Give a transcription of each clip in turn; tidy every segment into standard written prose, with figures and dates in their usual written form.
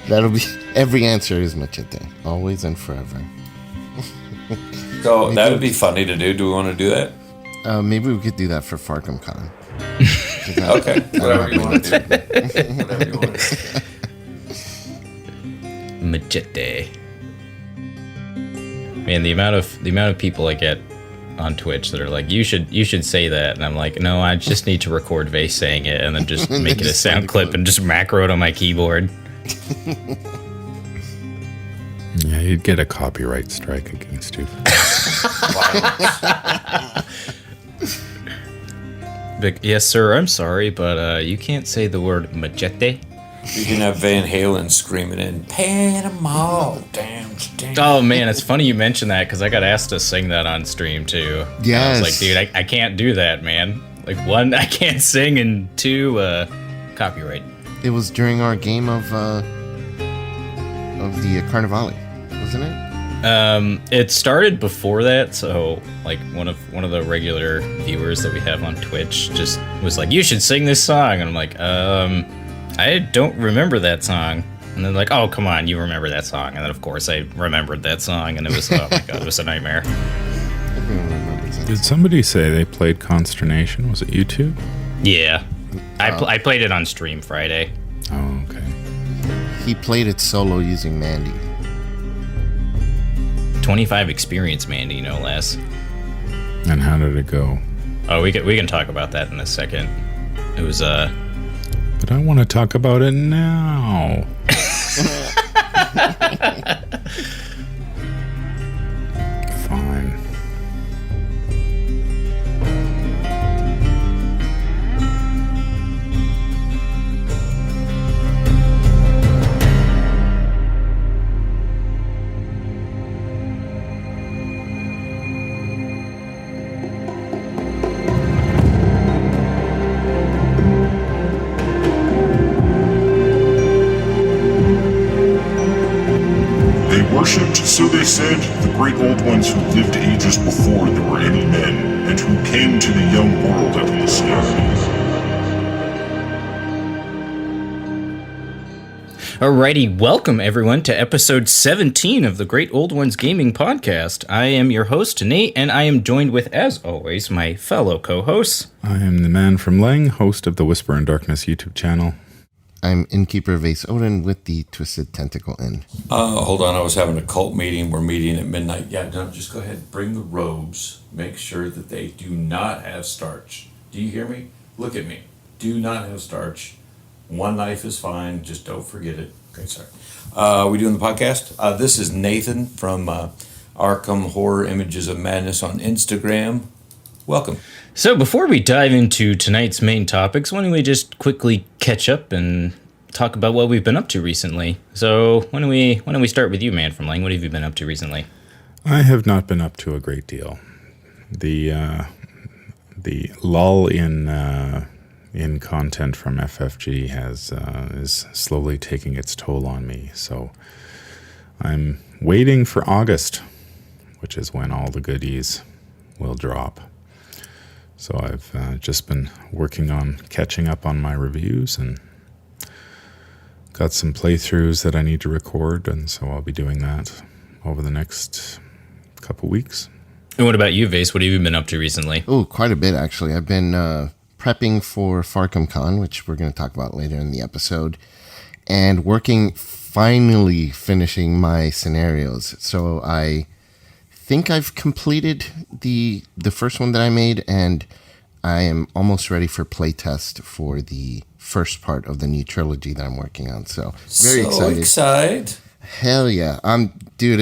That'll be every answer is machete, always and forever. So that would be funny to do. Do we want to do that? Maybe we could do that for Farkham Con. Okay, whatever you want to do. Whatever you want to do. Machete. Man, the amount of people I get on Twitch that are like, you should say that, and I'm like, no, I just need to record Vase saying it and then just make it a sound clip and just macro it on my keyboard. Yeah, you'd get a copyright strike against you. But, yes, sir, I'm sorry, but you can't say the word machete. You can have Van Halen screaming in Panama. Damn. Oh, man, it's funny you mentioned that because I got asked to sing that on stream, too. Yes. I was like, dude, I can't do that, man. Like, one, I can't sing, and two, copyright. It was during our game of the Carnivale, wasn't it? It started before that, so like one of the regular viewers that we have on Twitch just was like, you should sing this song, and I'm like, I don't remember that song. And then like, oh, come on, you remember that song. And then of course I remembered that song, and it was, oh my god, it was a nightmare. Did somebody say they played Consternation? Was it you two? Yeah, I played it on stream Friday. Oh, okay. He played it solo using Mandy. 25 experience, Mandy, no less. And how did it go? Oh, we can talk about that in a second. It was But I want to talk about it now. Fine. Worshipped, so they said, the great old ones who lived ages before there were any men, and who came to the young world at least. Alrighty, welcome everyone to episode 17 of the Great Old Ones Gaming Podcast. I am your host, Nate, and I am joined with, as always, my fellow co-hosts. I am the man from Lang, host of the Whisper in Darkness YouTube channel. I'm Innkeeper Vase Odin with the Twisted Tentacle Inn. Hold on, I was having a cult meeting. We're meeting at midnight. Yeah, no, just go ahead. Bring the robes. Make sure that they do not have starch. Do you hear me? Look at me. Do not have starch. One knife is fine. Just don't forget it. Okay, sorry. We doing the podcast? This is Nathan from Arkham Horror Images of Madness on Instagram. Welcome. So before we dive into tonight's main topics, why don't we just quickly catch up and talk about what we've been up to recently? So why don't we start with you, man from Lang? What have you been up to recently? I have not been up to a great deal. The lull in content from FFG is slowly taking its toll on me. So I'm waiting for August, which is when all the goodies will drop. So I've just been working on catching up on my reviews and got some playthroughs that I need to record, and so I'll be doing that over the next couple weeks. And what about you, Vase? What have you been up to recently? Oh, quite a bit, actually. I've been prepping for Farkham Con, which we're going to talk about later in the episode, and finally finishing my scenarios. So I think I've completed the first one that I made, and I am almost ready for playtest for the first part of the new trilogy that I'm working on. So very excited. Hell yeah. Dude,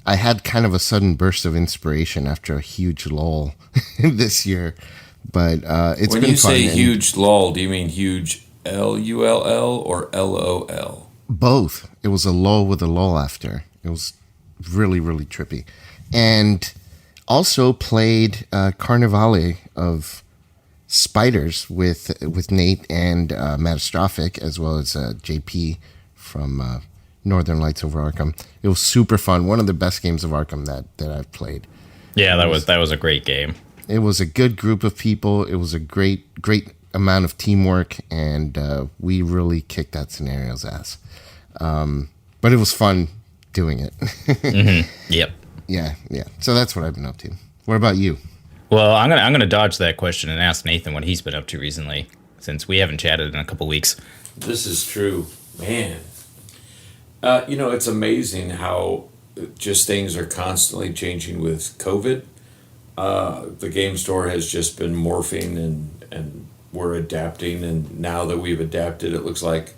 I had kind of a sudden burst of inspiration after a huge lull this year, but it's been fun. When you say huge lull, do you mean huge Lull or LOL? Both. It was a lull with a lull after. It was really, really trippy. And also played Carnivale of Spiders with Nate and Matastrophic, as well as JP from Northern Lights over Arkham. It was super fun. One of the best games of Arkham that I've played. Yeah, that was a great game. It was a good group of people. It was a great amount of teamwork, and we really kicked that scenario's ass. But it was fun doing it. Yep. Yeah. So that's what I've been up to. What about you? Well, I'm gonna dodge that question and ask Nathan what he's been up to recently, since we haven't chatted in a couple weeks. This is true, man. It's amazing how just things are constantly changing with COVID. The game store has just been morphing and we're adapting. And now that we've adapted, it looks like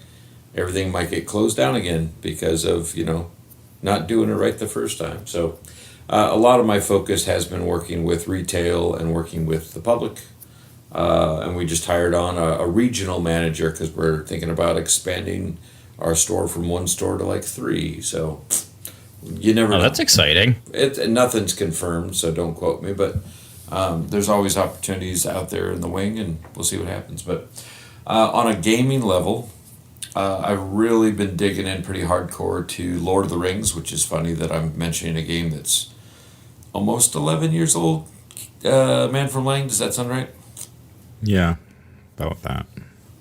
everything might get closed down again because of, not doing it right the first time. So a lot of my focus has been working with retail and working with the public. And we just hired on a regional manager because we're thinking about expanding our store from one store to like 3. So you never know. That's exciting. Nothing's confirmed, so don't quote me. But there's always opportunities out there in the wing, and we'll see what happens. But on a gaming level, I've really been digging in pretty hardcore to Lord of the Rings, which is funny that I'm mentioning a game that's almost 11 years old. Man from Lang, does that sound right? Yeah, about that.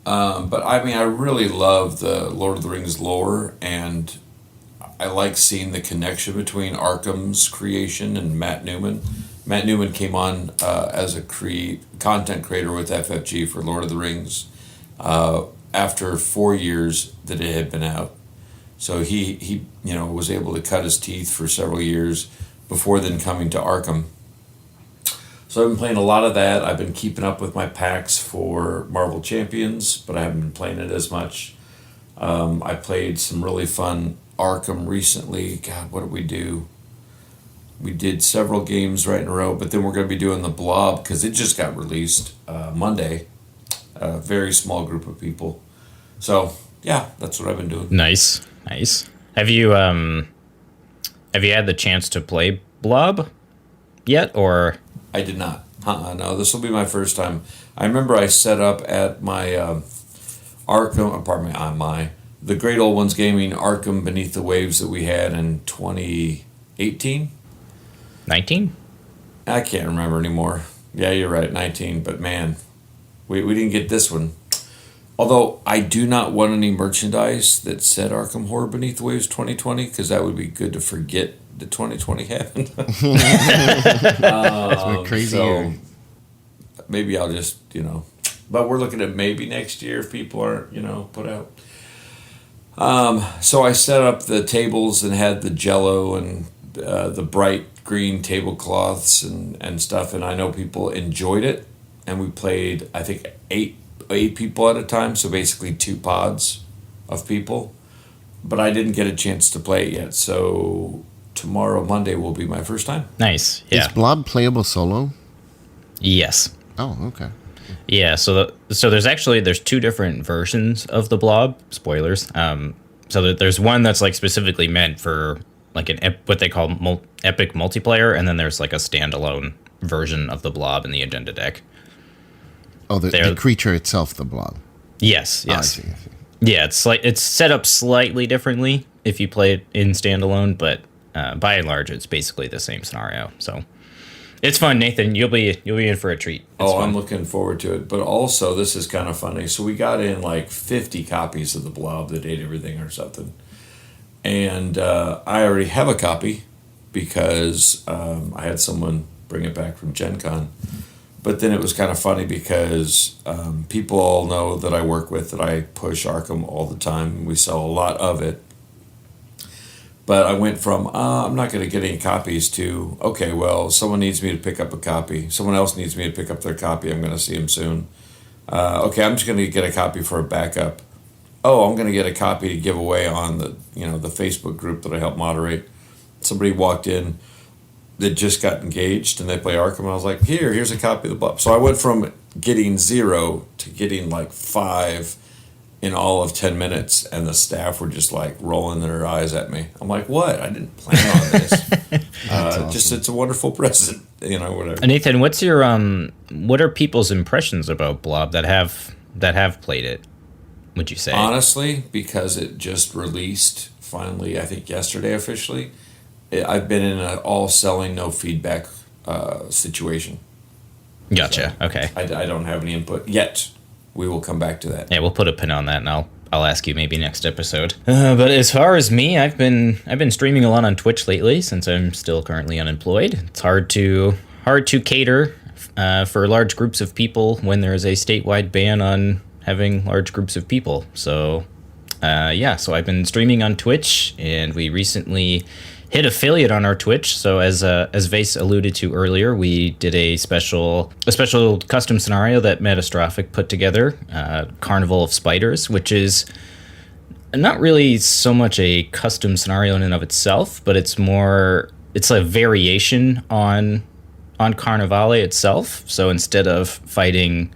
But I really love the Lord of the Rings lore, and I like seeing the connection between Arkham's creation and Matt Newman. Matt Newman came on as a content creator with FFG for Lord of the Rings after 4 years that it had been out. So he was able to cut his teeth for several years before then coming to Arkham. So I've been playing a lot of that. I've been keeping up with my packs for Marvel Champions, but I haven't been playing it as much. I played some really fun Arkham recently. God, what did we do? We did several games right in a row, but then we're going to be doing the Blob because it just got released Monday. A very small group of people. So, yeah, that's what I've been doing. Nice. Have you had the chance to play Blob yet, or? I did not. No, this will be my first time. I remember I set up at my the Great Old Ones Gaming Arkham Beneath the Waves that we had in 2018. 19? I can't remember anymore. Yeah, you're right, 19. But man, we didn't get this one. Although I do not want any merchandise that said Arkham Horror Beneath the Waves 2020, because that would be good to forget that 2020 happened. Crazy so year. Maybe I'll just, but we're looking at maybe next year if people aren't, put out. So I set up the tables and had the Jell-O and the bright green tablecloths and stuff, and I know people enjoyed it. And we played, I think, eight people at a time, so basically 2 pods of people. But I didn't get a chance to play it yet, so tomorrow, Monday, will be my first time. Nice, yeah. Is Blob playable solo? Yes. Oh, okay. Yeah, so there's 2 different versions of the Blob. Spoilers. So there's one that's like specifically meant for like what they call epic multiplayer, and then there's like a standalone version of the Blob in the agenda deck. Oh, the creature itself, the Blob. Yes. Oh, I see. Yeah, it's set up slightly differently if you play it in standalone, but by and large, it's basically the same scenario. So it's fun, Nathan. You'll be in for a treat. It's fun. I'm looking forward to it. But also, this is kind of funny. So we got in like 50 copies of the Blob that ate everything or something, and I already have a copy because I had someone bring it back from Gen Con. But then it was kind of funny because people all know that I work with, that I push Arkham all the time. We sell a lot of it. But I went from, I'm not going to get any copies to, okay, well, someone needs me to pick up a copy. Someone else needs me to pick up their copy. I'm going to see them soon. Okay, I'm just going to get a copy for a backup. Oh, I'm going to get a copy to give away on the Facebook group that I help moderate. Somebody walked in that just got engaged and they play Arkham, and I was like, here's a copy of the Blob. So I went from getting 0 to getting like 5 in all of 10 minutes, and the staff were just like rolling their eyes at me. I'm like, what? I didn't plan on this. Awesome. Just it's a wonderful present, whatever. Nathan, what's your what are people's impressions about Blob that have played it, would you say? Honestly, because it just released finally, I think yesterday officially, I've been in an all selling, no feedback situation. Gotcha. So okay. I don't have any input yet. We will come back to that. Yeah, we'll put a pin on that, and I'll ask you maybe next episode. But as far as me, I've been streaming a lot on Twitch lately since I'm still currently unemployed. It's hard to cater for large groups of people when there is a statewide ban on having large groups of people. So so I've been streaming on Twitch, and we recently hit affiliate on our Twitch. So as Vase alluded to earlier, we did a special custom scenario that Metastrophic put together, Carnival of Spiders, which is not really so much a custom scenario in and of itself, but it's a variation on Carnivale itself. So instead of fighting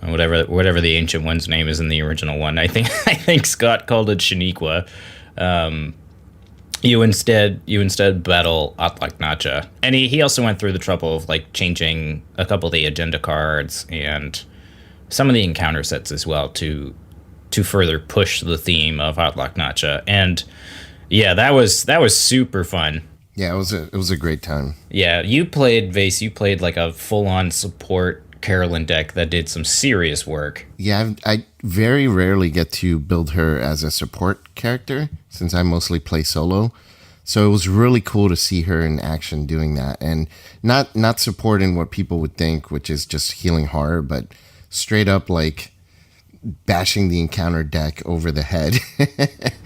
whatever the ancient one's name is in the original one, I think Scott called it Shaniqua. You instead battle Atlaknacha. And he also went through the trouble of like changing a couple of the agenda cards and some of the encounter sets as well to further push the theme of Atlaknacha. And yeah, that was super fun. Yeah, it was a great time. Yeah, you played like a full-on support Carolyn deck that did some serious work. Yeah, I very rarely get to build her as a support character since I mostly play solo. So it was really cool to see her in action doing that, and not supporting what people would think, which is just healing horror, but straight up like bashing the encounter deck over the head.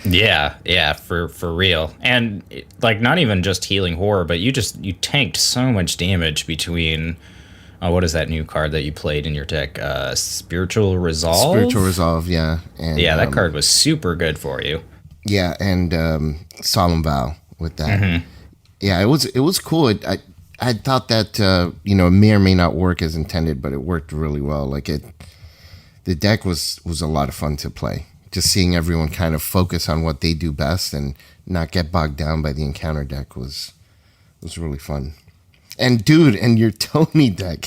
yeah, for real. And like not even just healing horror, but you tanked so much damage between. What is that new card that you played in your deck? Spiritual Resolve? Spiritual Resolve, yeah. And, yeah, that card was super good for you. Yeah, and Solemn Vow with that. Mm-hmm. Yeah, it was cool. I thought that, it may or may not work as intended, but it worked really well. Like the deck was a lot of fun to play. Just seeing everyone kind of focus on what they do best and not get bogged down by the encounter deck was really fun. And dude, and your Tony deck.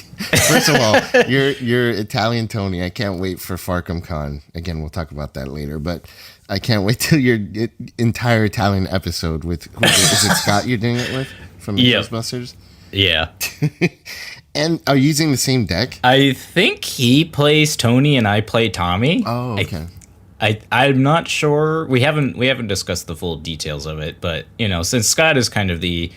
First of all, your Italian Tony. I can't wait for Farkham Con. Again, we'll talk about that later. But I can't wait till your entire Italian episode with is it Scott you're doing it with from the Ghostbusters? Yeah. And are you using the same deck? I think he plays Tony and I play Tommy. Oh, okay. I'm not sure. We haven't discussed the full details of it, but since Scott is kind of the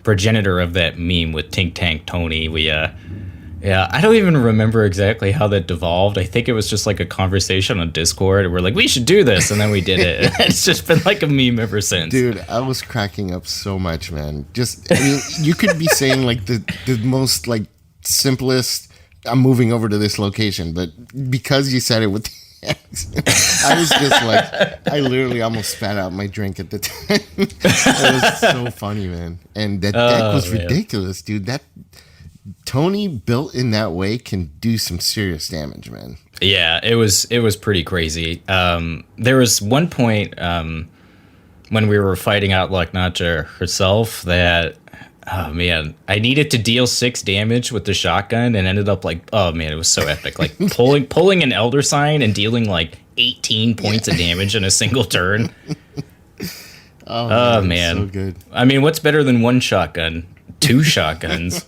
progenitor of that meme with Tink Tank Tony, I don't even remember exactly how that devolved. I think it was just like a conversation on Discord and we're like, we should do this, and then we did it. It's just been like a meme ever since. Dude, I was cracking up so much, man. You could be saying like the most like simplest, I'm moving over to this location, but because you said it with I was just like, I literally almost spat out my drink at the time. It was so funny, man. And that deck was ridiculous, dude. That Tony built in that way can do some serious damage, man. Yeah, it was pretty crazy. There was one point when we were fighting out Atlaknacha herself that, oh man, I needed to deal 6 damage with the shotgun and ended up like, oh man, it was so epic. Like pulling an Elder Sign and dealing like 18 points of damage in a single turn. Oh man. So good. I mean, what's better than 1 shotgun? 2 shotguns.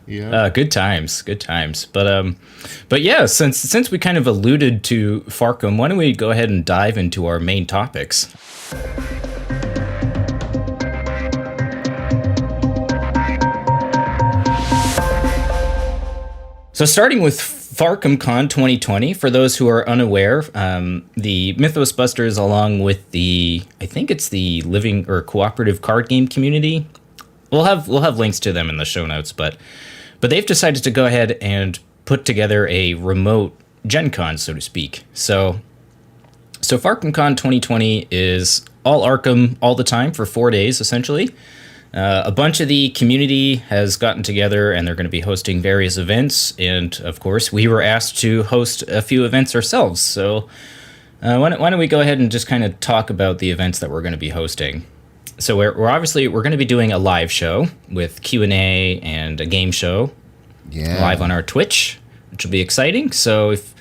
Yeah. Good times. But yeah, since we kind of alluded to Farkham, why don't we go ahead and dive into our main topics? So starting with Farkham Con 2020, for those who are unaware, the Mythos Busters, along with I think it's the living or cooperative card game community, we'll have links to them in the show notes, but they've decided to go ahead and put together a remote Gen Con, so to speak. So Farkham Con 2020 is all Arkham all the time for 4 days, essentially. A bunch of the community has gotten together and they're going to be hosting various events. And of course, we were asked to host a few events ourselves. So why don't we go ahead and just kind of talk about the events that we're going to be hosting. So we're going to be doing a live show with Q&A and a game show live on our Twitch, which will be exciting. So if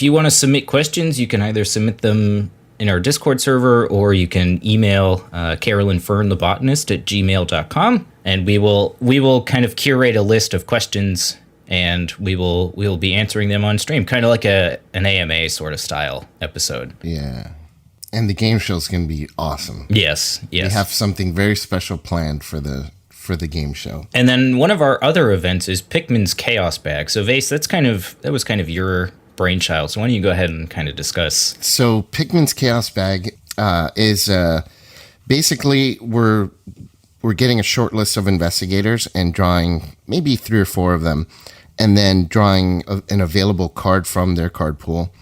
you want to submit questions, you can either submit them in our Discord server, or you can email Carolyn Fern, the botanist, at gmail.com, and we will kind of curate a list of questions and we will be answering them on stream, kind of like an AMA sort of style episode. Yeah. And the game show's going to be awesome. Yes. We have something very special planned for the game show. And then one of our other events is Pikmin's Chaos Bag. So Vase, that was kind of your brainchild. So why don't you go ahead and kind of discuss? So Pikmin's Chaos Bag is basically we're getting a short list of investigators and drawing maybe 3 or 4 of them, and then drawing an available card from their card pool,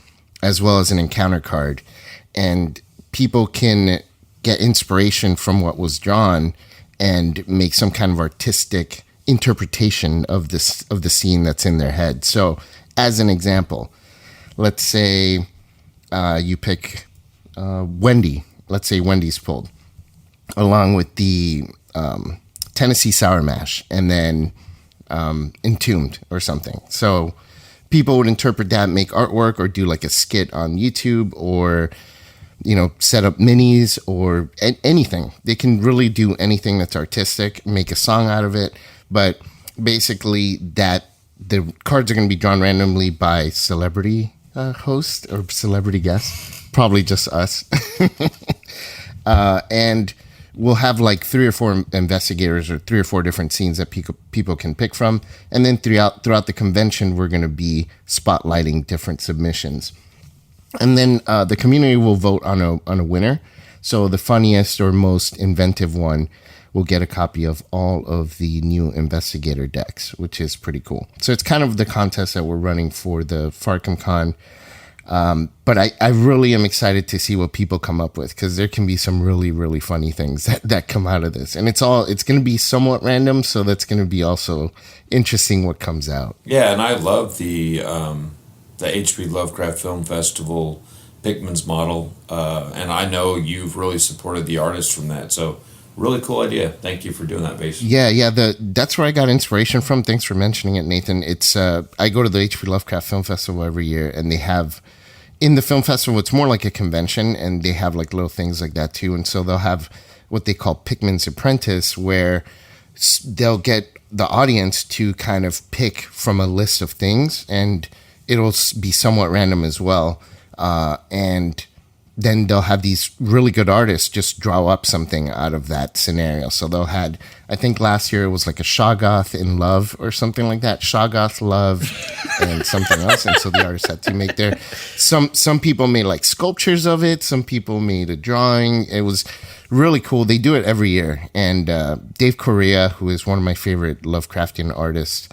as well as an encounter card. And people can get inspiration from what was drawn and make some kind of artistic interpretation of the scene that's in their head. So, as an example, let's say you pick Wendy. Let's say Wendy's pulled, along with the Tennessee Sour Mash, and then Entombed or something. So people would interpret that, make artwork, or do like a skit on YouTube, or set up minis or anything. They can really do anything that's artistic, make a song out of it. But basically, that the cards are going to be drawn randomly by celebrity host or celebrity guest, probably just us. And we'll have like 3 or 4 investigators or 3 or 4 different scenes that people can pick from. And then throughout the convention, we're going to be spotlighting different submissions. And then the community will vote on a winner. So the funniest or most inventive one will get a copy of all of the new investigator decks, which is pretty cool. So it's kind of the contest that we're running for the Farkham Con. But I really am excited to see what people come up with, because there can be some really, really funny things that come out of this. And it's going to be somewhat random, so that's going to be also interesting what comes out. Yeah, and I love the H.P. Lovecraft Film Festival Pikmin's model, and I know you've really supported the artists from that. So really cool idea. Thank you for doing that, Base. Yeah. That's where I got inspiration from. Thanks for mentioning it, Nathan. It's I go to the H.P. Lovecraft Film Festival every year, and they have in the film festival, it's more like a convention, and they have like little things like that too. And so they'll have what they call Pikmin's Apprentice, where they'll get the audience to kind of pick from a list of things, and it'll be somewhat random as well. And then they'll have these really good artists just draw up something out of that scenario. So they'll had, I think last year it was like a Shoggoth in love or something like that. Shoggoth love and something else. And so the artists had to make their, some people made like sculptures of it. Some people made a drawing. It was really cool. They do it every year. And Dave Correa, who is one of my favorite Lovecraftian artists,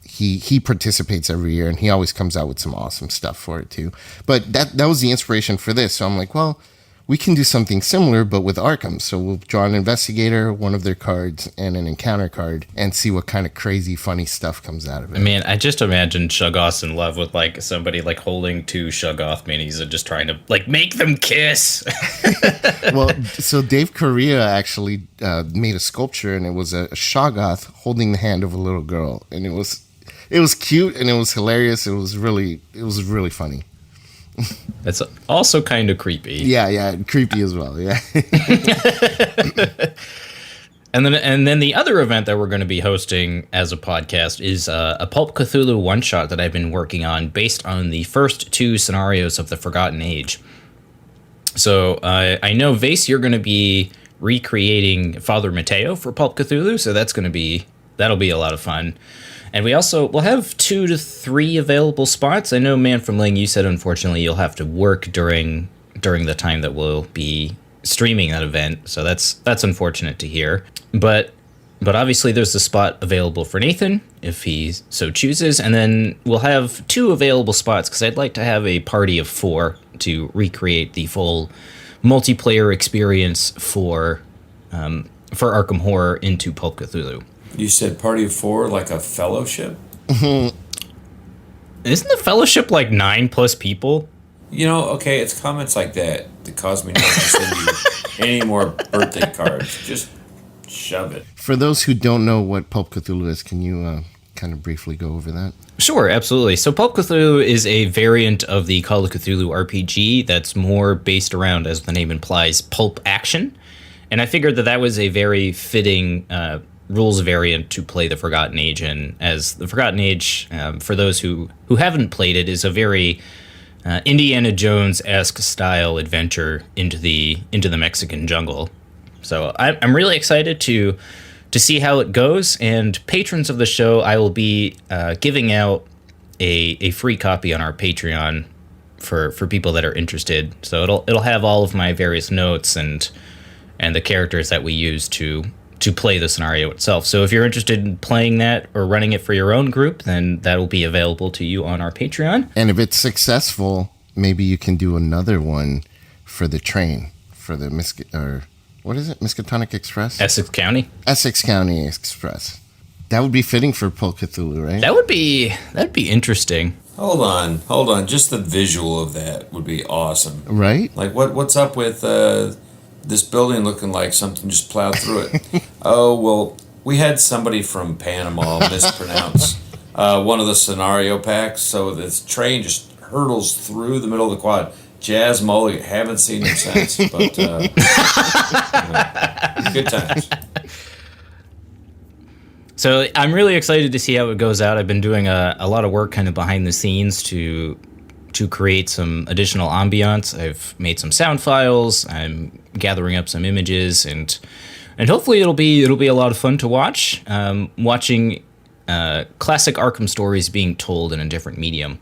he participates every year, and he always comes out with some awesome stuff for it too. But that was the inspiration for this. So I'm like, well, we can do something similar, but with Arkham. So we'll draw an investigator, one of their cards, and an encounter card, and see what kind of crazy, funny stuff comes out of it. I mean, I just imagine Shoggoth in love with like somebody like holding 2 Shoggoth minis and just trying to like make them kiss. Well, so Dave Correa actually made a sculpture, and it was a Shoggoth holding the hand of a little girl, and it was cute and it was hilarious. It was really funny. That's also kind of creepy. Yeah, creepy as well. Yeah. And then the other event that we're going to be hosting as a podcast is a Pulp Cthulhu one shot that I've been working on based on the first 2 scenarios of the Forgotten Age. So I know, Vase, you're going to be recreating Father Mateo for Pulp Cthulhu, so that'll be a lot of fun. And we'll have 2 to 3 available spots. I know, Man from Ling, you said unfortunately you'll have to work during the time that we'll be streaming that event, so that's unfortunate to hear. But obviously there's a spot available for Nathan if he so chooses, and then we'll have 2 available spots because I'd like to have a party of 4 to recreate the full multiplayer experience for Arkham Horror into Pulp Cthulhu. You said party of 4, like a fellowship? Isn't the fellowship like 9+ people? Okay, it's comments like that cause me not to send you any more birthday cards. Just shove it. For those who don't know what Pulp Cthulhu is, can you kind of briefly go over that? Sure, absolutely. So Pulp Cthulhu is a variant of the Call of Cthulhu RPG that's more based around, as the name implies, pulp action. And I figured that was a very fitting rules variant to play the Forgotten Age in, as the Forgotten Age, for those who haven't played it, is a very Indiana Jones-esque style adventure into the Mexican jungle. So I'm really excited to see how it goes. And patrons of the show, I will be giving out a free copy on our Patreon for people that are interested. So it'll have all of my various notes and the characters that we use to play the scenario itself. So if you're interested in playing that or running it for your own group, then that will be available to you on our Patreon. And if it's successful, maybe you can do another one for the train, for the Miskatonic Express? Essex County Express. That would be fitting for Pull Cthulhu, right? That'd be interesting. Hold on. Just the visual of that would be awesome. Right? Like, what's up with this building looking like something just plowed through it? Oh, well, we had somebody from Panama mispronounce one of the scenario packs, so this train just hurtles through the middle of the quad. Jazz Mulligan, haven't seen him since, but good times. So I'm really excited to see how it goes out. I've been doing a lot of work kind of behind the scenes to create some additional ambiance. I've made some sound files. I'm gathering up some images, and hopefully it'll be a lot of fun to watch. Watching classic Arkham stories being told in a different medium.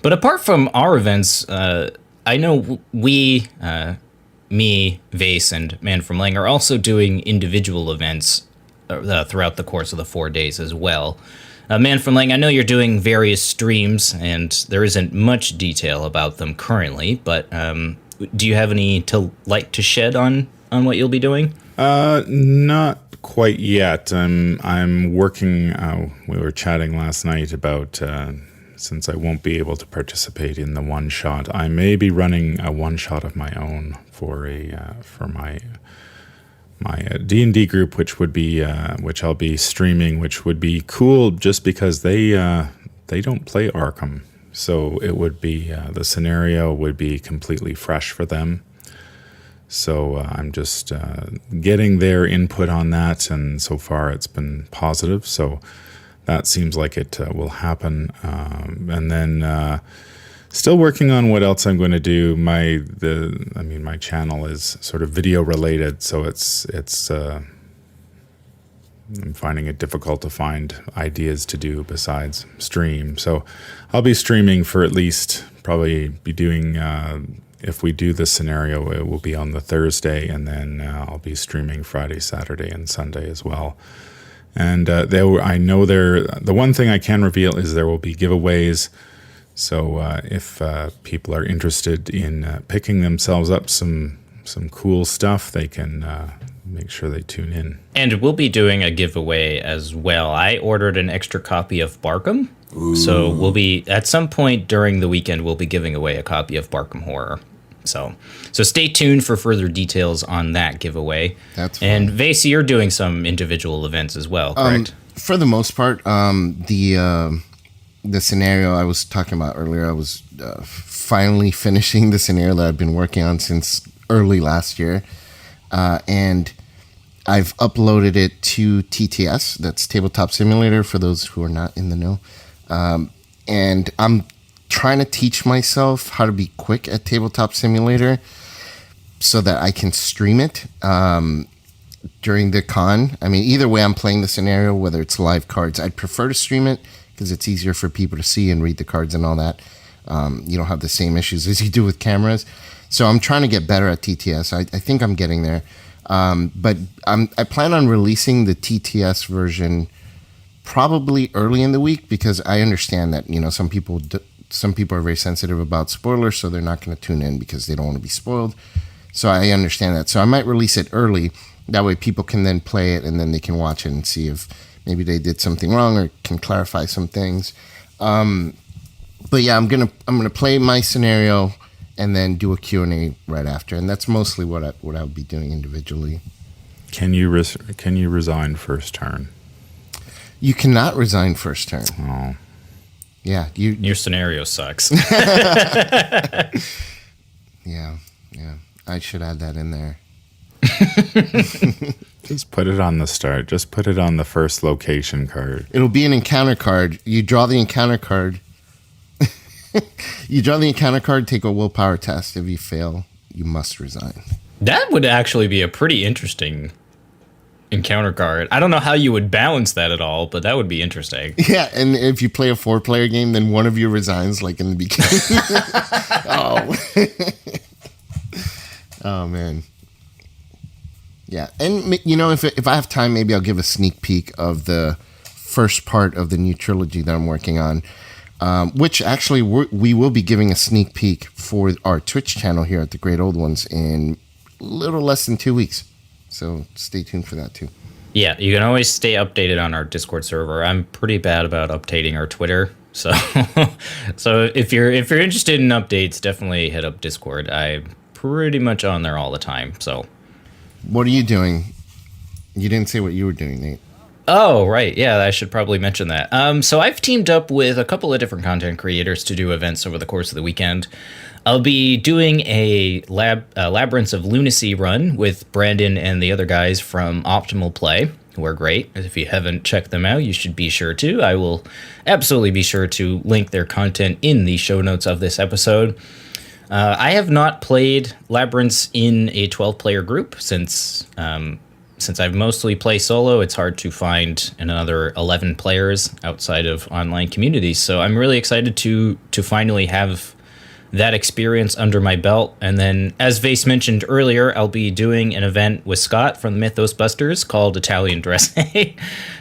But apart from our events, I know we, me, Vase, and Man from Lang are also doing individual events throughout the course of the 4 days as well. Man from Lang, I know you're doing various streams, and there isn't much detail about them currently, but do you have any light to shed on what you'll be doing? Not quite yet. I'm working. We were chatting last night about since I won't be able to participate in the one shot, I may be running a one shot of my own for my D&D group, which would be which I'll be streaming, which would be cool just because they don't play Arkham, so it would be the scenario would be completely fresh for them. So I'm just getting their input on that, and so far it's been positive. So that seems like it will happen, and then. Still working on what else I'm going to do. My channel is sort of video related, so it's I'm finding it difficult to find ideas to do besides stream. So I'll be streaming for at least probably be doing if we do this scenario, it will be on the Thursday, and then I'll be streaming Friday, Saturday, and Sunday as well. And the one thing I can reveal is there will be giveaways. So if people are interested in picking themselves up some cool stuff, they can make sure they tune in. And we'll be doing a giveaway as well. I ordered an extra copy of Barkham. Ooh. So we'll be, at some point during the weekend, we'll be giving away a copy of Farkham Horror. So stay tuned for further details on that giveaway. That's fun. And Vase, you're doing some individual events as well, correct? For the most part, the scenario I was talking about earlier, I was finally finishing the scenario that I've been working on since early last year. And I've uploaded it to TTS, that's Tabletop Simulator, for those who are not in the know. And I'm trying to teach myself how to be quick at Tabletop Simulator so that I can stream it during the con. I mean, either way I'm playing the scenario, whether it's live cards, I'd prefer to stream it, because it's easier for people to see and read the cards and all that. You don't have the same issues as you do with cameras. So I'm trying to get better at TTS. I think I'm getting there. But I plan on releasing the TTS version probably early in the week, because I understand that, some people are very sensitive about spoilers, so they're not going to tune in because they don't want to be spoiled. So I understand that. So I might release it early. That way people can then play it, and then they can watch it and see if maybe they did something wrong or can clarify some things. But yeah, I'm gonna play my scenario and then do a Q&A right after, and that's mostly what I'll be doing individually. Can you resign first turn? You cannot resign first turn. Oh. Yeah, your scenario sucks. Yeah. I should add that in there. Just put it on the start. Just put it on the first location card. It'll be an encounter card. You draw the encounter card. You draw the encounter card, take a willpower test. If you fail, you must resign. That would actually be a pretty interesting encounter card. I don't know how you would balance that at all, but that would be interesting. Yeah, and if you play a 4-player game, then one of you resigns, like in the beginning. Oh, man. Yeah, and you know, if I have time, maybe I'll give a sneak peek of the first part of the new trilogy that I'm working on, which actually we will be giving a sneak peek for our Twitch channel here at the Great Old Ones in a little less than 2 weeks. So stay tuned for that too. Yeah, you can always stay updated on our Discord server. I'm pretty bad about updating our Twitter, so so if you're interested in updates, definitely hit up Discord. I'm pretty much on there all the time. So, what are you doing? You didn't say what you were doing, Nate. Oh, right. Yeah, I should probably mention that. So I've teamed up with a couple of different content creators to do events over the course of the weekend. I'll be doing a Labyrinths of Lunacy run with Brandon and the other guys from Optimal Play, who are great. If you haven't checked them out, you should be sure to. I will absolutely be sure to link their content in the show notes of this episode. I have not played Labyrinths in a 12-player group since I've mostly play solo. It's hard to find another 11 players outside of online communities. So I'm really excited to finally have that experience under my belt. And then, as Vase mentioned earlier, I'll be doing an event with Scott from the Mythos Busters called Italian Dressing,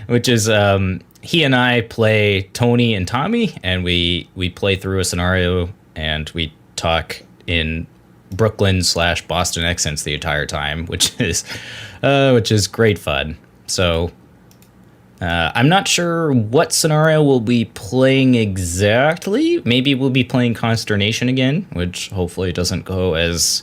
which is he and I play Tony and Tommy, and we play through a scenario and we talk in Brooklyn/Boston accents the entire time, which is great fun. So I'm not sure what scenario we'll be playing exactly. Maybe we'll be playing Consternation again, which hopefully doesn't go as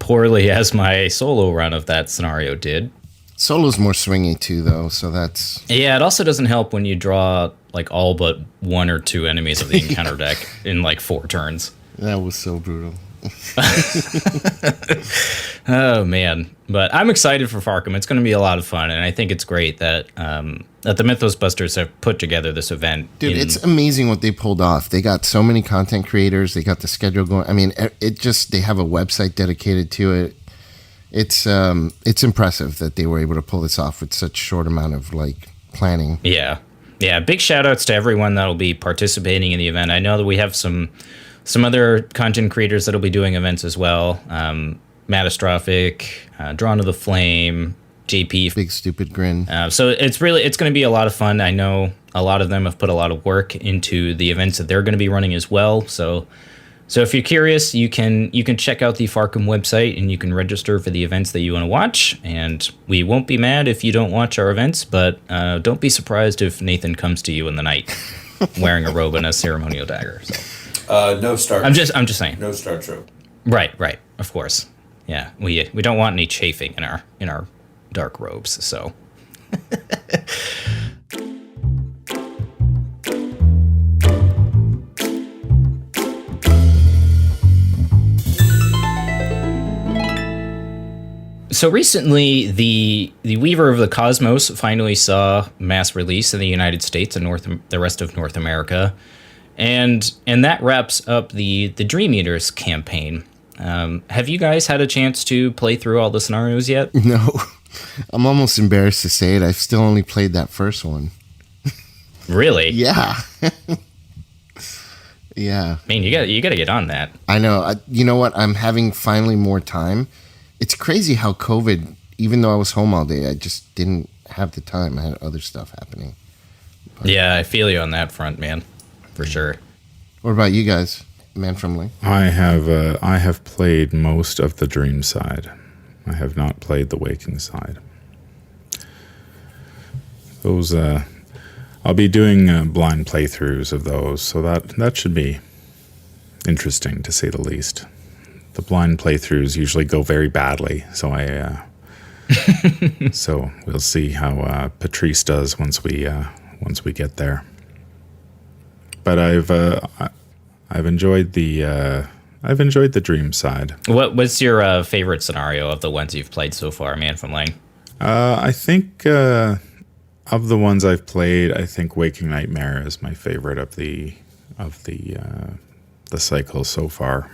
poorly as my solo run of that scenario did. Solo's more swingy too, though, so that's... Yeah, it also doesn't help when you draw like all but 1 or 2 enemies of the encounter deck in like 4 turns. That was so brutal. Oh man, but I'm excited for Farkham. It's going to be a lot of fun, and I think it's great that the Mythos Busters have put together this event. Dude, it's amazing what they pulled off. They got so many content creators. They got the schedule going. I mean, they have a website dedicated to it. It's impressive that they were able to pull this off with such short amount of like planning. Yeah. Big shout outs to everyone that'll be participating in the event. I know that we have some other content creators that'll be doing events as well. Matastrophic, Drawn to the Flame, JP. Big Stupid Grin. So it's going to be a lot of fun. I know a lot of them have put a lot of work into the events that they're going to be running as well. So if you're curious, you can check out the Farkham website and you can register for the events that you want to watch. And we won't be mad if you don't watch our events, but don't be surprised if Nathan comes to you in the night wearing a robe and a ceremonial dagger. So. No star. I'm just saying. No star trope. Right. Of course. Yeah, we don't want any chafing in our dark robes. So. So recently, the Weaver of the Cosmos finally saw mass release in the United States and the rest of North America. And that wraps up the Dream Eaters campaign. Have you guys had a chance to play through all the scenarios yet? No. I'm almost embarrassed to say it. I've still only played that first one. Really? Yeah. Yeah. Man, you got to get on that. I know. You know what? I'm having finally more time. It's crazy how COVID, even though I was home all day, I just didn't have the time. I had other stuff happening. But, yeah, I feel you on that front, man. For sure. What about you guys, Man from Lake? I have played most of the Dream side. I have not played the Waking side. Those I'll be doing blind playthroughs of those, so that should be interesting to say the least. The blind playthroughs usually go very badly, so so we'll see how Patrice does once we get there. But I've enjoyed the I've enjoyed the dream side. What's your favorite scenario of the ones you've played so far, Man from Lang? I think of the ones I've played, I think Waking Nightmare is my favorite of the cycles so far.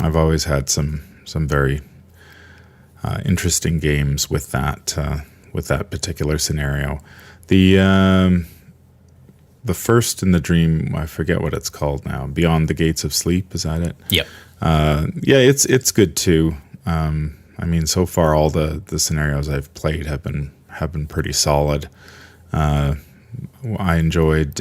I've always had some very interesting games with that particular scenario. The first in the dream, I forget what it's called now. Beyond the Gates of Sleep, is that it? Yep. Yeah, it's good too. I mean, so far all the scenarios I've played have been pretty solid. I enjoyed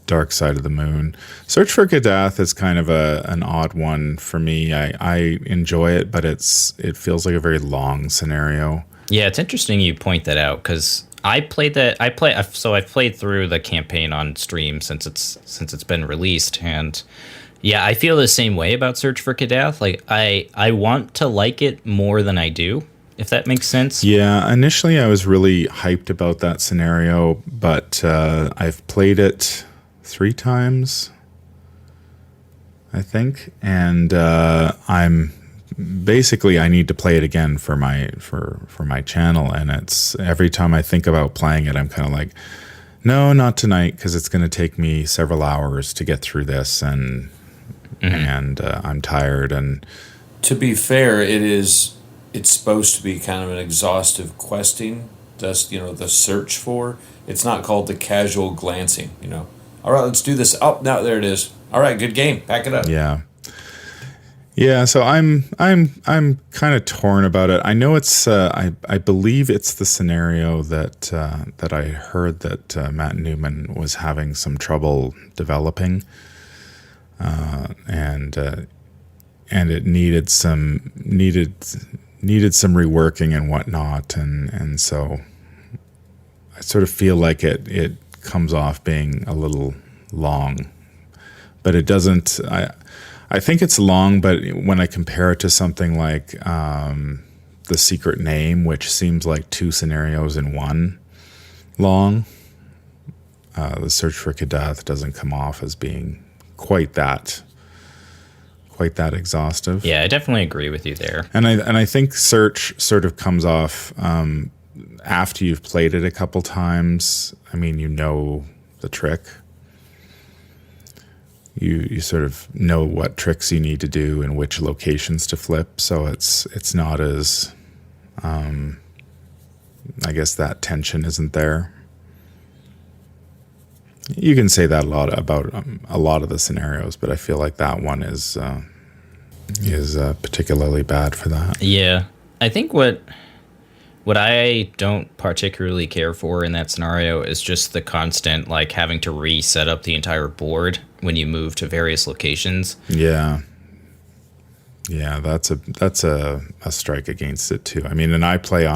Dark Side of the Moon. Search for Kadath is kind of an odd one for me. I enjoy it, but it feels like a very long scenario. Yeah, it's interesting you point that out because I've played through the campaign on stream since it's been released, and yeah, I feel the same way about Search for Kadath. Like I want to like it more than I do, if that makes sense. Yeah, initially I was really hyped about that scenario, but I've played it 3 times, I think, and I'm basically I need to play it again for my channel, and it's every time I think about playing it, I'm kind of like, no, not tonight, because it's going to take me several hours to get through this, and I'm tired. And to be fair, it's supposed to be kind of an exhaustive questing. That's the search for. It's not called the casual glancing. All right, let's do this. Oh, no, there it is. All right, good game. Back it up. Yeah. So I'm kind of torn about it. I know it's I believe it's the scenario that I heard that Matt Newman was having some trouble developing, and it needed some reworking and whatnot, and so I sort of feel like it comes off being a little long, but it doesn't. I think it's long, but when I compare it to something like The Secret Name, which seems like 2 scenarios in one long, the Search for Kadath doesn't come off as being quite that exhaustive. Yeah, I definitely agree with you there. And I think Search sort of comes off after you've played it a couple times. I mean, the trick. You sort of know what tricks you need to do and which locations to flip, so it's not as I guess that tension isn't there. You can say that about a lot of the scenarios, but I feel like that one is particularly bad for that. Yeah, I think what I don't particularly care for in that scenario is just the constant having to reset up the entire board when you move to various locations. Yeah, that's a strike against it too. I mean, and I play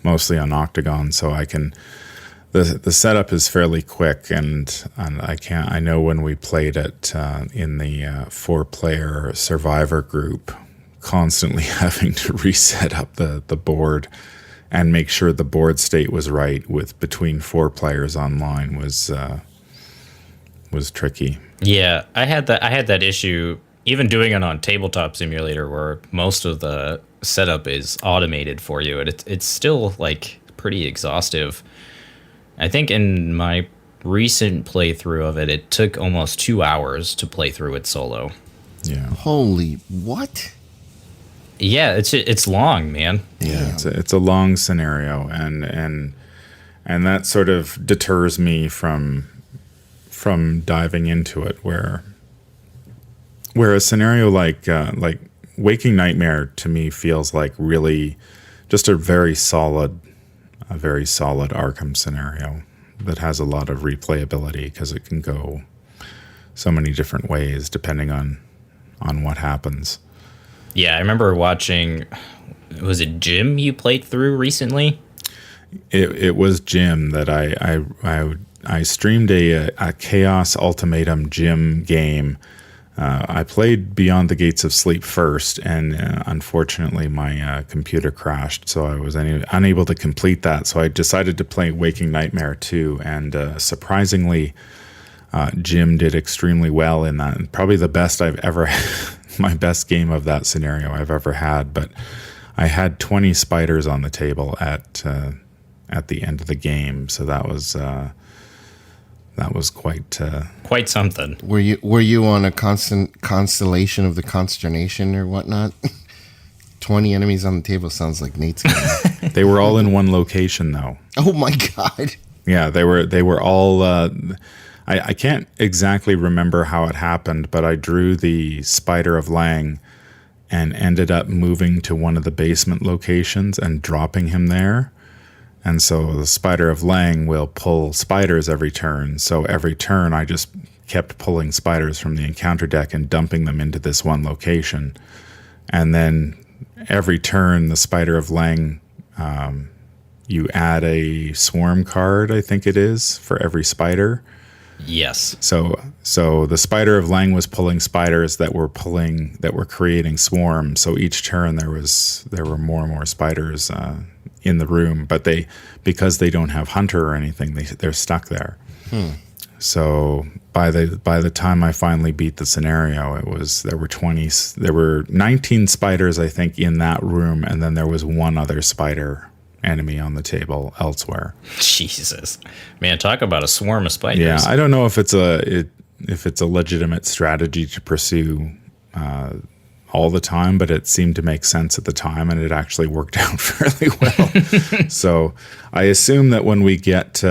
mostly on Octagon, so I can. The setup is fairly quick, and I know when we played it in the 4-player Survivor group, constantly having to reset up the board and make sure the board state was right with between 4 players online was tricky. Yeah, I had that issue even doing it on Tabletop Simulator, where most of the setup is automated for you, and it's still pretty exhaustive. I think in my recent playthrough of it, it took almost 2 hours to play through it solo. Yeah. Holy what? Yeah, it's long, man. Yeah, it's a long scenario, and that sort of deters me from diving into it. Where a scenario like Waking Nightmare to me feels like really just a very solid Arkham scenario that has a lot of replayability because it can go so many different ways depending on what happens. Yeah, I remember watching. Was it Jim you played through recently? It was Jim that I streamed a Chaos Ultimatum Jim game. I played Beyond the Gates of Sleep first, and unfortunately my computer crashed, so I was unable to complete that. So I decided to play Waking Nightmare 2, and surprisingly, Jim did extremely well in that, and probably the best I've ever my best game of that scenario I've ever had. But I had 20 spiders on the table at the end of the game, so that was Quite something. Were you on a constant constellation of the consternation or whatnot? 20 enemies on the table sounds like Nate's game. They were all in one location, though. Oh my god. Yeah, they were all. I can't exactly remember how it happened, but I drew the Spider of Lang and ended up moving to one of the basement locations and dropping him there. And so the Spider of Lang will pull spiders every turn. So every turn I just kept pulling spiders from the encounter deck and dumping them into this one location. And then every turn, the Spider of Lang, you add a swarm card, I think it is, for every spider. Yes. So the Spider of Lang was pulling spiders that were creating swarms. So each turn there were more and more spiders in the room, but because they don't have hunter or anything, they're stuck there. So by the time I finally beat the scenario, there were 19 spiders, I think, in that room, and then there was one other spider enemy on the table elsewhere. Jesus, man, talk about a swarm of spiders. Yeah, I don't know if it's a legitimate strategy to pursue all the time, but it seemed to make sense at the time, and it actually worked out fairly well. So I assume that when we get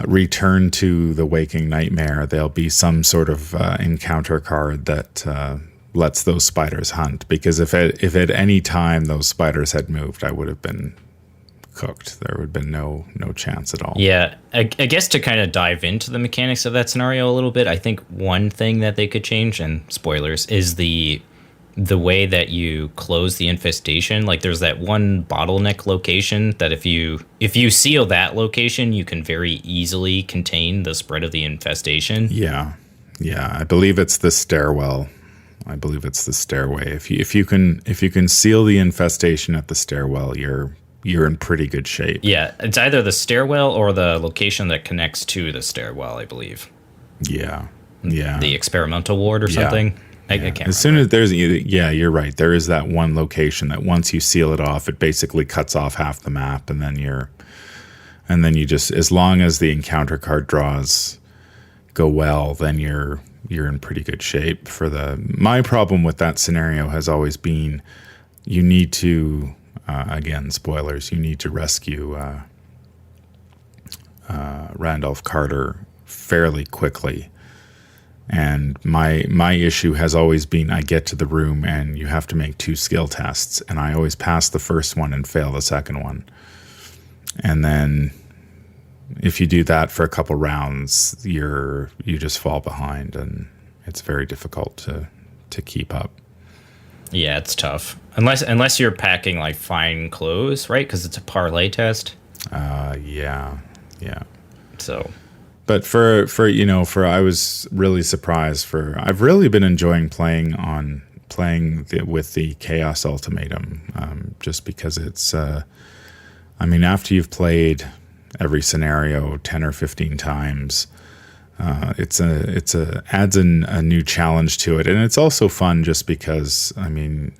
return to the Waking Nightmare, there'll be some sort of encounter card that lets those spiders hunt. Because if at any time those spiders had moved, I would have been cooked. There would have been no chance at all. Yeah, I guess to kind of dive into the mechanics of that scenario a little bit, I think one thing that they could change, and spoilers, is the way that you close the infestation. Like, there's that one bottleneck location that if you seal that location, you can very easily contain the spread of the infestation. Yeah, I believe it's the stairwell. I believe it's the stairway. If you can seal the infestation at the stairwell, you're in pretty good shape. Yeah, it's either the stairwell or the location that connects to the stairwell, I believe. Yeah. The experimental ward or something. I can't remember. As soon as you're right. There is that one location that once you seal it off, it basically cuts off half the map, and then you just, as long as the encounter card draws go well, then you're in pretty good shape. My problem with that scenario has always been, you need to, again, spoilers, you need to rescue Randolph Carter fairly quickly. And my issue has always been, I get to the room and you have to make 2 skill tests, and I always pass the first one and fail the second one. And then if you do that for a couple rounds, you just fall behind, and it's very difficult to keep up. Yeah, it's tough. Unless you're packing like fine clothes, right? Because it's a parlay test. Yeah. So, but I was really surprised. I've really been enjoying playing with the Chaos Ultimatum, just because it's. After you've played every scenario 10 or 15 times, adds a new challenge to it, and it's also fun just because when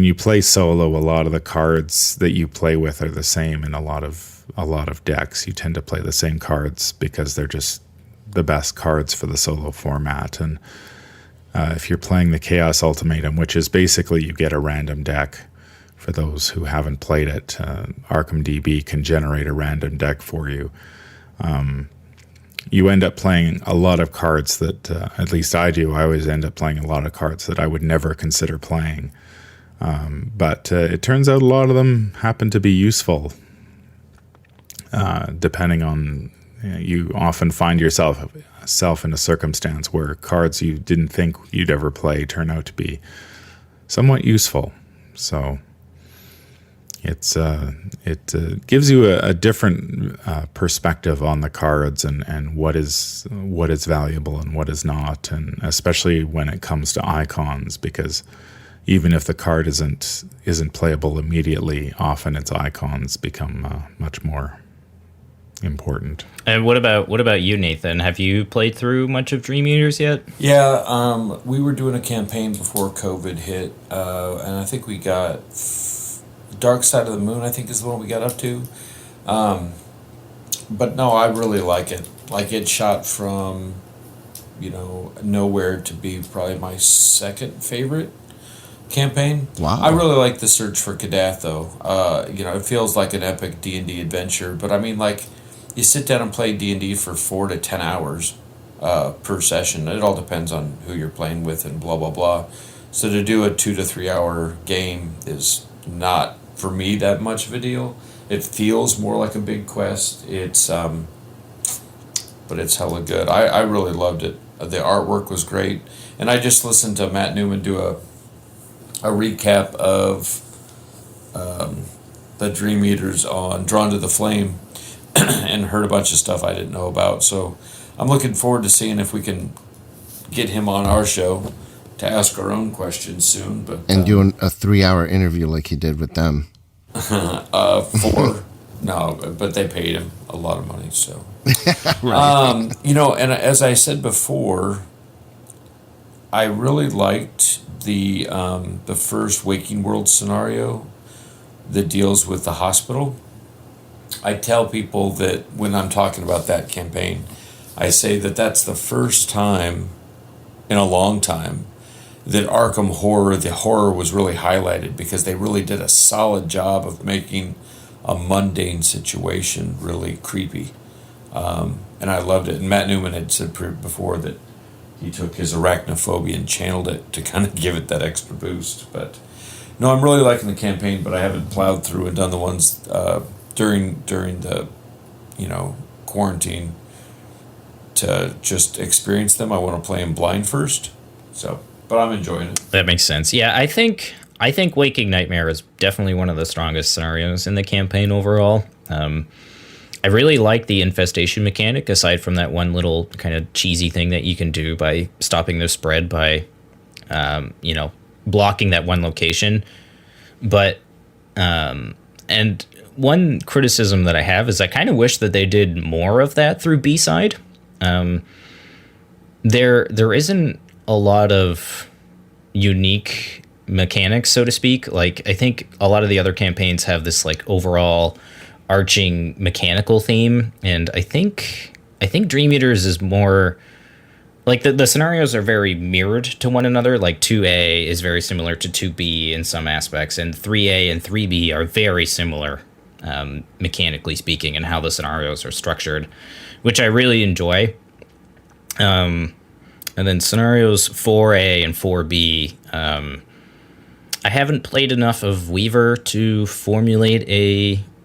you play solo, a lot of the cards that you play with are the same in a lot of decks. You tend to play the same cards because they're just the best cards for the solo format. And if you're playing the Chaos Ultimatum, which is basically you get a random deck. For those who haven't played it, Arkham DB can generate a random deck for you. You end up playing a lot of cards that, at least I do, I always end up playing a lot of cards that I would never consider playing. But it turns out a lot of them happen to be useful, depending on, you often find yourself in a circumstance where cards you didn't think you'd ever play turn out to be somewhat useful. So it gives you a different perspective on the cards and what is valuable and what is not, and especially when it comes to icons, because even if the card isn't playable immediately, often its icons become much more important. And what about you, Nathan? Have you played through much of Dream Eaters yet? Yeah, we were doing a campaign before COVID hit, and I think we got Dark Side of the Moon, I think is the one we got up to. But no, I really like it. Like, it shot from, nowhere to be probably my second favorite campaign. Wow. I really like the Search for Kadath, though. It feels like an epic D&D adventure, but I mean, like, you sit down and play D&D for 4 to 10 hours per session. It all depends on who you're playing with and blah, blah, blah. So to do a 2 to 3 hour game is not, for me, that much of a deal. It feels more like a big quest. But it's hella good. I really loved it. The artwork was great. And I just listened to Matt Newman do a recap of the Dream Eaters on Drawn to the Flame and heard a bunch of stuff I didn't know about. So I'm looking forward to seeing if we can get him on our show to ask our own questions soon. And doing a 3-hour interview like he did with them. 4. No, but they paid him a lot of money, so. Right. And as I said before, I really liked the first Waking World scenario that deals with the hospital. I tell people that when I'm talking about that campaign, I say that that's the first time in a long time that Arkham Horror, the horror was really highlighted, because they really did a solid job of making a mundane situation really creepy. And I loved it. And Matt Newman had said before that he took his arachnophobia and channeled it to kind of give it that extra boost. But no, I'm really liking the campaign, but I haven't plowed through and done the ones during the quarantine to just experience them. I want to play them blind first. So, but I'm enjoying it. That makes sense. Yeah, I think Waking Nightmare is definitely one of the strongest scenarios in the campaign overall. I really like the infestation mechanic, aside from that one little kind of cheesy thing that you can do by stopping the spread by, blocking that one location. But, and one criticism that I have is I kind of wish that they did more of that through B-side. There isn't a lot of unique mechanics, so to speak. Like, I think a lot of the other campaigns have this like overall arching mechanical theme, and I think Dream Eaters is more like the scenarios are very mirrored to one another. Like 2A is very similar to 2B in some aspects, and 3A and 3B are very similar mechanically speaking, and how the scenarios are structured, which I really enjoy. And then scenarios 4A and 4B, I haven't played enough of Weaver to formulate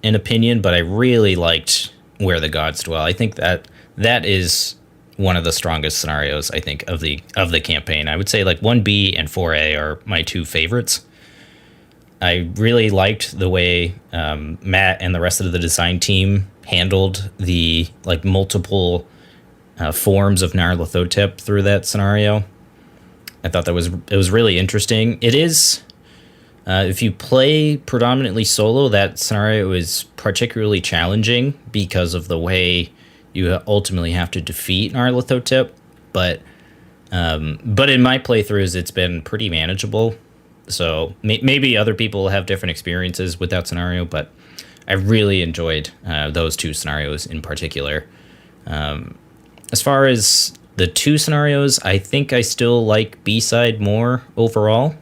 an opinion, but I really liked Where the Gods Dwell. I think that is one of the strongest scenarios, I think, of the campaign. I would say like 1B and 4A are my two favorites. I really liked the way Matt and the rest of the design team handled the like multiple forms of Nyarlathotep through that scenario. I thought it was really interesting. It is, if you play predominantly solo, that scenario is particularly challenging because of the way you ultimately have to defeat Nyarlathotep. But in my playthroughs, it's been pretty manageable. So maybe other people have different experiences with that scenario, but I really enjoyed those two scenarios in particular. As far as the two scenarios, I think I still like B-side more overall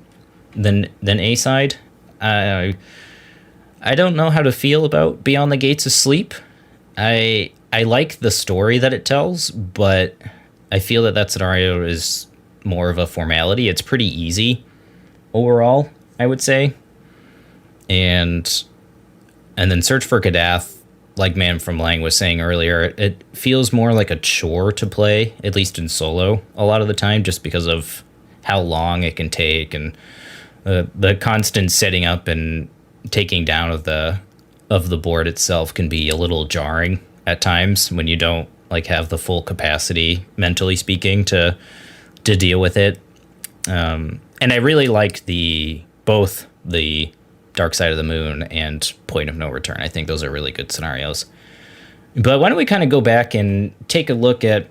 than A-side. I don't know how to feel about Beyond the Gates of Sleep. I like the story that it tells, but I feel that scenario is more of a formality. It's pretty easy overall, I would say. And then Search for Kadath, like Man from Lang was saying earlier, it feels more like a chore to play, at least in solo, a lot of the time, just because of how long it can take, and the constant setting up and taking down of the board itself can be a little jarring at times when you don't like have the full capacity, mentally speaking, to deal with it. And I really liked both the Dark Side of the Moon and Point of No Return. I think those are really good scenarios. But why don't we kind of go back and take a look at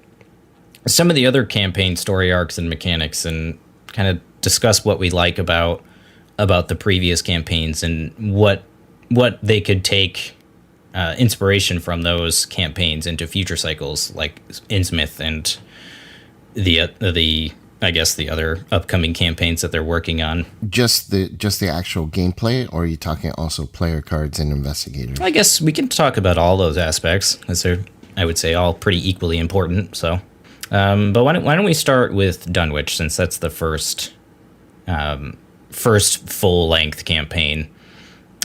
some of the other campaign story arcs and mechanics, and kind of discuss what we like about the previous campaigns, and what they could take inspiration from those campaigns into future cycles, like Innsmouth and the I guess the other upcoming campaigns that they're working on. Just the actual gameplay, or are you talking also player cards and investigators? I guess we can talk about all those aspects, as they're, I would say, all pretty equally important. So, but why don't we start with Dunwich, since that's the first full length campaign.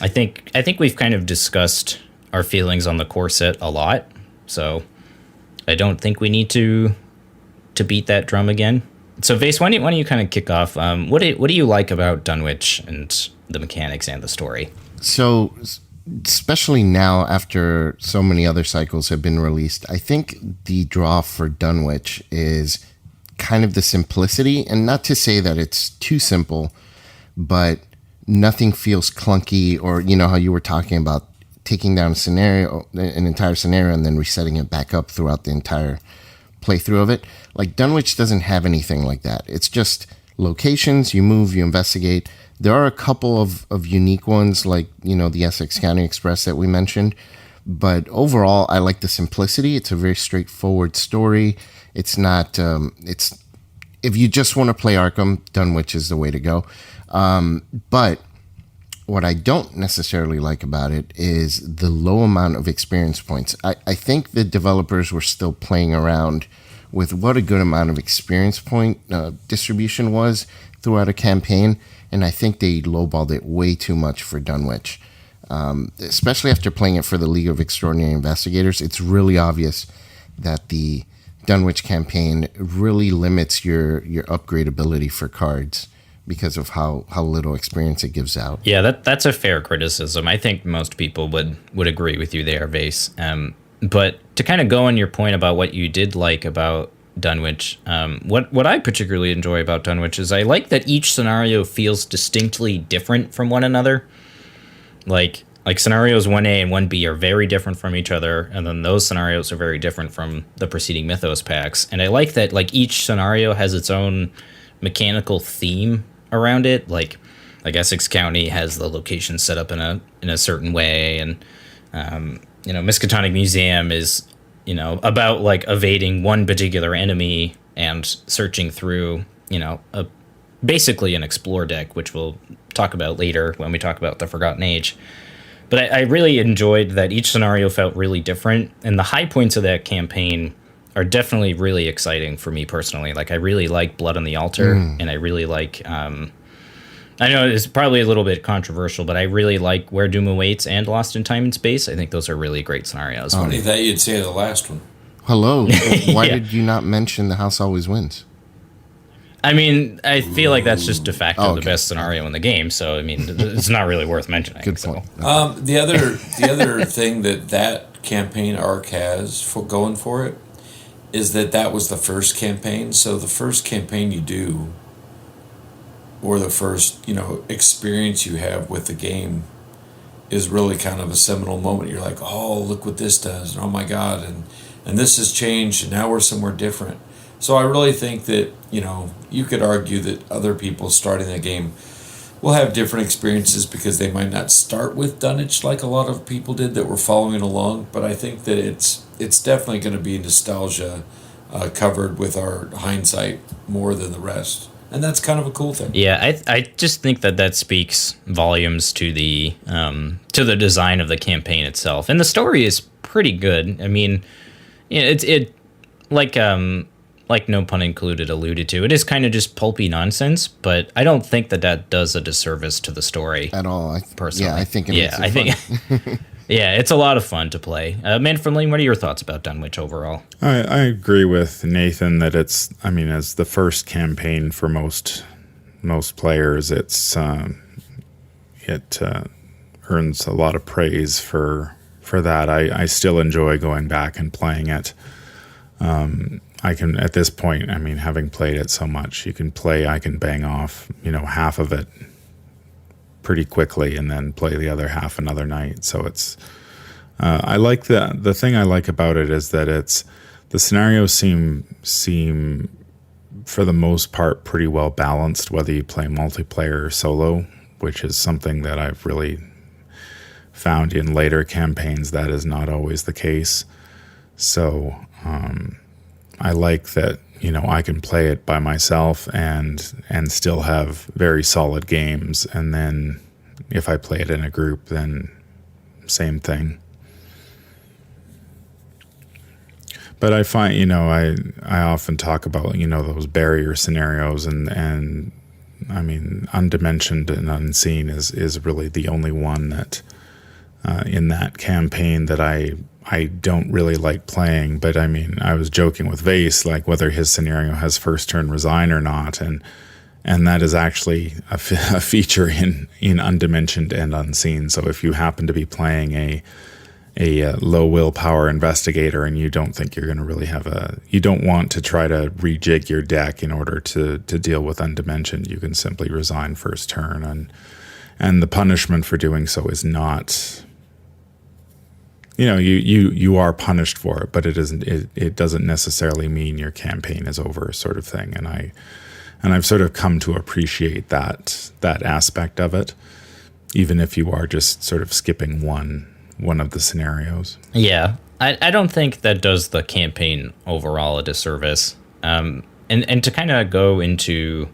I think we've kind of discussed our feelings on the core set a lot, so I don't think we need to beat that drum again. So, Vase, why don't you kind of kick off? What do you like about Dunwich and the mechanics and the story? So, especially now after so many other cycles have been released, I think the draw for Dunwich is kind of the simplicity, and not to say that it's too simple, but nothing feels clunky, or you know how you were talking about taking down an entire scenario and then resetting it back up throughout the entire playthrough of it. Like, Dunwich doesn't have anything like that. It's just locations, you move, you investigate. There are a couple of unique ones, like, you know, the Essex County Express that we mentioned. But overall, I like the simplicity. It's a very straightforward story. It's not, if you just want to play Arkham, Dunwich is the way to go. But what I don't necessarily like about it is the low amount of experience points. I think the developers were still playing around with what a good amount of experience point distribution was throughout a campaign, and I think they lowballed it way too much for Dunwich. Especially after playing it for the League of Extraordinary Investigators, it's really obvious that the Dunwich campaign really limits your upgrade ability for cards because of how little experience it gives out. Yeah, that's a fair criticism. I think most people would agree with you there, Vase. But to kind of go on your point about what you did like about Dunwich, what I particularly enjoy about Dunwich is I like that each scenario feels distinctly different from one another. Like scenarios 1A and 1B are very different from each other, and then those scenarios are very different from the preceding Mythos packs. And I like that, like, each scenario has its own mechanical theme around it. Like Essex County has the location set up in a certain way, and Miskatonic Museum is, about like evading one particular enemy and searching through, basically an explore deck, which we'll talk about later when we talk about the Forgotten Age. But I really enjoyed that each scenario felt really different, and the high points of that campaign are definitely really exciting for me personally. Like, I really like Blood on the Altar, and I really like, I know it's probably a little bit controversial, but I really like Where Doom Awaits and Lost in Time and Space. I think those are really great scenarios. Funny that you'd say the last one. Hello. Why did you not mention The House Always Wins? I mean, I feel like that's just de facto the best scenario in the game, so I mean, it's not really worth mentioning. Good point. So. The other thing that campaign arc has for going for it is that was the first campaign. So the first campaign you do, or the first experience you have with the game, is really kind of a seminal moment. You're like, oh, look what this does, and oh my god, and this has changed, and now we're somewhere different. So I really think that, you could argue that other people starting the game will have different experiences because they might not start with Dunwich like a lot of people did that were following along. But I think that it's definitely going to be nostalgia covered with our hindsight more than the rest. And that's kind of a cool thing. Yeah, I just think that speaks volumes to the design of the campaign itself. And the story is pretty good. I mean, it like no pun included alluded to, it is kind of just pulpy nonsense, but I don't think that does a disservice to the story at all. Personally, yeah, I think it makes it fun. Yeah, it's a lot of fun to play. Manfredling, what are your thoughts about Dunwich overall? I agree with Nathan that as the first campaign for most players, it earns a lot of praise for that. I still enjoy going back and playing it. I can, at this point, having played it so much, I can bang off, half of it pretty quickly and then play the other half another night. So I like the thing I like about it is that the scenarios seem for the most part pretty well balanced, whether you play multiplayer or solo, which is something that I've really found in later campaigns that is not always the case. So I like that, I can play it by myself and still have very solid games, and then if I play it in a group, then same thing. But I find, I often talk about, those barrier scenarios, and I mean, Undimensioned and Unseen is really the only one that in that campaign that I don't really like playing. But I mean, I was joking with Vase, like whether his scenario has first turn resign or not, and that is actually a feature in Undimensioned and Unseen. So if you happen to be playing a low willpower investigator and you don't think you're going to really you don't want to try to rejig your deck in order to deal with Undimensioned, you can simply resign first turn, and the punishment for doing so is not, you are punished for it, but it doesn't necessarily mean your campaign is over, sort of thing. And I've sort of come to appreciate that aspect of it, even if you are just sort of skipping one of the scenarios. Yeah, I don't think that does the campaign overall a disservice. And to kind of go into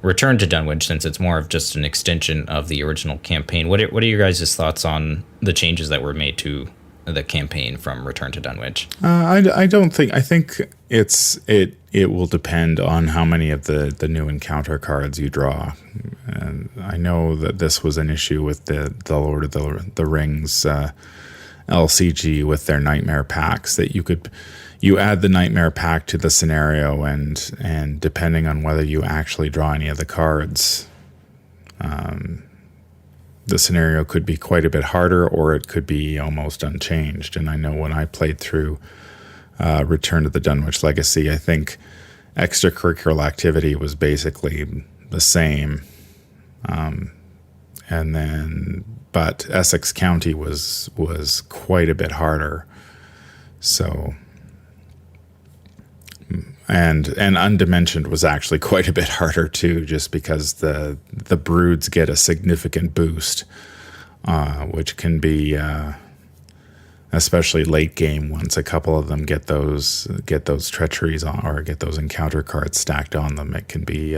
Return to Dunwich, since it's more of just an extension of the original campaign, what are your guys' thoughts on the changes that were made to the campaign from Return to Dunwich? I think it will depend on how many of the new encounter cards you draw. And I know that this was an issue with the Lord of the Rings LCG with their Nightmare packs, that you add the Nightmare pack to the scenario, and depending on whether you actually draw any of the cards, the scenario could be quite a bit harder, or it could be almost unchanged. And I know when I played through Return to the Dunwich Legacy, I think extracurricular activity was basically the same. But Essex County was quite a bit harder. So, and Undimensioned was actually quite a bit harder too, just because the broods get a significant boost, which can be, especially late game, once a couple of them get those treacheries on, or get those encounter cards stacked on them, it can be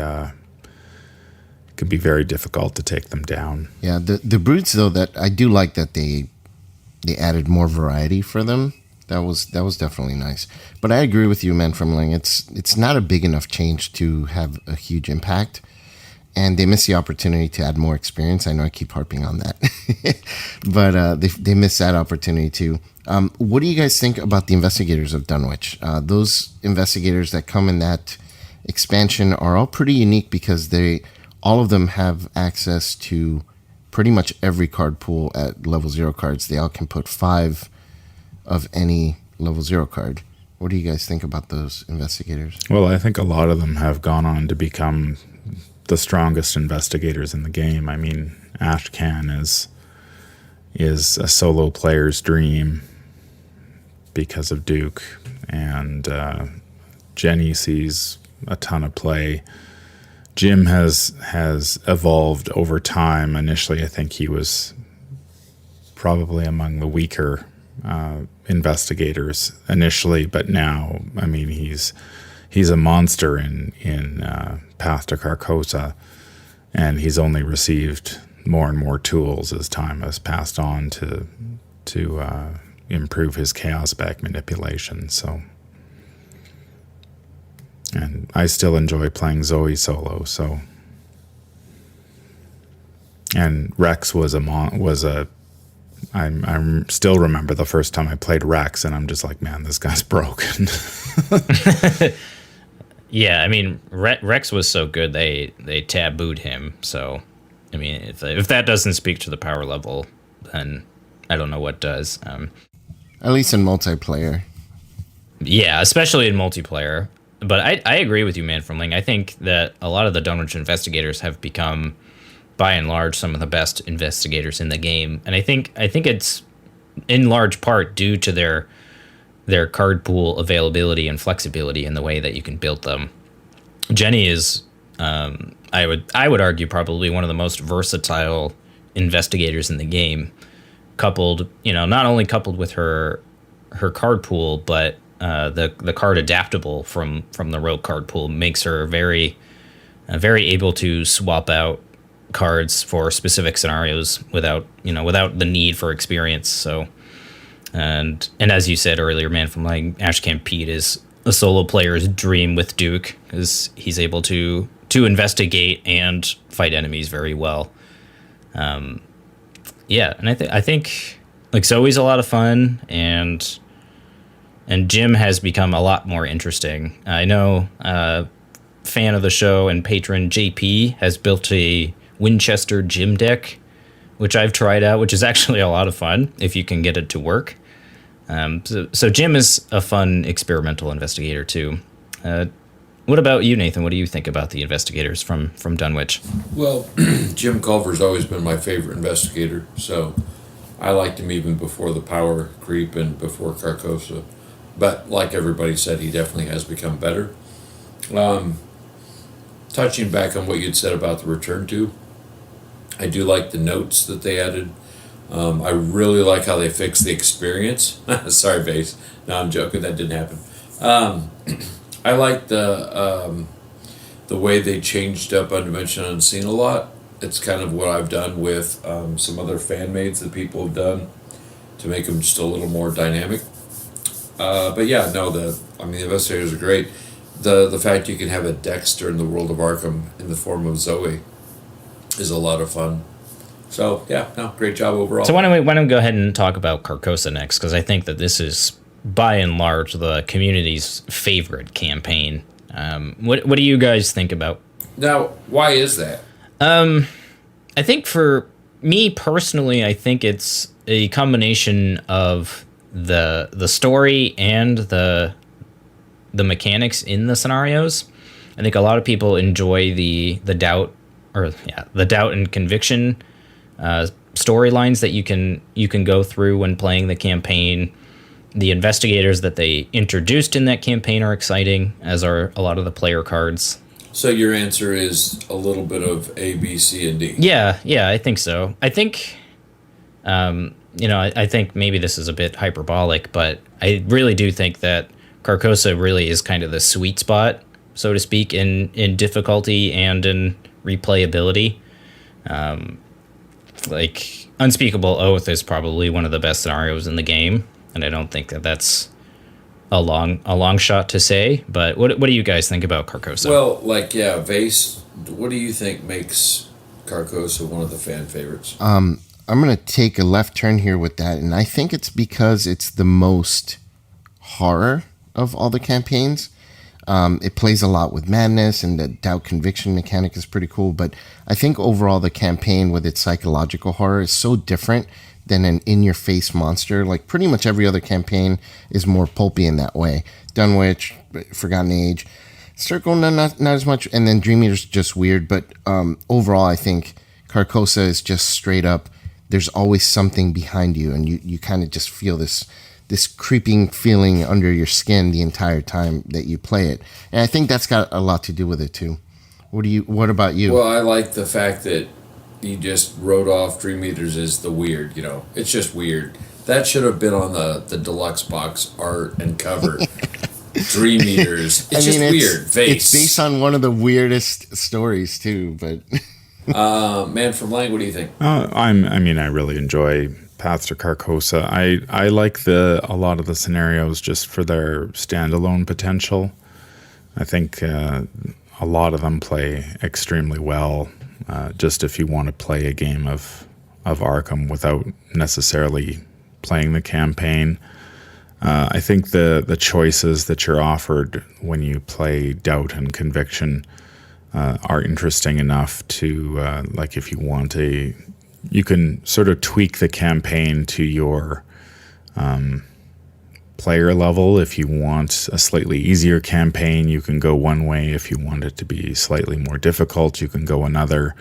very difficult to take them down. Yeah, the broods, though, that I do like that they added more variety for them. That was definitely nice. But I agree with you, man, from Ling. It's not a big enough change to have a huge impact, and they miss the opportunity to add more experience. I know I keep harping on that, but they miss that opportunity too. What do you guys think about the investigators of Dunwich? Those investigators that come in that expansion are all pretty unique because all of them have access to pretty much every card pool at level 0 cards. They all can put 5 of any level 0 card. What do you guys think about those investigators? Well, I think a lot of them have gone on to become the strongest investigators in the game. I mean, Ashcan is a solo player's dream because of Duke, and Jenny sees a ton of play. Jim has evolved over time. Initially, I think he was probably among the weaker investigators initially, but now, I mean, he's a monster in Path to Carcosa, and he's only received more and more tools as time has passed on to improve his chaos back manipulation. So, and I still enjoy playing Zoe solo. So, and Rex was I still remember the first time I played Rex, and I'm just like, man, this guy's broken. Yeah, I mean, Rex was so good they tabooed him. So, I mean, if that doesn't speak to the power level, then I don't know what does. At least in multiplayer. Yeah, especially in multiplayer. But I agree with you, man, from Ling. I think that a lot of the Dunwich investigators have become, by and large, some of the best investigators in the game. And I think it's in large part due to their card pool availability and flexibility in the way that you can build them. Jenny is, I would argue, probably one of the most versatile investigators in the game. Coupled, not only coupled with her card pool, but the card adaptable from the rogue card pool makes her very able to swap out cards for specific scenarios without the need for experience. So, and as you said earlier, man, from like Ashcamp Pete is a solo player's dream with Duke, because he's able to investigate and fight enemies very well. Yeah, and I think like Zoe's a lot of fun, and Jim has become a lot more interesting. I know fan of the show and patron JP has built a Winchester Jim deck, which I've tried out, which is actually a lot of fun if you can get it to work. So Jim is a fun experimental investigator too. What about you, Nathan? What do you think about the investigators from Dunwich? Well, Jim Culver's always been my favorite investigator, so I liked him even before the power creep and before Carcosa. But like everybody said, he definitely has become better. Touching back on what you'd said about the return to, I do like the notes that they added. I really like how they fixed the experience. Sorry, Vase. No, I'm joking. That didn't happen. I like the way they changed up Undimensioned Unseen a lot. It's kind of what I've done with some other fan mades that people have done to make them just a little more dynamic. But yeah, no, the investigators are great. The fact you can have a Dexter in the world of Arkham in the form of Zoe is a lot of fun. So yeah, no, great job overall. So why don't we go ahead and talk about Carcosa next, because I think that this is by and large the community's favorite campaign. What do you guys think about? Now, why is that? I think for me personally, I think it's a combination of the story and the mechanics in the scenarios. I think a lot of people enjoy the doubt and conviction storylines that you can go through when playing the campaign. The investigators that they introduced in that campaign are exciting, as are a lot of the player cards. So your answer is a little bit of A, B, C, and D. Yeah, I think so. I think, I think maybe this is a bit hyperbolic, but I really do think that Carcosa really is kind of the sweet spot, so to speak, in difficulty and in replayability. Like Unspeakable Oath is probably one of the best scenarios in the game, and I don't think that that's a long shot to say. But what do you guys think about Carcosa? Well, Vase, what do you think makes Carcosa one of the fan favorites? I'm going to take a left turn here with that, and I think it's because it's the most horror of all the campaigns. It plays a lot with madness, and the doubt conviction mechanic is pretty cool, but I think overall the campaign with its psychological horror is so different than an in-your-face monster. Like pretty much every other campaign is more pulpy in that way. Dunwich, Forgotten Age, Circle, not as much, and then Dream Eater's just weird, but overall I think Carcosa is just straight up, there's always something behind you, and you kind of just feel this creeping feeling under your skin the entire time that you play it. And I think that's got a lot to do with it too. What about you? Well, I like the fact that you just wrote off Dream Eaters as the weird, it's just weird. That should have been on the deluxe box art and cover. Dream Eaters. It's weird. Vase. It's based on one of the weirdest stories too, but Man from Lang, what do you think? I really enjoy Paths to Carcosa. I like a lot of the scenarios just for their standalone potential. I think a lot of them play extremely well. Just if you want to play a game of Arkham without necessarily playing the campaign. I think the choices that you're offered when you play Doubt and Conviction are interesting enough to, if you want you can sort of tweak the campaign to your player level. If you want a slightly easier campaign, you can go one way. If you want it to be slightly more difficult, you can go another.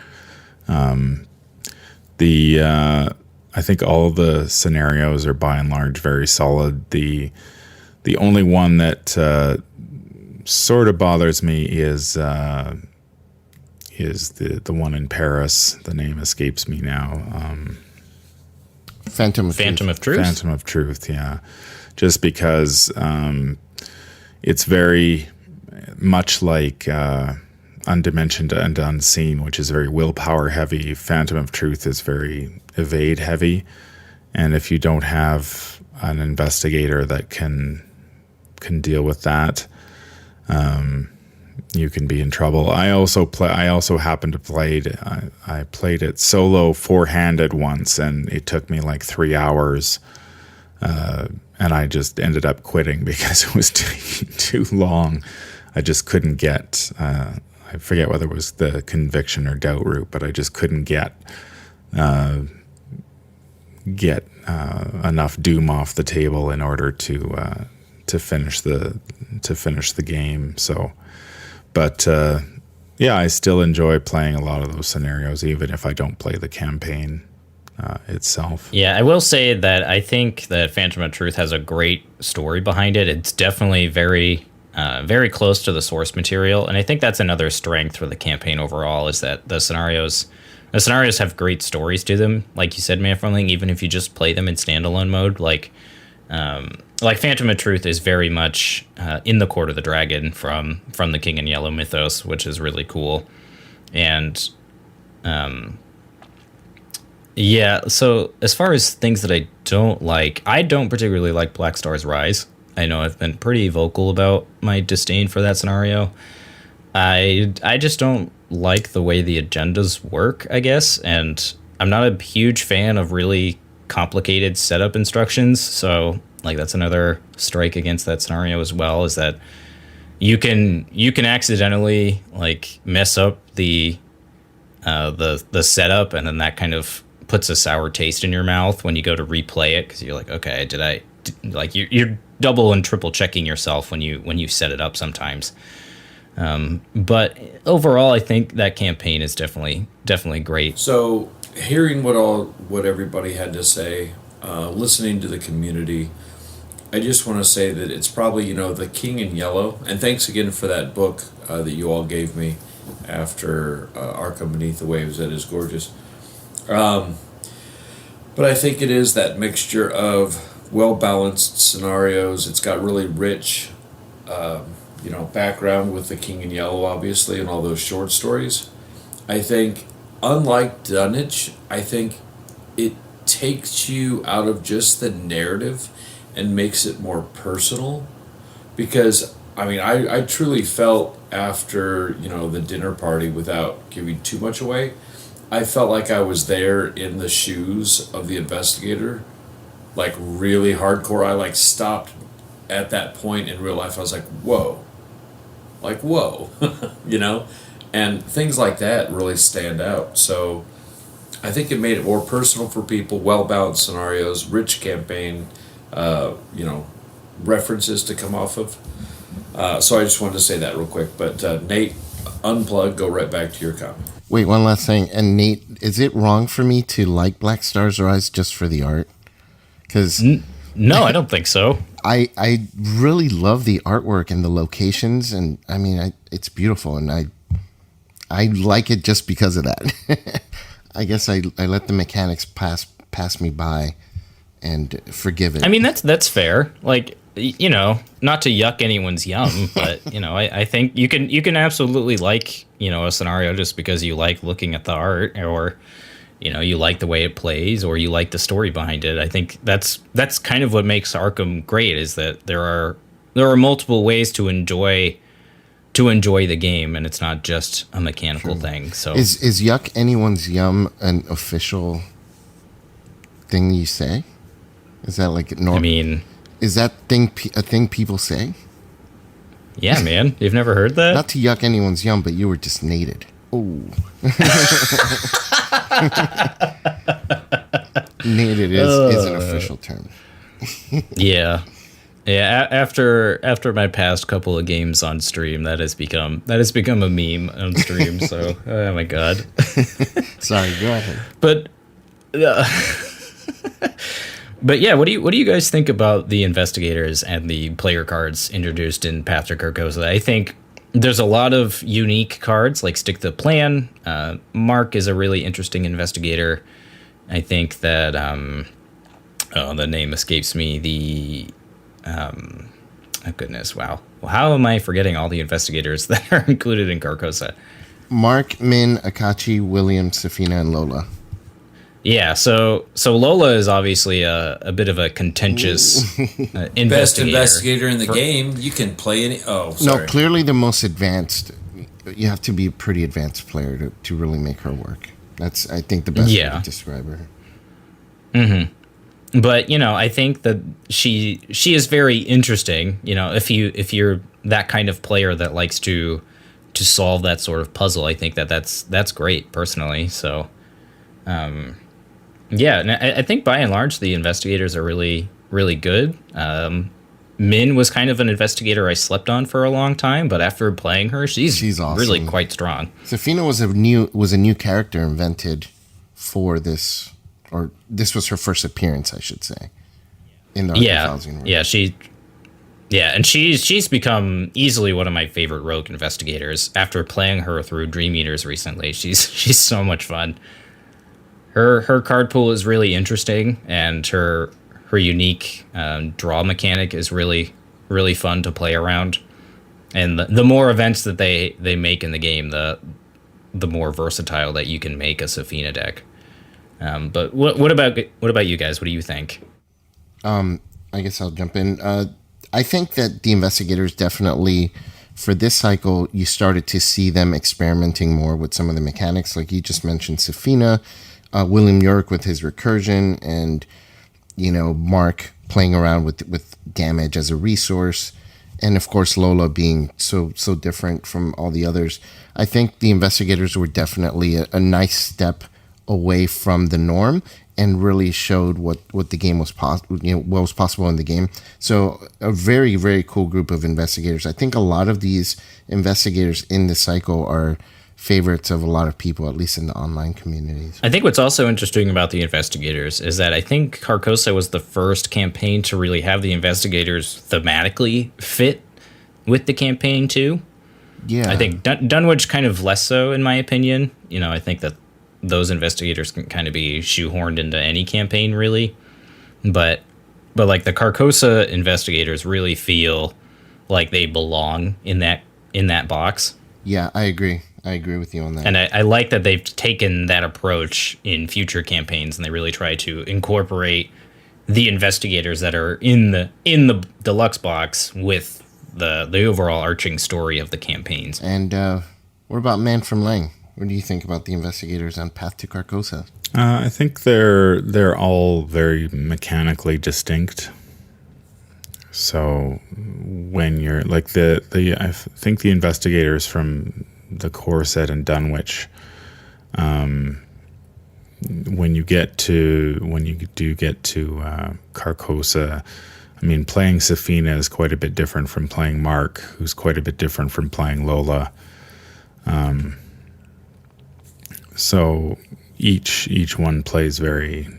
I think all of the scenarios are by and large very solid. The only one that sort of bothers me is the one in Paris. The name escapes me now. Phantom of Truth. Phantom of Truth, yeah. Just because it's very much like Undimensioned and Unseen, which is very willpower heavy. Phantom of Truth is very evade heavy. And if you don't have an investigator that can deal with that, you can be in trouble. I also happened to play it. I played it solo, four-handed once, and it took me like 3 hours, and I just ended up quitting because it was taking too long. I just couldn't get. I forget whether it was the conviction or doubt route, but I just couldn't get enough doom off the table in order to finish the game. So. But, yeah, I still enjoy playing a lot of those scenarios, even if I don't play the campaign itself. Yeah, I will say that I think that Phantom of Truth has a great story behind it. It's definitely very, very close to the source material, and I think that's another strength for the campaign overall, is that the scenarios have great stories to them. Like you said, Manfromling, even if you just play them in standalone mode, like Phantom of Truth is very much in the Court of the Dragon from the King in Yellow mythos, which is really cool. And yeah, so as far as things that I don't like, I don't particularly like Black Star's Rise. I know I've been pretty vocal about my disdain for that scenario. I just don't like the way the agendas work, I guess, and I'm not a huge fan of really complicated setup instructions, so like that's another strike against that scenario as well, is that you can accidentally like mess up the setup, and then that kind of puts a sour taste in your mouth when you go to replay it, because you're like, okay, you're double and triple checking yourself when you set it up sometimes. But overall, I think that campaign is definitely great. So hearing what everybody had to say, listening to the community, I just want to say that it's probably, the King in Yellow, and thanks again for that book that you all gave me after Arkham Beneath the Waves. That is gorgeous. But I think it is that mixture of well-balanced scenarios. It's got really rich, background with the King in Yellow, obviously, and all those short stories. I think, unlike Dunnage, I think it takes you out of just the narrative and makes it more personal. Because, I truly felt after, the dinner party, without giving too much away, I felt like I was there in the shoes of the investigator, like really hardcore. I stopped at that point in real life. I was like, whoa, and things like that really stand out. So I think it made it more personal for people, well-balanced scenarios, rich campaign, references to come off of. So I just wanted to say that real quick. But Nate, unplug, go right back to your comment. Wait, one last thing. And Nate, is it wrong for me to like Black Star's Rise just for the art? Because no, I don't think so. I really love the artwork and the locations, and it's beautiful, and I like it just because of that. I guess I let the mechanics pass me by and forgive it. That's fair. Like, not to yuck anyone's yum, but I think you can absolutely like a scenario just because you like looking at the art, or you like the way it plays, or you like the story behind it. I think that's kind of what makes Arkham great, is that there are multiple ways to enjoy the game, and it's not just a mechanical thing. So is yuck anyone's yum an official thing you say? Is that like normal? Is that a thing people say? Yeah, man. You've never heard that? Not to yuck anyone's yum, but you were just nated. Oh. Nated is an official term. Yeah. Yeah, after my past couple of games on stream, that has become a meme on stream. So, oh my god. Sorry, go ahead. But But yeah, what do you guys think about the investigators and the player cards introduced in Path to Carcosa? I think there's a lot of unique cards like Stick to the Plan. Mark is a really interesting investigator. I think that the name escapes me. Oh goodness, wow. Well, how am I forgetting all the investigators that are included in Carcosa? Mark, Min, Akachi, William, Safina, and Lola. Yeah, so Lola is obviously a bit of a contentious investigator. Best investigator in the game. You can play any. Oh, sorry. No, clearly the most advanced. You have to be a pretty advanced player to really make her work. That's, I think, the best way to describe her. Mm-hmm. But I think that she is very interesting. If you're that kind of player that likes to solve that sort of puzzle, I think that's great personally. So. Yeah, and I think by and large the investigators are really, really good. Min was kind of an investigator I slept on for a long time, but after playing her, she's awesome. Really quite strong. Safina was a new character invented for this, or this was her first appearance, I should say, in the Arkham universe. And she's become easily one of my favorite rogue investigators. After playing her through Dream Eaters recently, she's so much fun. Her card pool is really interesting, and her unique draw mechanic is really, really fun to play around. And the more events that they make in the game, the more versatile that you can make a Safina deck. But what about you guys? What do you think? I guess I'll jump in. I think that the investigators definitely, for this cycle, you started to see them experimenting more with some of the mechanics. Like you just mentioned, Safina. William York with his recursion, and Mark playing around with damage as a resource, and of course Lola being so different from all the others. I think the investigators were definitely a nice step away from the norm and really showed what the game was what was possible in the game. So a very, very cool group of investigators. I think a lot of these investigators in this cycle are favorites of a lot of people, at least in the online communities. I think what's also interesting about the investigators is that I think Carcosa was the first campaign to really have the investigators thematically fit with the campaign too. Yeah. I think Dunwich kind of less so, in my opinion. I think that those investigators can kind of be shoehorned into any campaign really. But like the Carcosa investigators really feel like they belong in that box. Yeah, I agree. I agree with you on that. And I like that they've taken that approach in future campaigns, and they really try to incorporate the investigators that are in the deluxe box with the overall arching story of the campaigns. And what about Man from Lang? What do you think about the investigators on Path to Carcosa? I think they're all very mechanically distinct. So when you're like I think the investigators from the core set in Dunwich, when you do get to Carcosa, I mean, playing Safina is quite a bit different from playing Mark, who's quite a bit different from playing Lola. So each one plays very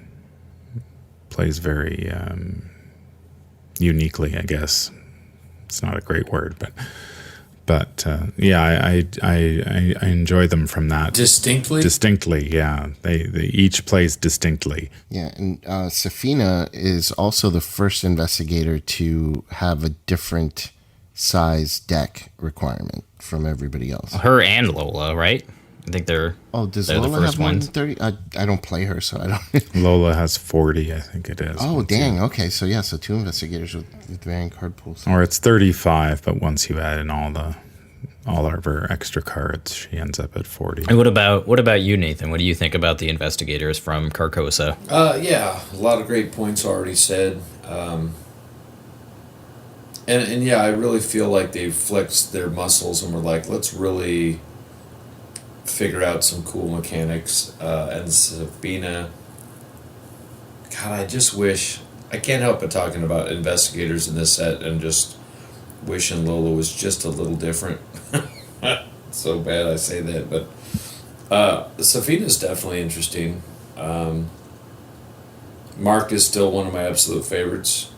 uniquely, I guess. It's not a great word, but yeah, I enjoy them from that. Distinctly, yeah. They each plays distinctly. Yeah, and Safina is also the first investigator to have a different size deck requirement from everybody else. Her and Lola, right? I think they're does they're Lola the first have more than ones. 30? I don't play her, so I don't. Lola has 40, I think it is. Oh, dang. Okay, so yeah, so two investigators with varying card pools. Or it's 35, but once you add in all of her extra cards, she ends up at 40. And what about you, Nathan? What do you think about the investigators from Carcosa? Yeah, a lot of great points already said. And yeah, I really feel like they've flexed their muscles and were like, let's really figure out some cool mechanics. And Sabina, God, I just wish, I can't help but talking about investigators in this set and just wishing Lola was just a little different. So bad I say that, but Safina's definitely interesting. Mark is still one of my absolute favorites.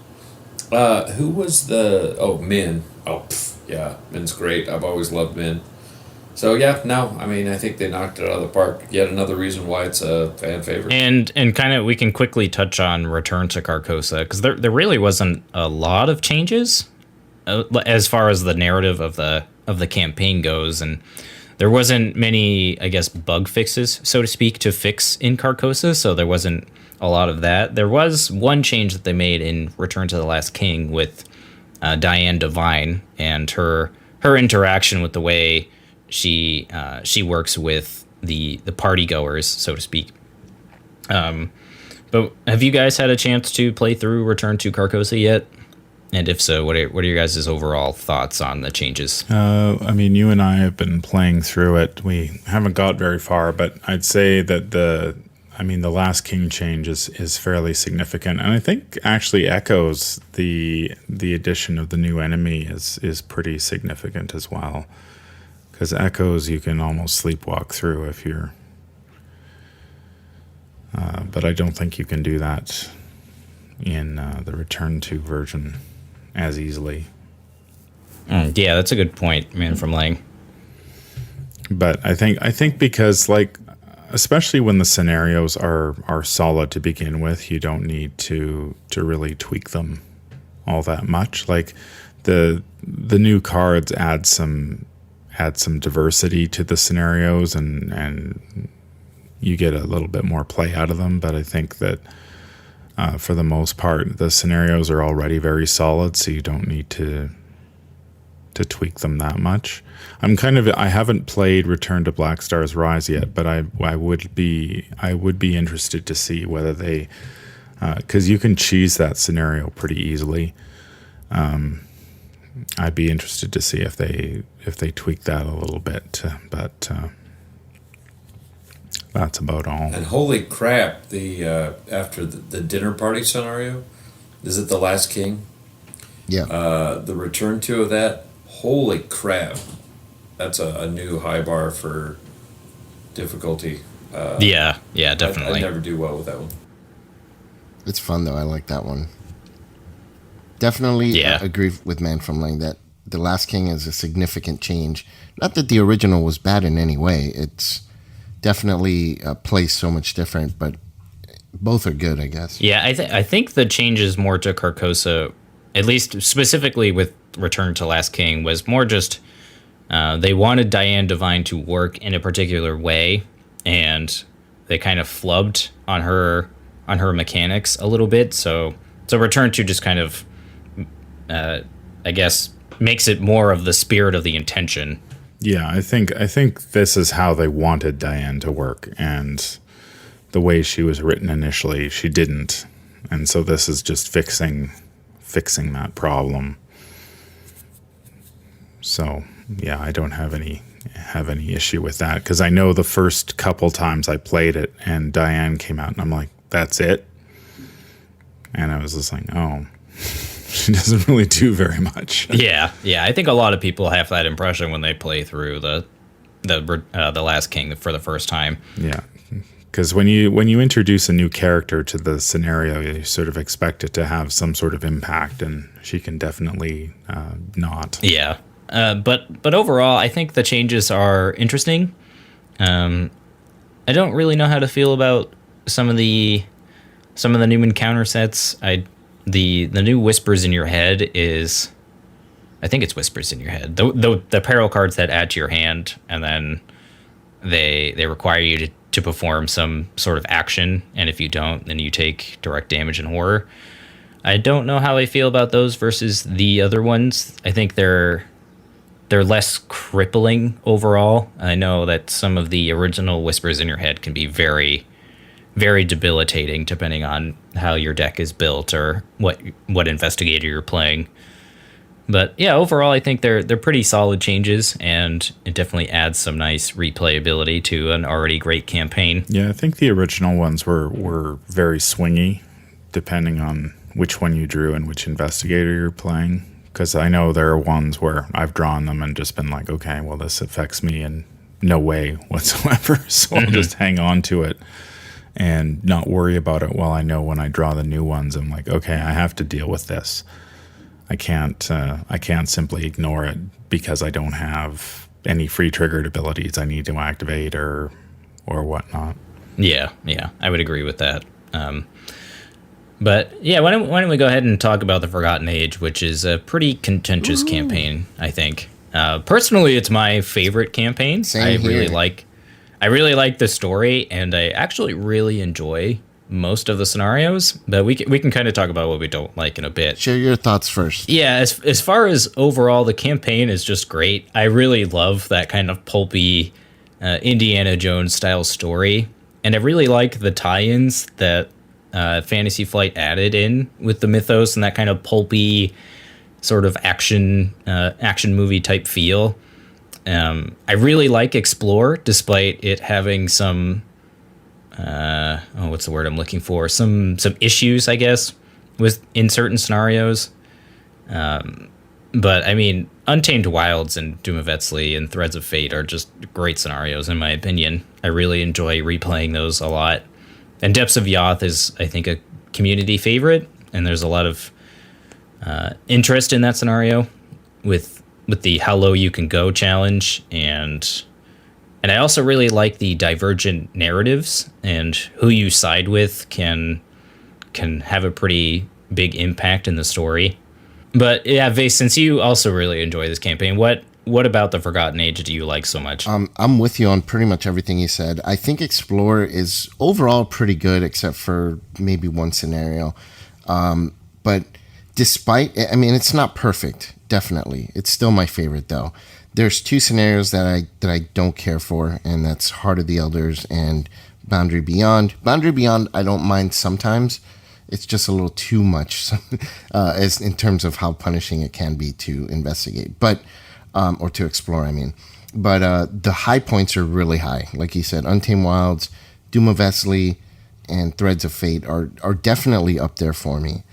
Who was Min. Yeah, Min's great. I've always loved Min. So yeah, no, I mean, I think they knocked it out of the park. Yet another reason why it's a fan favorite. And kind of we can quickly touch on Return to Carcosa, because there really wasn't a lot of changes as far as the narrative of the campaign goes, and there wasn't many, I guess, bug fixes, so to speak, to fix in Carcosa, so there wasn't a lot of that. There was one change that they made in Return to the Last King with Diane Devine and her interaction with the way she works with the party goers, so to speak. But have you guys had a chance to play through Return to Carcosa yet? And if so, what are your guys' overall thoughts on the changes? I mean, you and I have been playing through it. We haven't got very far, but I'd say that the Last King change is fairly significant, and I think actually echoes the addition of the new enemy is pretty significant as well. Because echoes you can almost sleepwalk through if you're, but I don't think you can do that in the Return to version as easily. Yeah, that's a good point, man, from Lang. But I think because, like, especially when the scenarios are solid to begin with, you don't need to really tweak them all that much. Like the new cards add some diversity to the scenarios, and you get a little bit more play out of them. But I think that for the most part, the scenarios are already very solid, so you don't need to tweak them that much. I haven't played Return to Black Star's Rise yet, but I would be interested to see whether they, because you can cheese that scenario pretty easily. I'd be interested to see if they tweak that a little bit, but that's about all. And holy crap, the after the dinner party scenario, is it the Last King? Yeah. The return to of that, holy crap, that's a new high bar for difficulty. Yeah, definitely. I never do well with that one. It's fun though. I like that one. Definitely agree with Man from Lang that The Last King is a significant change. Not that the original was bad in any way. It's definitely plays so much different, but both are good, I guess. Yeah, I think the changes more to Carcosa, at least specifically with Return to Last King, was more just they wanted Diane Devine to work in a particular way, and they kind of flubbed on her mechanics a little bit. So Return to just kind of, I guess, makes it more of the spirit of the intention. Yeah, I think this is how they wanted Diane to work, and the way she was written initially, she didn't, and so this is just fixing that problem. So yeah, I don't have any issue with that, because I know the first couple times I played it and Diane came out and I'm like, that's it, and I was just like, oh. She doesn't really do very much. Yeah. I think a lot of people have that impression when they play through the Last King for the first time. Yeah, because when you introduce a new character to the scenario, you sort of expect it to have some sort of impact, and she can definitely not. Yeah, but overall, I think the changes are interesting. I don't really know how to feel about some of the new encounter sets. The new Whispers in Your Head is, I think it's Whispers in Your Head. The peril cards that add to your hand, and then they require you to perform some sort of action, and if you don't, then you take direct damage and horror. I don't know how I feel about those versus the other ones. I think they're less crippling overall. I know that some of the original Whispers in Your Head can be very, very debilitating depending on how your deck is built or what investigator you're playing. But yeah, overall I think they're pretty solid changes, and it definitely adds some nice replayability to an already great campaign. Yeah, I think the original ones were very swingy depending on which one you drew and which investigator you're playing, because I know there are ones where I've drawn them and just been like, okay, well, this affects me in no way whatsoever, so I'll just hang on to it. and not worry about it while I know when I draw the new ones, I'm like, okay, I have to deal with this. I can't simply ignore it because I don't have any free triggered abilities I need to activate or whatnot. Yeah, I would agree with that. But yeah, why don't we go ahead and talk about the Forgotten Age, which is a pretty contentious campaign, I think. Personally, it's my favorite campaign. Same here. I really like the story, and I actually really enjoy most of the scenarios. But we can kind of talk about what we don't like in a bit. Share your thoughts first. Yeah, as far as overall, the campaign is just great. I really love that kind of pulpy Indiana Jones style story, and I really like the tie-ins that Fantasy Flight added in with the mythos and that kind of pulpy sort of action movie type feel. I really like Explore, despite it having some what's the word I'm looking for? Some issues, I guess, in certain scenarios. But I mean, Untamed Wilds and Doom of Etzli and Threads of Fate are just great scenarios, in my opinion. I really enjoy replaying those a lot. And Depths of Yoth is, I think, a community favorite, and there's a lot of interest in that scenario with the How Low You Can Go challenge, and I also really like the divergent narratives, and who you side with can have a pretty big impact in the story. But yeah, Vase, since you also really enjoy this campaign, what about the Forgotten Age do you like so much? I'm with you on pretty much everything you said. I think Explorer is overall pretty good, except for maybe one scenario. But despite, I mean, it's not perfect, definitely. It's still my favorite, though. There's two scenarios that I don't care for, and that's Heart of the Elders and Boundary Beyond. Boundary Beyond, I don't mind sometimes. It's just a little too much as in terms of how punishing it can be to investigate, but or to explore, I mean. But the high points are really high. Like you said, Untamed Wilds, Doom of Etzli, and Threads of Fate are definitely up there for me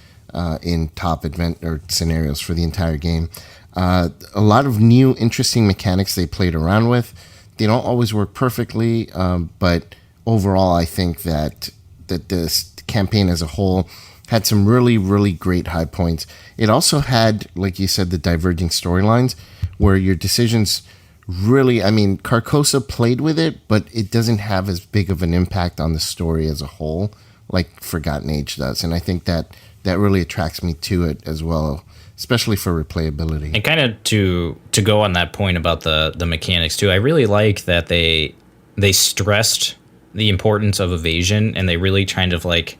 in top event or scenarios for the entire game. A lot of new, interesting mechanics they played around with. They don't always work perfectly, but overall, I think that this campaign as a whole had some really, really great high points. It also had, like you said, the diverging storylines where your decisions really, I mean, Carcosa played with it, but it doesn't have as big of an impact on the story as a whole like Forgotten Age does. And I think that really attracts me to it as well, especially for replayability. And kind of to go on that point about the mechanics too, I really like that they stressed the importance of evasion, and they really kind of like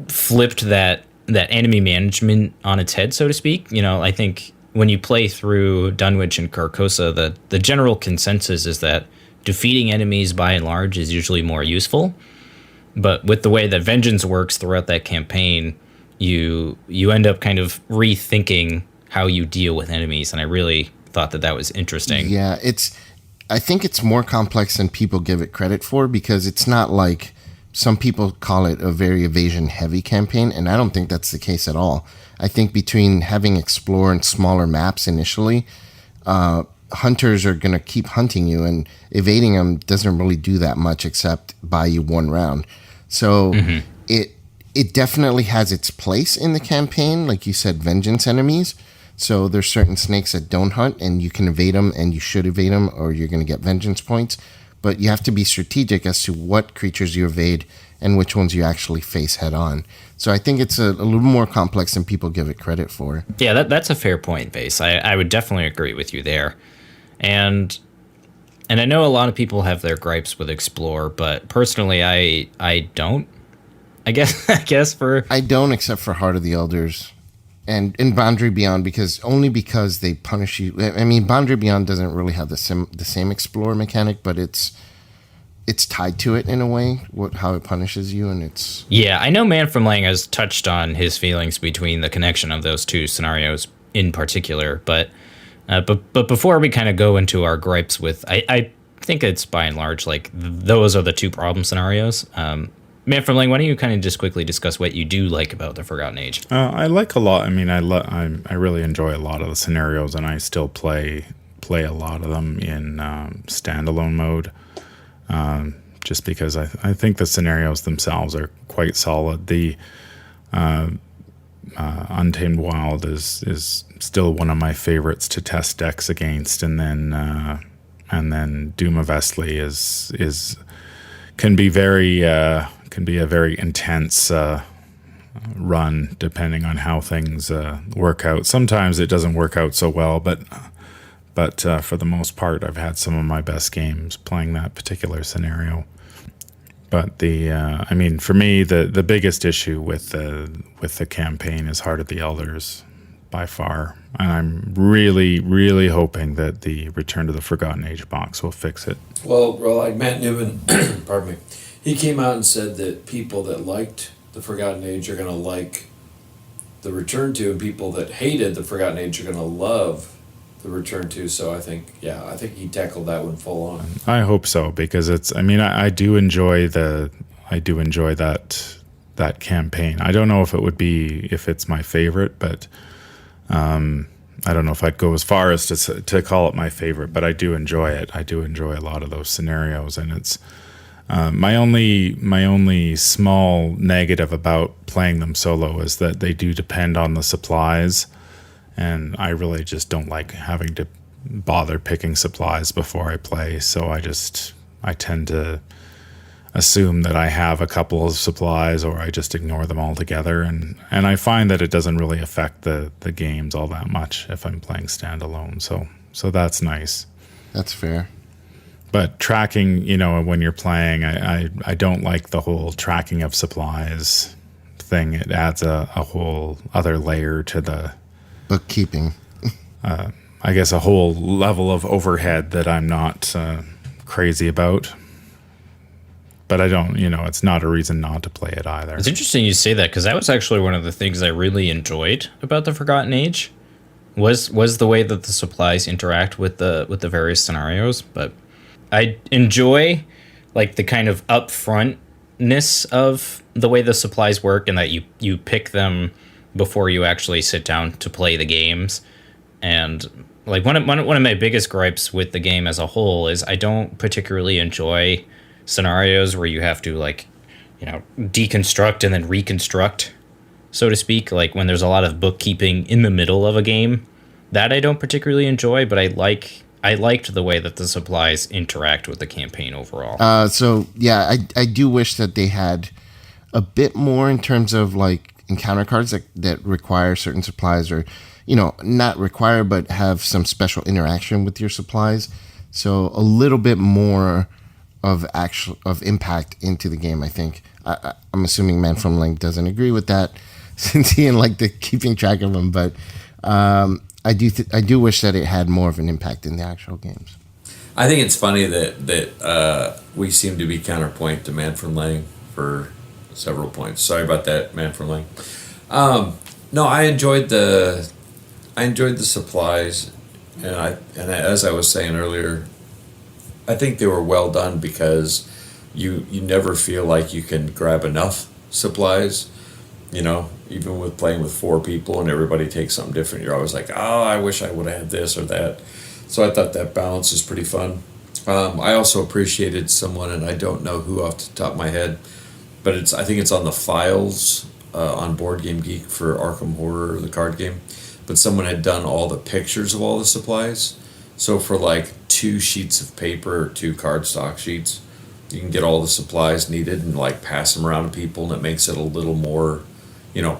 flipped that enemy management on its head, so to speak. You know, I think when you play through Dunwich and Carcosa, the general consensus is that defeating enemies by and large is usually more useful. But with the way that Vengeance works throughout that campaign, you end up kind of rethinking how you deal with enemies, and I really thought that was interesting. Yeah, I think it's more complex than people give it credit for, because it's not like some people call it a very evasion-heavy campaign, and I don't think that's the case at all. I think between having Explore and smaller maps initially, hunters are going to keep hunting you, and evading them doesn't really do that much except buy you one round. So it definitely has its place in the campaign, like you said, vengeance enemies. So there's certain snakes that don't hunt, and you can evade them, and you should evade them, or you're going to get vengeance points. But you have to be strategic as to what creatures you evade and which ones you actually face head on. So I think it's a little more complex than people give it credit for. Yeah, that's a fair point, Vase. I would definitely agree with you there. And I know a lot of people have their gripes with Explore, but personally, I don't. I guess for... I don't, except for Heart of the Elders. And in Boundary Beyond, because they punish you. I mean, Boundary Beyond doesn't really have the same Explore mechanic, but it's tied to it in a way, how it punishes you, and it's... Yeah, I know Man from Lang has touched on his feelings between the connection of those two scenarios in particular, but before we kind of go into our gripes with... I think it's by and large, like, those are the two problem scenarios. Man from Lang, why don't you kind of just quickly discuss what you do like about the Forgotten Age? I like a lot. I mean, I really enjoy a lot of the scenarios, and I still play a lot of them in standalone mode. just because I think the scenarios themselves are quite solid. The Untamed Wild is still one of my favorites to test decks against, and then Doom of Estley can be a very intense run depending on how things work out. Sometimes it doesn't work out so well, but for the most part, I've had some of my best games playing that particular scenario. But for me, the biggest issue with the campaign is Heart of the Elders by far, and I'm really, really hoping that the Return to the Forgotten Age box will fix it. Well, like Matt Newman, pardon me, he came out and said that people that liked the Forgotten Age are going to like the Return to, and people that hated the Forgotten Age are going to love the Return to. So I think he tackled that one full on. I hope so, because I do enjoy that campaign. I don't know if it's my favorite, but I don't know if I'd go as far as to call it my favorite, but I do enjoy it. I do enjoy a lot of those scenarios, and it's my only small negative about playing them solo is that they do depend on the supplies, and I really just don't like having to bother picking supplies before I play. So I tend to assume that I have a couple of supplies, or I just ignore them altogether, and I find that it doesn't really affect the games all that much if I'm playing standalone. So that's nice. That's fair. But tracking, when you're playing, I don't like the whole tracking of supplies thing. It adds a whole other layer to the bookkeeping. I guess a whole level of overhead that I'm not crazy about. But I don't, it's not a reason not to play it either. It's interesting you say that, because that was actually one of the things I really enjoyed about the Forgotten Age, was the way that the supplies interact with the various scenarios. But I enjoy like the kind of upfrontness of the way the supplies work, and that you pick them before you actually sit down to play the games. And like one of my biggest gripes with the game as a whole is I don't particularly enjoy scenarios where you have to deconstruct and then reconstruct, so to speak, like when there's a lot of bookkeeping in the middle of a game. That I don't particularly enjoy, but I liked the way that the supplies interact with the campaign overall. I do wish that they had a bit more in terms of like encounter cards that require certain supplies, or not require but have some special interaction with your supplies. So a little bit more of impact into the game, I think. I'm assuming Man from Link doesn't agree with that, since he didn't like the keeping track of them. But I do wish that it had more of an impact in the actual games. I think it's funny that we seem to be counterpoint to Man from Lang for several points. Sorry about that, Man from Lang. No, I enjoyed the supplies, and as I was saying earlier, I think they were well done, because you never feel like you can grab enough supplies. Even with playing with 4 people and everybody takes something different, you're always like, oh, I wish I would have had this or that. So I thought that balance is pretty fun. I also appreciated someone, and I don't know who off the top of my head, but I think it's on the files on Board Game Geek for Arkham Horror, the card game. But someone had done all the pictures of all the supplies. So for like 2 sheets of paper or 2 cardstock sheets, you can get all the supplies needed and like pass them around to people, and it makes it a little more,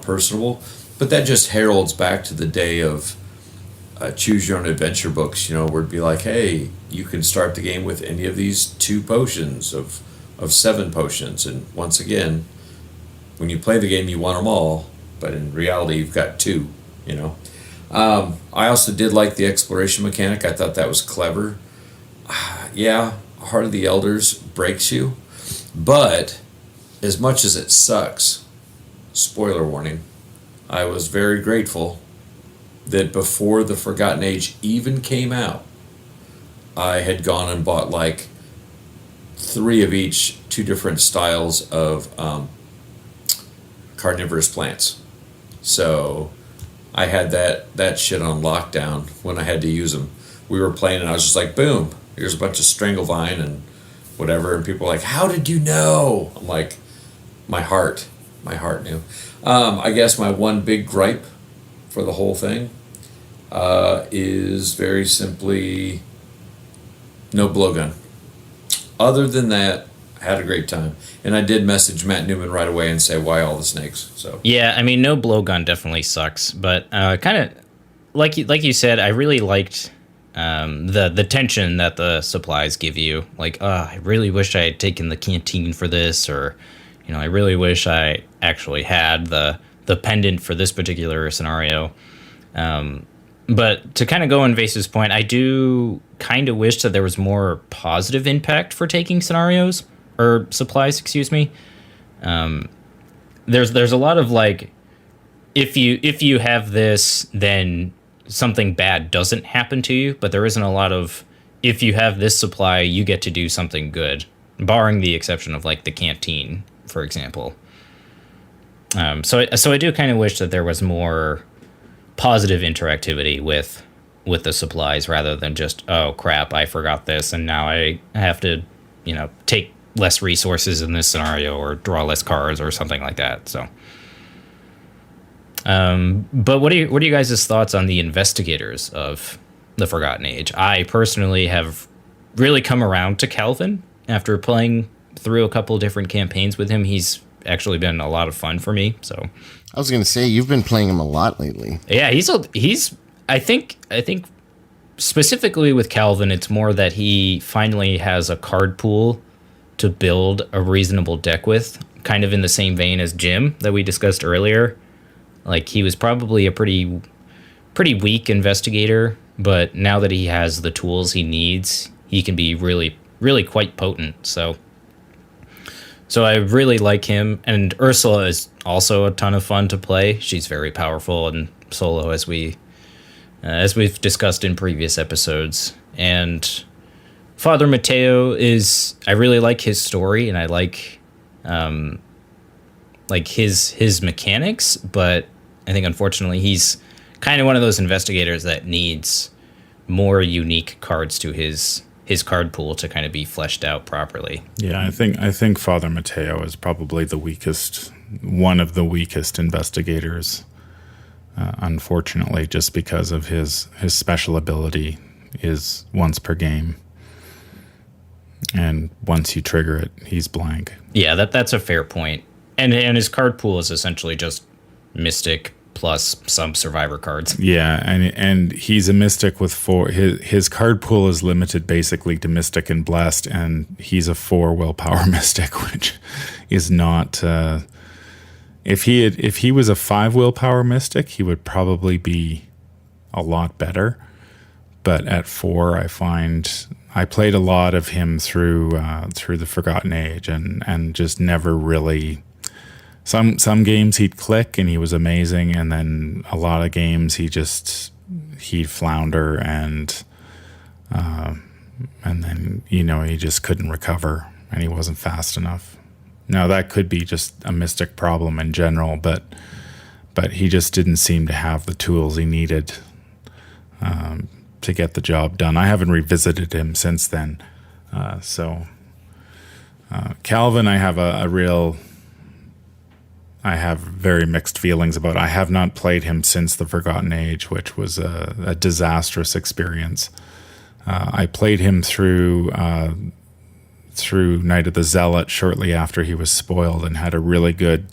personable. But that just heralds back to the day of choose your own adventure books, where it'd be like, hey, you can start the game with any of these 2 potions of 7 potions. And once again, when you play the game, you want them all, but in reality, you've got 2, I also did like the exploration mechanic. I thought that was clever. Yeah, Heart of the Elders breaks you, but as much as it sucks, spoiler warning, I was very grateful that before the Forgotten Age even came out, I had gone and bought like 3 of each, 2 different styles of carnivorous plants. So I had that shit on lockdown when I had to use them. We were playing, and I was just like, boom, here's a bunch of stranglevine and whatever, and people are like, how did you know? I'm like, my heart knew. I guess my one big gripe for the whole thing is very simply no blowgun. Other than that, I had a great time. And I did message Matt Newman right away and say, why all the snakes? So yeah, I mean, no blowgun definitely sucks, but kind of like you said, I really liked the tension that the supplies give you. Like, I really wish I had taken the canteen for this, or I really wish I actually had the pendant for this particular scenario. But to kind of go on Vase's point, I do kind of wish that there was more positive impact for taking scenarios or supplies, excuse me. There's a lot of like, if you have this, then something bad doesn't happen to you, but there isn't a lot of, if you have this supply, you get to do something good, barring the exception of like the canteen, for example. So I do kind of wish that there was more positive interactivity with the supplies rather than just, oh crap, I forgot this and now I have to take less resources in this scenario or draw less cards or something like that. So but what are you guys' thoughts on the investigators of the Forgotten Age? I personally have really come around to Calvin after playing through a couple different campaigns with him. He's actually been a lot of fun for me. So I was going to say, you've been playing him a lot lately. Yeah, he's I think specifically with Calvin, it's more that he finally has a card pool to build a reasonable deck with, kind of in the same vein as Jim that we discussed earlier. Like, he was probably a pretty weak investigator, but now that he has the tools he needs, he can be really, really quite potent. So I really like him, and Ursula is also a ton of fun to play. She's very powerful and solo, as we've discussed in previous episodes. And Father Mateo I really like his story, and I like his mechanics, but I think unfortunately he's kind of one of those investigators that needs more unique cards to his card pool to kind of be fleshed out properly. Yeah, I think Father Mateo is probably one of the weakest investigators, unfortunately, just because of his special ability is once per game. And once you trigger it, he's blank. Yeah, that's a fair point. And his card pool is essentially just Mystic plus some Survivor cards. Yeah, and he's a Mystic with 4. His card pool is limited basically to Mystic and Blessed, and he's a 4 willpower Mystic, which is not. If he was a 5 willpower Mystic, he would probably be a lot better. But at 4, I find I played a lot of him through the Forgotten Age, and just never really. Some games he'd click and he was amazing, and then a lot of games he'd flounder and then he just couldn't recover and he wasn't fast enough. Now that could be just a Mystic problem in general, but he just didn't seem to have the tools he needed to get the job done. I haven't revisited him since then, Calvin, I have very mixed feelings about. I have not played him since the Forgotten Age, which was a disastrous experience. I played him through Night of the Zealot shortly after he was spoiled, and had a really good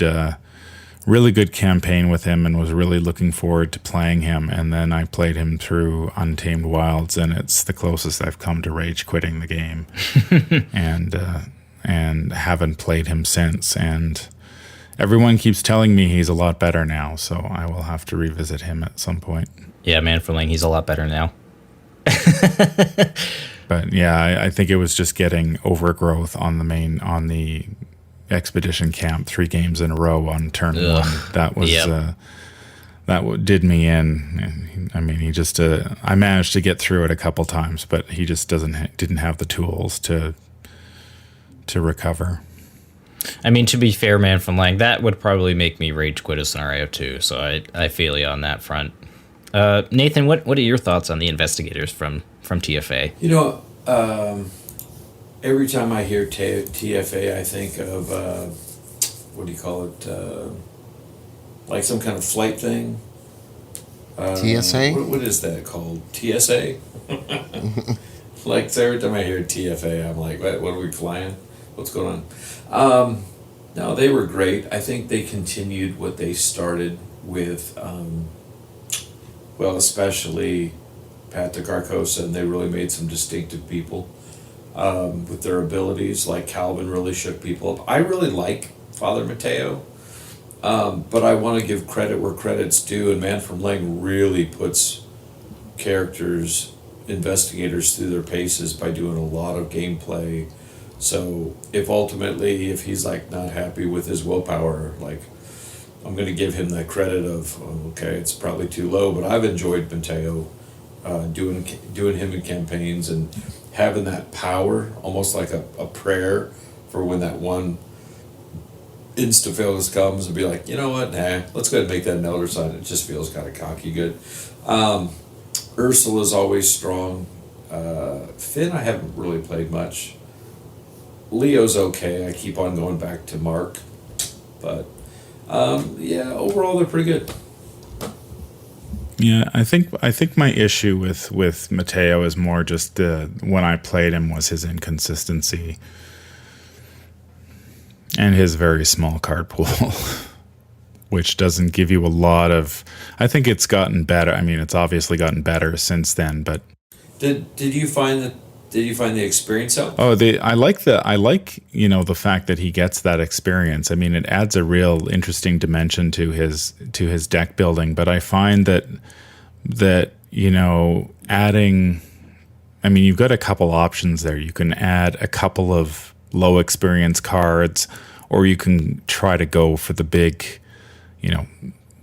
campaign with him, and was really looking forward to playing him. And then I played him through Untamed Wilds, and it's the closest I've come to rage quitting the game, and haven't played him since. And everyone keeps telling me he's a lot better now, so I will have to revisit him at some point. Yeah, Manfurling, he's a lot better now. But yeah, I think it was just getting overgrowth on the expedition camp 3 games in a row on turn 1. That was did me in. I mean, he just I managed to get through it a couple times, but he just didn't have the tools to recover. I mean, to be fair, man, from Lang, that would probably make me rage quit a scenario too. So I feel you on that front. Nathan, what are your thoughts on the investigators from TFA? Every time I hear TFA, I think of what do you call it? Like some kind of flight thing. TSA? What is that called? TSA? Like, so every time I hear TFA, I'm like, what are we flying? What's going on? No, they were great. I think they continued what they started with, well, especially Pat DeCarcosa, and they really made some distinctive people with their abilities. Like Calvin really shook people up. I really like Father Mateo, but I want to give credit where credit's due, and Man from Lang really puts characters, investigators through their paces by doing a lot of gameplay. So if he's like not happy with his willpower, like, I'm going to give him that credit of, okay, it's probably too low, but I've enjoyed Mateo doing him in campaigns and having that power, almost like a prayer for when that one insta-failure comes and be like, you know what, nah, let's go ahead and make that an elder sign. It just feels kind of cocky good. Ursula's always strong. Finn, I haven't really played much. Leo's okay. I keep on going back to Mark. But, yeah, overall they're pretty good. Yeah, I think my issue with Mateo is more just when I played him was his inconsistency and his very small card pool, which doesn't give you a lot of. I think it's gotten better. I mean, it's obviously gotten better since then. But did you find the experience out? Oh, I like the fact that he gets that experience. I mean, it adds a real interesting dimension to his deck building. But I find that adding. I mean, you've got a couple options there. You can add a couple of low experience cards, or you can try to go for the big,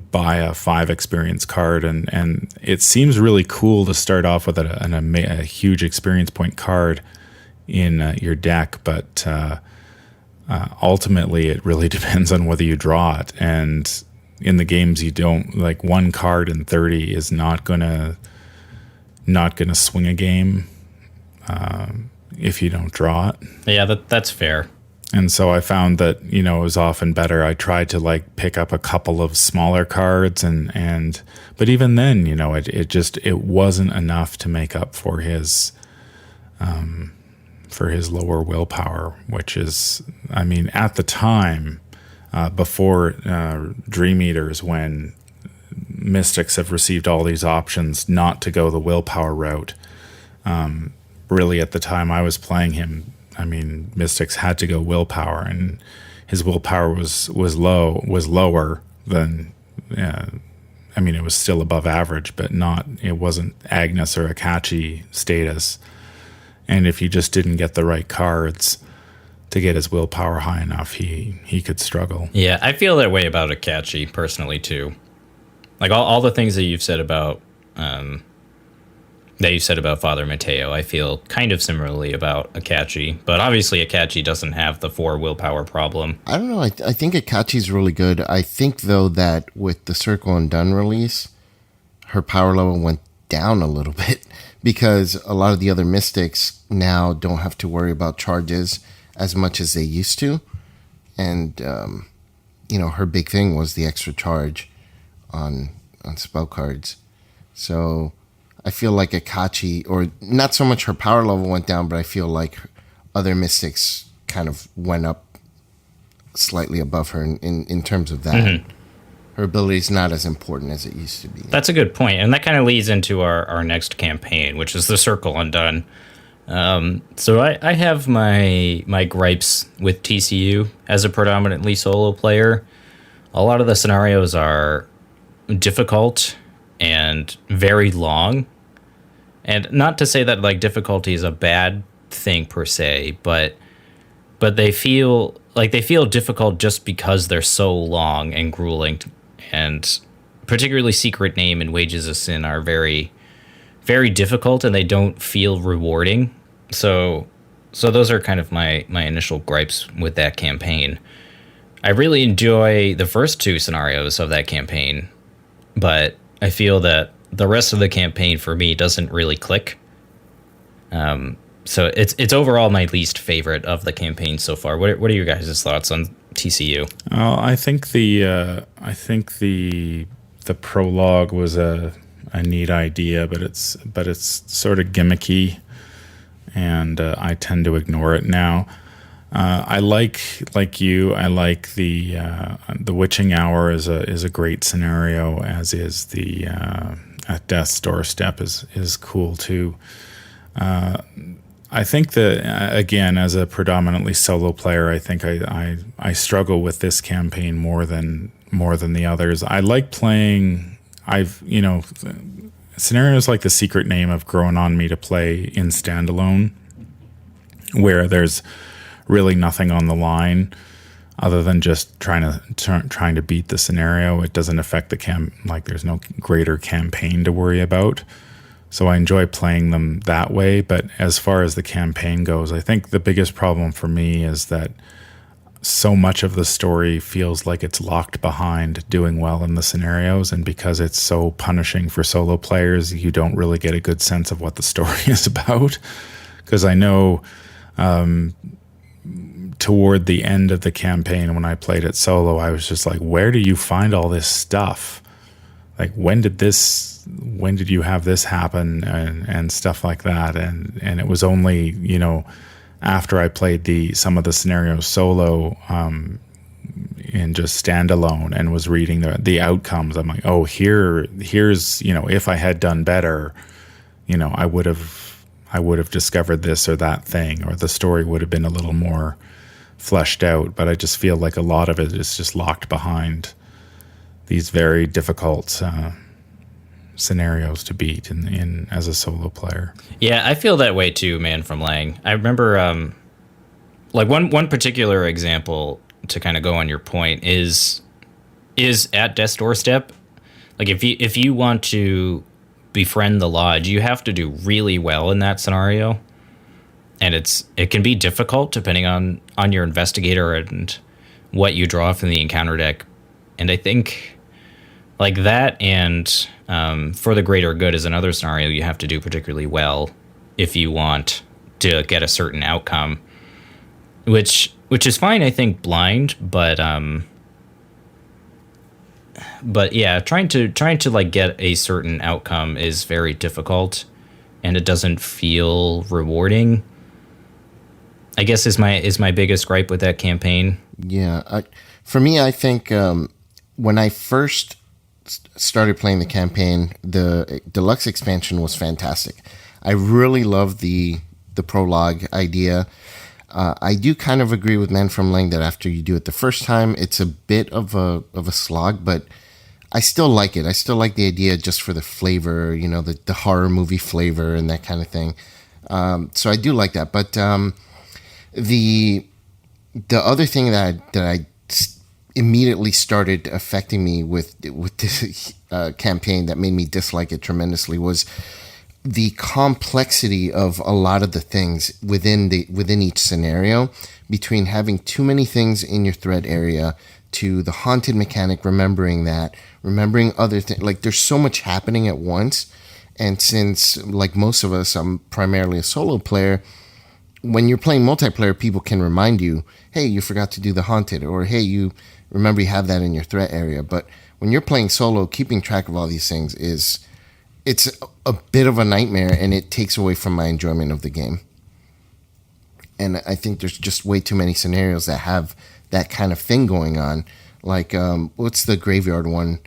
buy a 5 experience card, and it seems really cool to start off with a huge experience point card in your deck, but ultimately it really depends on whether you draw it. And in the games, you don't, like, one card in 30 is not gonna swing a game if you don't draw it. Yeah, that's fair. And so I found that, it was often better. I tried to, like, pick up a couple of smaller cards but even then, it wasn't enough to make up for his lower willpower, which is, I mean, at the time, before Dream Eaters, when Mystics have received all these options not to go the willpower route, really at the time I was playing him, I mean, Mystics had to go willpower, and his willpower was lower than. I mean, it was still above average, but it wasn't Agnes or Akachi status. And if he just didn't get the right cards to get his willpower high enough, he could struggle. Yeah, I feel that way about Akachi personally too. Like all the things that you've said about Father Mateo, I feel kind of similarly about Akachi, but obviously Akachi doesn't have the 4 willpower problem. I don't know. I think Akachi's really good. I think, though, that with the Circle and Done release, her power level went down a little bit because a lot of the other Mystics now don't have to worry about charges as much as they used to. And, her big thing was the extra charge on spell cards. So I feel like Akachi, or not so much her power level went down, but I feel like other Mystics kind of went up slightly above her in terms of that. Mm-hmm. Her ability is not as important as it used to be. That's a good point, and that kind of leads into our next campaign, which is the Circle Undone. So I have my gripes with TCU as a predominantly solo player. A lot of the scenarios are difficult and very long, and not to say that, like, difficulty is a bad thing per se, but they feel difficult just because they're so long and grueling, and particularly Secret Name and Wages of Sin are very, very difficult, and they don't feel rewarding. So those are kind of my initial gripes with that campaign. I really enjoy the first 2 scenarios of that campaign, but I feel that the rest of the campaign for me doesn't really click. So it's overall my least favorite of the campaign so far. What are your guys' thoughts on TCU? I think the prologue was a neat idea, but it's sort of gimmicky, and I tend to ignore it now. I like you. I like the Witching Hour is a great scenario, as is the at Death's Doorstep is cool too. I think that again, as a predominantly solo player, I think I struggle with this campaign more than the others. I like playing. Scenarios like The Secret Name have grown on me to play in standalone, where there's really nothing on the line other than just trying to beat the scenario. It doesn't affect the there's no greater campaign to worry about. So I enjoy playing them that way. But as far as the campaign goes, I think the biggest problem for me is that so much of the story feels like it's locked behind doing well in the scenarios, and because it's so punishing for solo players, you don't really get a good sense of what the story is about. Because I know toward the end of the campaign, when I played it solo, I was just like, where do you find all this stuff? Like, when did you have this happen, and stuff like that? And it was only, after I played some of the scenarios solo in just standalone and was reading the outcomes, I'm like, oh, here's if I had done better, I would have discovered this or that thing, or the story would have been a little more fleshed out. But I just feel like a lot of it is just locked behind these very difficult scenarios to beat in as a solo player. Yeah, I feel that way too, man, from Lang. I remember one particular example to kind of go on your point is at Death's Doorstep. Like if you want to befriend the Lodge, you have to do really well in that scenario. And it can be difficult depending on your investigator and what you draw from the encounter deck. And I think like that, and For the Greater Good is another scenario you have to do particularly well if you want to get a certain outcome, which is fine, I think, blind, but yeah, trying to like get a certain outcome is very difficult, and it doesn't feel rewarding, I guess, is my biggest gripe with that campaign. Yeah, for me, I think when I first started playing the campaign, the deluxe expansion was fantastic. I really loved the prologue idea. I do kind of agree with Man from Lang that after you do it the first time, it's a bit of a slog, but I still like it. I still like the idea just for the flavor, the horror movie flavor and that kind of thing. So I do like that. But the other thing that I immediately started affecting me with this campaign that made me dislike it tremendously was the complexity of a lot of the things within each scenario, between having too many things in your threat area to the haunted mechanic, remembering other things. Like, there's so much happening at once. And since, like most of us, I'm primarily a solo player, when you're playing multiplayer, people can remind you, hey, you forgot to do the haunted, or hey, you remember you have that in your threat area. But when you're playing solo, keeping track of all these things it's a bit of a nightmare, and it takes away from my enjoyment of the game. And I think there's just way too many scenarios that have that kind of thing going on. Like, what's the graveyard one?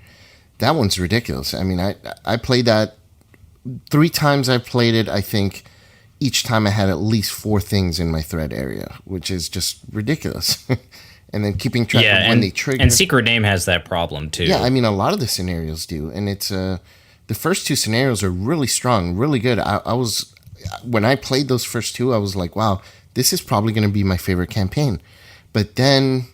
That one's ridiculous. I mean, I played that 3 times. I played it. I think each time I had at least 4 things in my threat area, which is just ridiculous. And then keeping track of when they trigger. And Secret Name has that problem too. Yeah, I mean, a lot of the scenarios do. And it's the first 2 scenarios are really strong, really good. When I played those first 2, I was like, wow, this is probably going to be my favorite campaign. But then,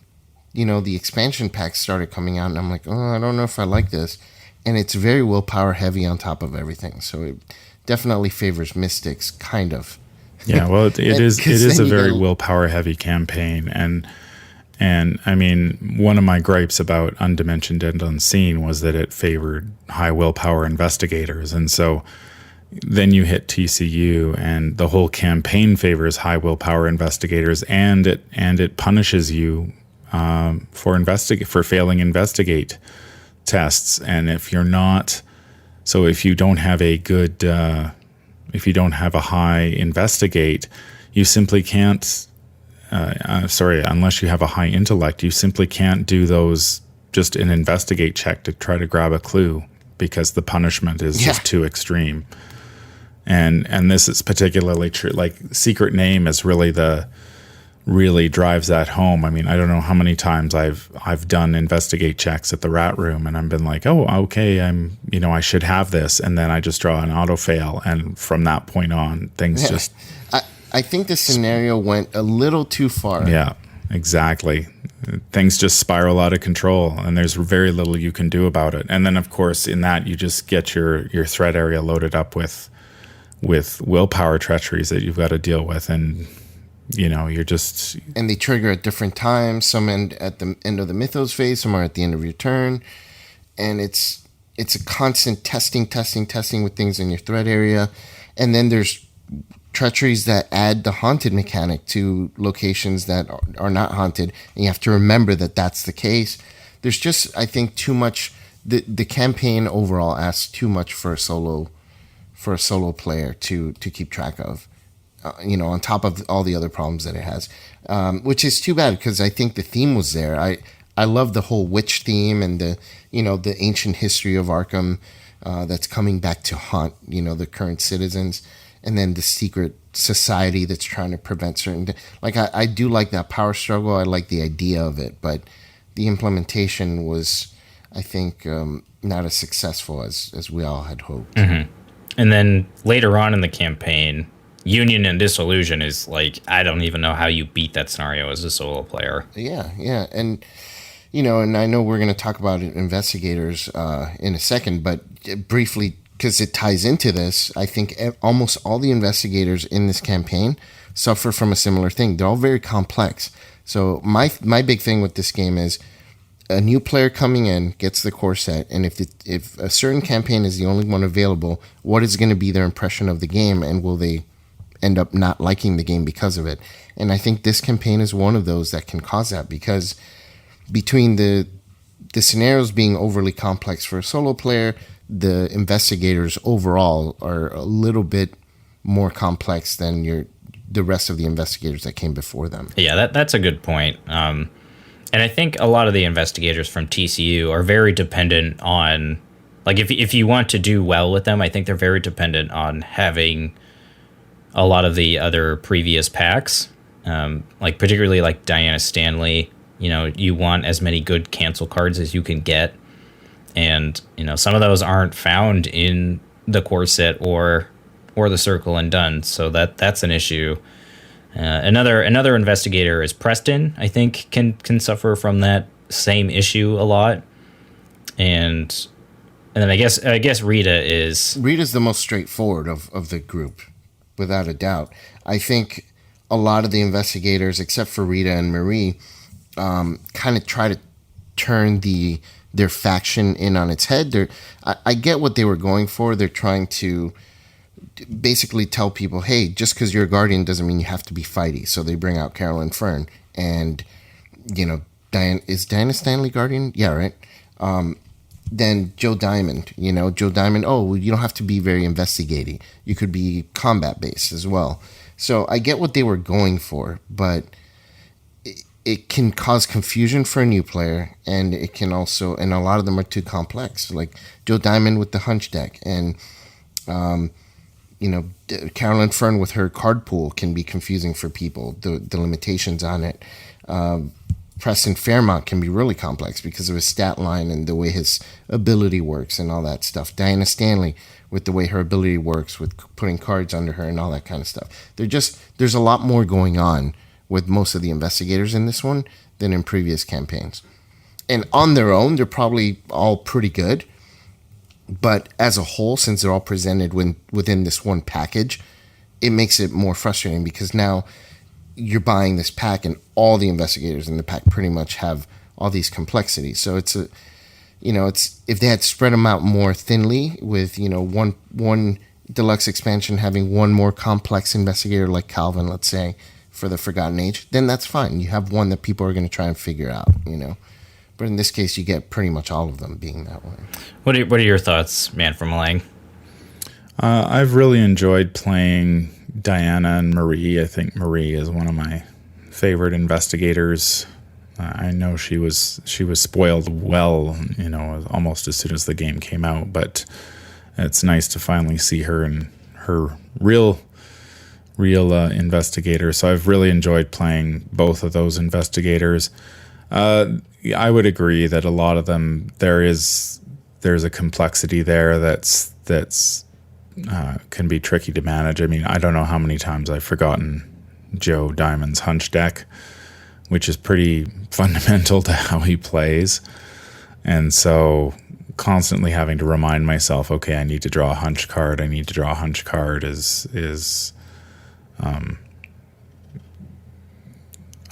the expansion packs started coming out, and I'm like, oh, I don't know if I like this. And it's very willpower heavy on top of everything. So it definitely favors Mystics, kind of. Yeah, well, it is a very willpower heavy campaign. And I mean, one of my gripes about Undimensioned and Unseen was that it favored high willpower investigators. And so then you hit TCU, and the whole campaign favors high willpower investigators, and it punishes you for failing investigate tests. And if you're not, so if you don't have a good, if you don't have a high investigate, you simply can't. Unless you have a high intellect, you simply can't do those. Just an investigate check to try to grab a clue, because the punishment is just too extreme. And this is particularly true. Like, secret name is really drives that home. I mean, I don't know how many times I've done investigate checks at the rat room, and I've been like, oh, okay, I should have this, and then I just draw an auto fail, and from that point on, things just. I think the scenario went a little too far. Yeah, exactly. Things just spiral out of control, and there's very little you can do about it. And then, of course, in that, you just get your threat area loaded up with willpower treacheries that you've got to deal with, and you're just. And they trigger at different times. Some end at the end of the mythos phase, some are at the end of your turn, and it's a constant testing with things in your threat area, and then there's treacheries that add the haunted mechanic to locations that are not haunted, and you have to remember that that's the case. There's just, I think, too much. The campaign overall asks too much for a solo player to keep track of, on top of all the other problems that it has, which is too bad, because I think the theme was there. I love the whole witch theme and the ancient history of Arkham that's coming back to haunt the current citizens. And then the secret society that's trying to prevent certain. I do like that power struggle. I like the idea of it, but the implementation was, I think, not as successful as we all had hoped. Mm-hmm. And then later on in the campaign, Union and Disillusion is I don't even know how you beat that scenario as a solo player. Yeah, and and I know we're going to talk about investigators in a second, but briefly, because it ties into this, I think almost all the investigators in this campaign suffer from a similar thing. They're all very complex. So my big thing with this game is a new player coming in gets the core set, and if a certain campaign is the only one available, what is going to be their impression of the game, and will they end up not liking the game because of it? And I think this campaign is one of those that can cause that, because between the scenarios being overly complex for a solo player, the investigators overall are a little bit more complex than the rest of the investigators that came before them. Yeah, that's a good point. And I think a lot of the investigators from TCU are very dependent on, if you want to do well with them, I think they're very dependent on having a lot of the other previous packs, particularly Diana Stanley. You want as many good cancel cards as you can get. And, some of those aren't found in the core set or the Circle and Done. So that's an issue. Another investigator is Preston, I think, can suffer from that same issue a lot. And then I guess Rita's the most straightforward of the group, without a doubt. I think a lot of the investigators, except for Rita and Marie, kind of try to turn their faction in on its head. I get what they were going for. They're trying to basically tell people, hey, just because you're a guardian doesn't mean you have to be fighty. So they bring out Carolyn Fern, and is Diana Stanley guardian? Yeah, right. Then Joe Diamond, oh, you don't have to be very investigating. You could be combat based as well. So I get what they were going for, but it can cause confusion for a new player, and it can also, and a lot of them are too complex. Like Joe Diamond with the hunch deck, and Carolyn Fern with her card pool can be confusing for people. The limitations on it. Preston Fairmont can be really complex because of his stat line and the way his ability works and all that stuff. Diana Stanley with the way her ability works with putting cards under her and all that kind of stuff. There's a lot more going on with most of the investigators in this one than in previous campaigns. And on their own, they're probably all pretty good. But as a whole, since they're all presented within this one package, it makes it more frustrating because now you're buying this pack and all the investigators in the pack pretty much have all these complexities. So it's if they had spread them out more thinly with, one deluxe expansion having one more complex investigator like Calvin, let's say, for the Forgotten Age, then that's fine. You have one that people are going to try and figure out, you know. But in this case, you get pretty much all of them being that way. What are your thoughts, Man from Lang? I've really enjoyed playing Diana and Marie. I think Marie is one of my favorite investigators. I know she was spoiled well, you know, almost as soon as the game came out, but it's nice to finally see her in her real investigator. So I've really enjoyed playing both of those investigators. I would agree that a lot of them there's a complexity there that's can be tricky to manage. I mean, I don't know how many times I've forgotten Joe Diamond's hunch deck, which is pretty fundamental to how he plays. And so constantly having to remind myself, okay, I need to draw a hunch card. is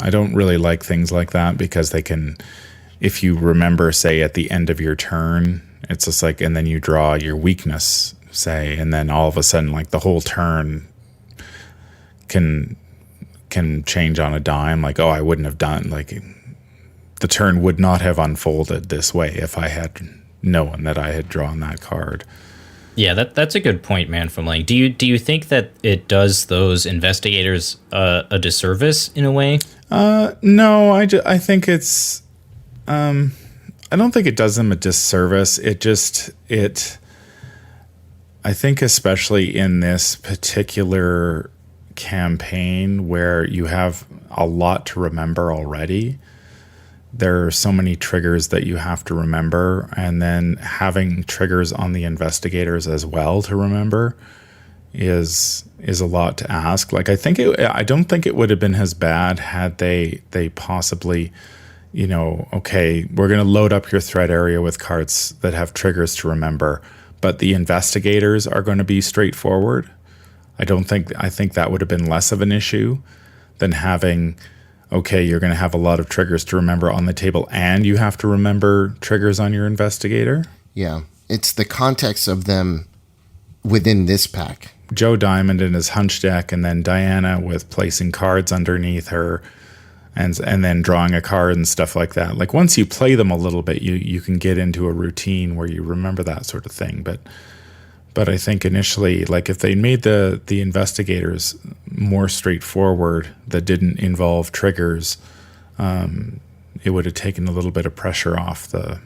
I don't really like things like that because they can, if you remember, say at the end of your turn, it's just like, and then you draw your weakness, say, and then all of a sudden, like the whole turn can change on a dime. Like, oh, I wouldn't have done, like the turn would not have unfolded this way if I had known that I had drawn that card. Yeah, that's a good point, Man from Lang. Do you think that it does those investigators a disservice in a way? No, I think it's I don't think it does them a disservice. I think especially in this particular campaign where you have a lot to remember already, there are so many triggers that you have to remember, and then having triggers on the investigators as well to remember is a lot to ask. Like, I don't think it would have been as bad had they possibly, you know, okay, we're going to load up your threat area with cards that have triggers to remember, but the investigators are going to be straightforward. I think that would have been less of an issue than having, okay, you're going to have a lot of triggers to remember on the table and you have to remember triggers on your investigator. Yeah, it's the context of them within this pack. Joe Diamond in his hunch deck, and then Diana with placing cards underneath her and then drawing a card and stuff like that. Like, once you play them a little bit, you can get into a routine where you remember that sort of thing. But I think initially, like, if they made the investigators more straightforward that didn't involve triggers, it would have taken a little bit of pressure off the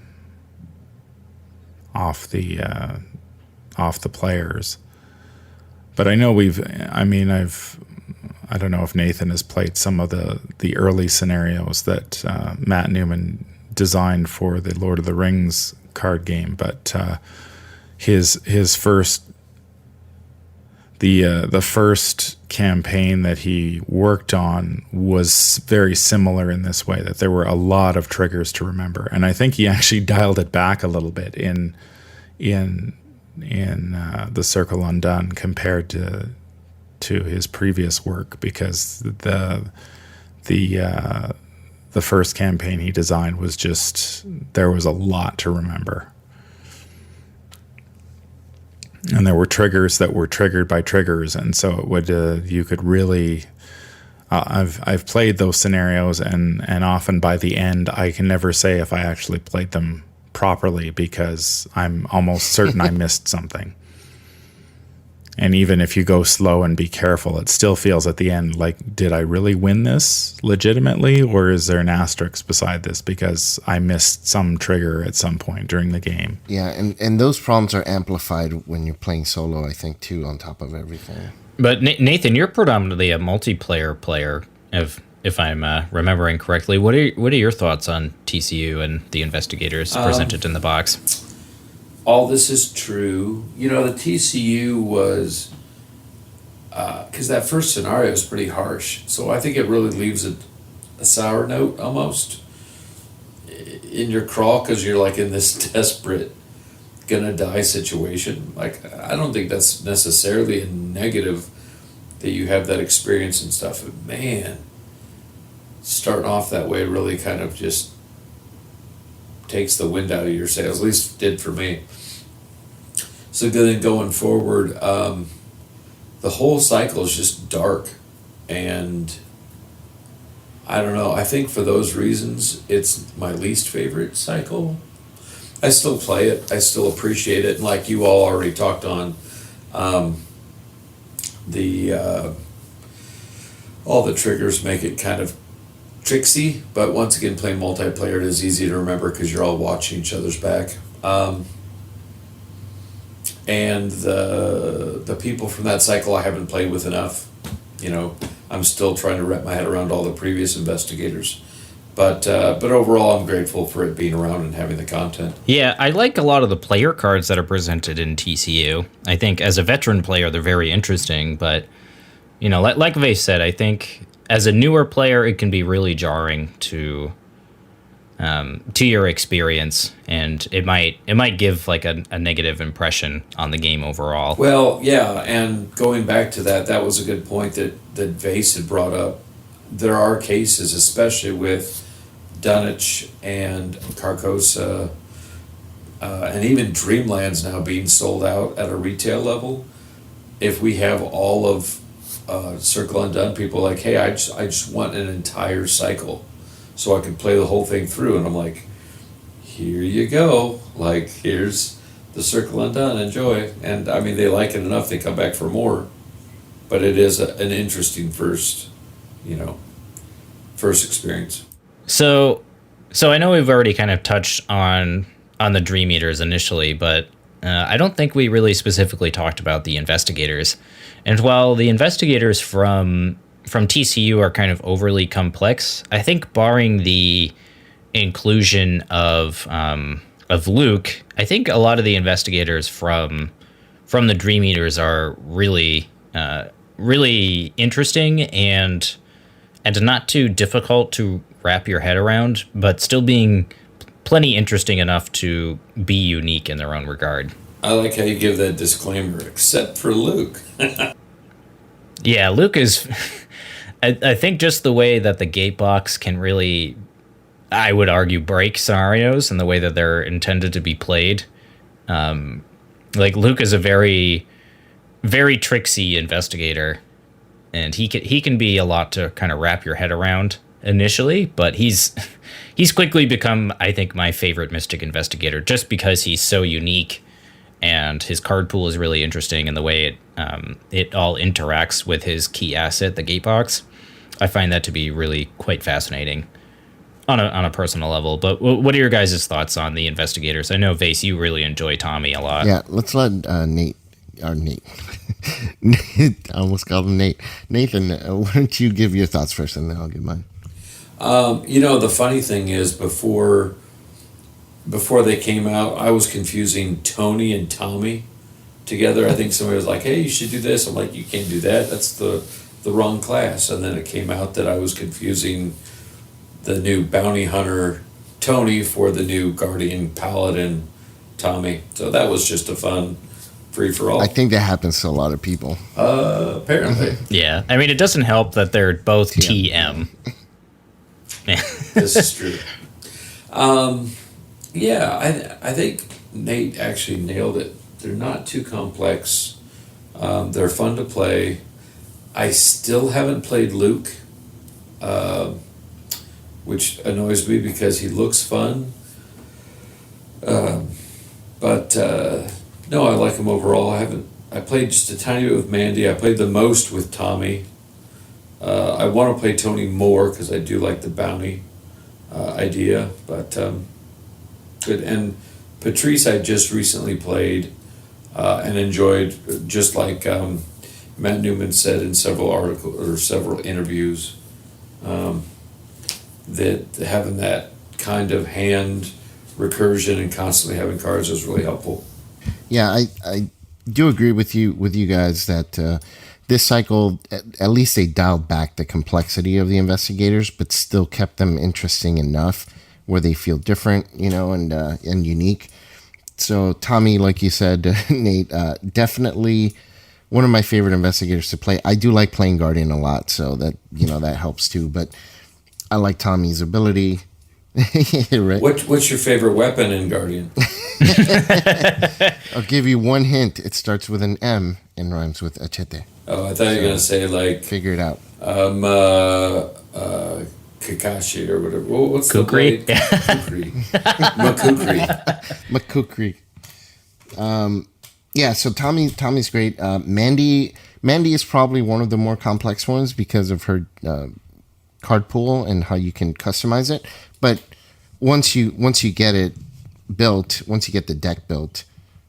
players. But I know I don't know if Nathan has played some of the early scenarios that Matt Newman designed for the Lord of the Rings card game, but his first the first campaign that he worked on was very similar in this way, that there were a lot of triggers to remember, and I think he actually dialed it back a little bit in the Circle Undone compared to his previous work, because the first campaign he designed was just, there was a lot to remember. And there were triggers that were triggered by triggers, and so it would you could really. I've played those scenarios, and often by the end, I can never say if I actually played them properly because I'm almost certain I missed something. And even if you go slow and be careful, it still feels at the end like, did I really win this legitimately, or is there an asterisk beside this because I missed some trigger at some point during the game? Yeah, and those problems are amplified when you're playing solo, I think, too, on top of everything. But Nathan, you're predominantly a multiplayer player, if I'm remembering correctly. What are your thoughts on TCU and the investigators presented in the box? All this is true. You know, the TCU was, because that first scenario is pretty harsh. So I think it really leaves a sour note almost in your crawl, because you're like in this desperate, gonna die situation. Like, I don't think that's necessarily a negative that you have that experience and stuff. But man, starting off that way really kind of just takes the wind out of your sails, at least it did for me. So then going forward, the whole cycle is just dark, and I don't know. I think for those reasons, it's my least favorite cycle. I still play it. I still appreciate it. And like you all already talked on, all the triggers make it kind of tricksy. But once again, playing multiplayer, it is easy to remember because you're all watching each other's back. And the people from that cycle I haven't played with enough. You know, I'm still trying to wrap my head around all the previous investigators. But overall, I'm grateful for it being around and having the content. Yeah, I like a lot of the player cards that are presented in TCU. I think as a veteran player, they're very interesting. But, you know, like Vase said, I think as a newer player, it can be really jarring to your experience, and it might give like a negative impression on the game overall. Well, yeah, and going back to that was a good point that Vase had brought up. There are cases, especially with Dunwich and Carcosa, and even Dreamlands now being sold out at a retail level. If we have all of Circle Undone people like, hey, I just want an entire cycle so I can play the whole thing through, and I'm like, here you go. Like, here's the Circle Undone, enjoy. And I mean, they like it enough, they come back for more. But it is an interesting first experience. So I know we've already kind of touched on the Dream Eaters initially, but I don't think we really specifically talked about the investigators. And while the investigators from TCU are kind of overly complex, I think barring the inclusion of Luke, I think a lot of the investigators from the Dream Eaters are really really interesting and not too difficult to wrap your head around, but still being plenty interesting enough to be unique in their own regard. I like how you give that disclaimer, except for Luke. Yeah, Luke is... I think just the way that the gate box can really, I would argue, break scenarios and the way that they're intended to be played. Like, Luke is a very, very tricksy investigator, and he can be a lot to kind of wrap your head around initially, but he's quickly become, I think, my favorite Mystic investigator just because he's so unique, and his card pool is really interesting, and the way it all interacts with his key asset, the gate box. I find that to be really quite fascinating on a personal level. But what are your guys' thoughts on the investigators? I know, Vase, you really enjoy Tommy a lot. Yeah, let's let Nate. I almost called him Nate. Nathan, why don't you give your thoughts first, and then I'll give mine. The funny thing is, before they came out, I was confusing Tony and Tommy together. I think somebody was like, hey, you should do this. I'm like, you can't do that. That's the wrong class. And then it came out that I was confusing the new bounty hunter Tony for the new guardian paladin Tommy. So that was just a fun free-for-all. I think that happens to a lot of people. Apparently. Yeah. I mean, it doesn't help that they're both TM. This is true. Yeah, I think Nate actually nailed it. They're not too complex. They're fun to play. I still haven't played Luke, which annoys me because he looks fun. But no, I like him overall. I played just a tiny bit with Mandy. I played the most with Tommy. I want to play Tony more because I do like the bounty idea, but good. And Patrice I just recently played and enjoyed, just like Matt Newman said in several articles or several interviews, that having that kind of hand recursion and constantly having cards is really helpful. Yeah, I do agree with you guys that this cycle, at least they dialed back the complexity of the investigators, but still kept them interesting enough where they feel different, and unique. So Tommy, like you said, Nate, definitely one of my favorite investigators to play. I do like playing Guardian a lot, so that that helps too. But I like Tommy's ability. Right. What's your favorite weapon in Guardian? I'll give you one hint. It starts with an M and rhymes with achete. Oh, I thought you were gonna say like Figure it out. Kakashi or whatever. What's Kukri? the blade? Kukri. Makukri. McCookery. Yeah, so Tommy's great. Mandy is probably one of the more complex ones because of her card pool and how you can customize it. But once you get it built, once you get the deck built,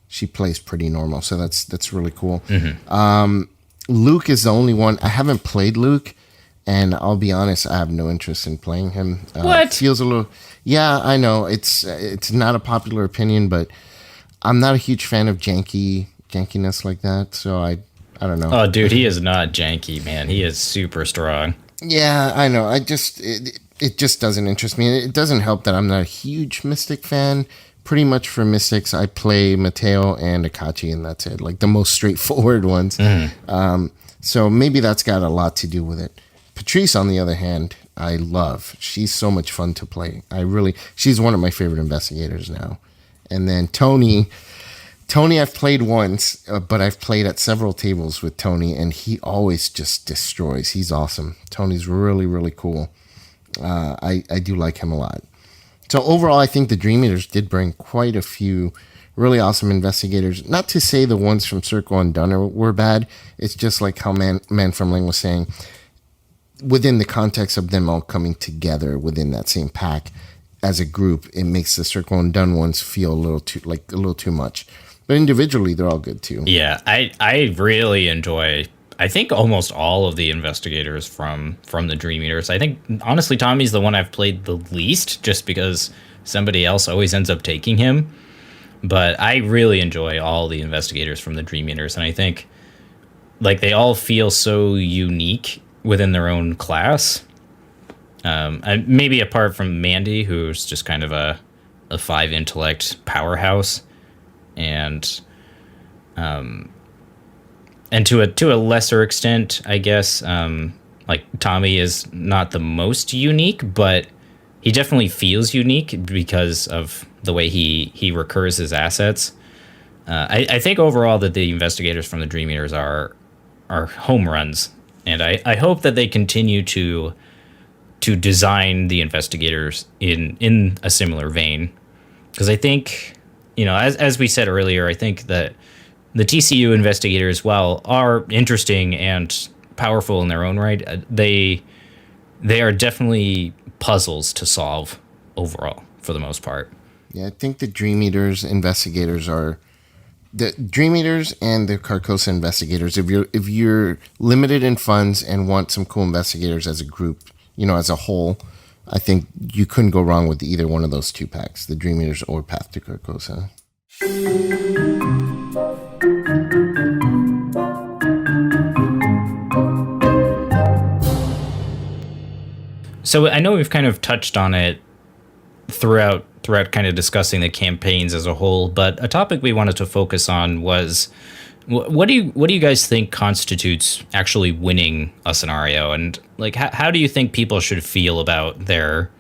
she plays pretty normal. So that's really cool. Mm-hmm. Luke is the only one. I haven't played Luke, and I'll be honest, I have no interest in playing him. What? It feels a little. Yeah, I know it's not a popular opinion, but I'm not a huge fan of jankiness like that. So I don't know. Oh, dude, he is not janky, man. He is super strong. Yeah, I know. It just doesn't interest me. It doesn't help that I'm not a huge Mystic fan. Pretty much for Mystics, I play Mateo and Akachi, and that's it. Like the most straightforward ones. Mm. So maybe that's got a lot to do with it. Patrice, on the other hand, I love. She's so much fun to play. She's one of my favorite investigators now. And then Tony, I've played once, but I've played at several tables with Tony, and he always just destroys. He's awesome. Tony's really, really cool. I do like him a lot. So overall, I think the Dream Eaters did bring quite a few really awesome investigators. Not to say the ones from Circle and Dunner were bad. It's just like how Man from Ling was saying, within the context of them all coming together within that same pack as a group, it makes the Circle and Dun ones feel a little too much. But individually, they're all good too. Yeah, I really enjoy, I think, almost all of the investigators from the Dream Eaters. I think, honestly, Tommy's the one I've played the least, just because somebody else always ends up taking him. But I really enjoy all the investigators from the Dream Eaters, and I think, like, they all feel so unique within their own class. And maybe apart from Mandy, who's just kind of a 5 intellect powerhouse. And to a lesser extent, I guess, like Tommy is not the most unique, but he definitely feels unique because of the way he recurs his assets. I think overall that the investigators from the Dream Eaters are home runs, and I hope that they continue to design the investigators in a similar vein, because I think, you know, as we said earlier, I think that the TCU investigators, while are interesting and powerful in their own right, they are definitely puzzles to solve overall for the most part. Yeah, I think the Dream Eaters investigators are the Dream Eaters and the Carcosa investigators. If you're limited in funds and want some cool investigators as a group, you know, as a whole, I think you couldn't go wrong with either one of those two packs, the Dream Eaters or Path to Carcosa. So I know we've kind of touched on it throughout kind of discussing the campaigns as a whole, but a topic we wanted to focus on was what do you guys think constitutes actually winning a scenario, and like how do you think people should feel about their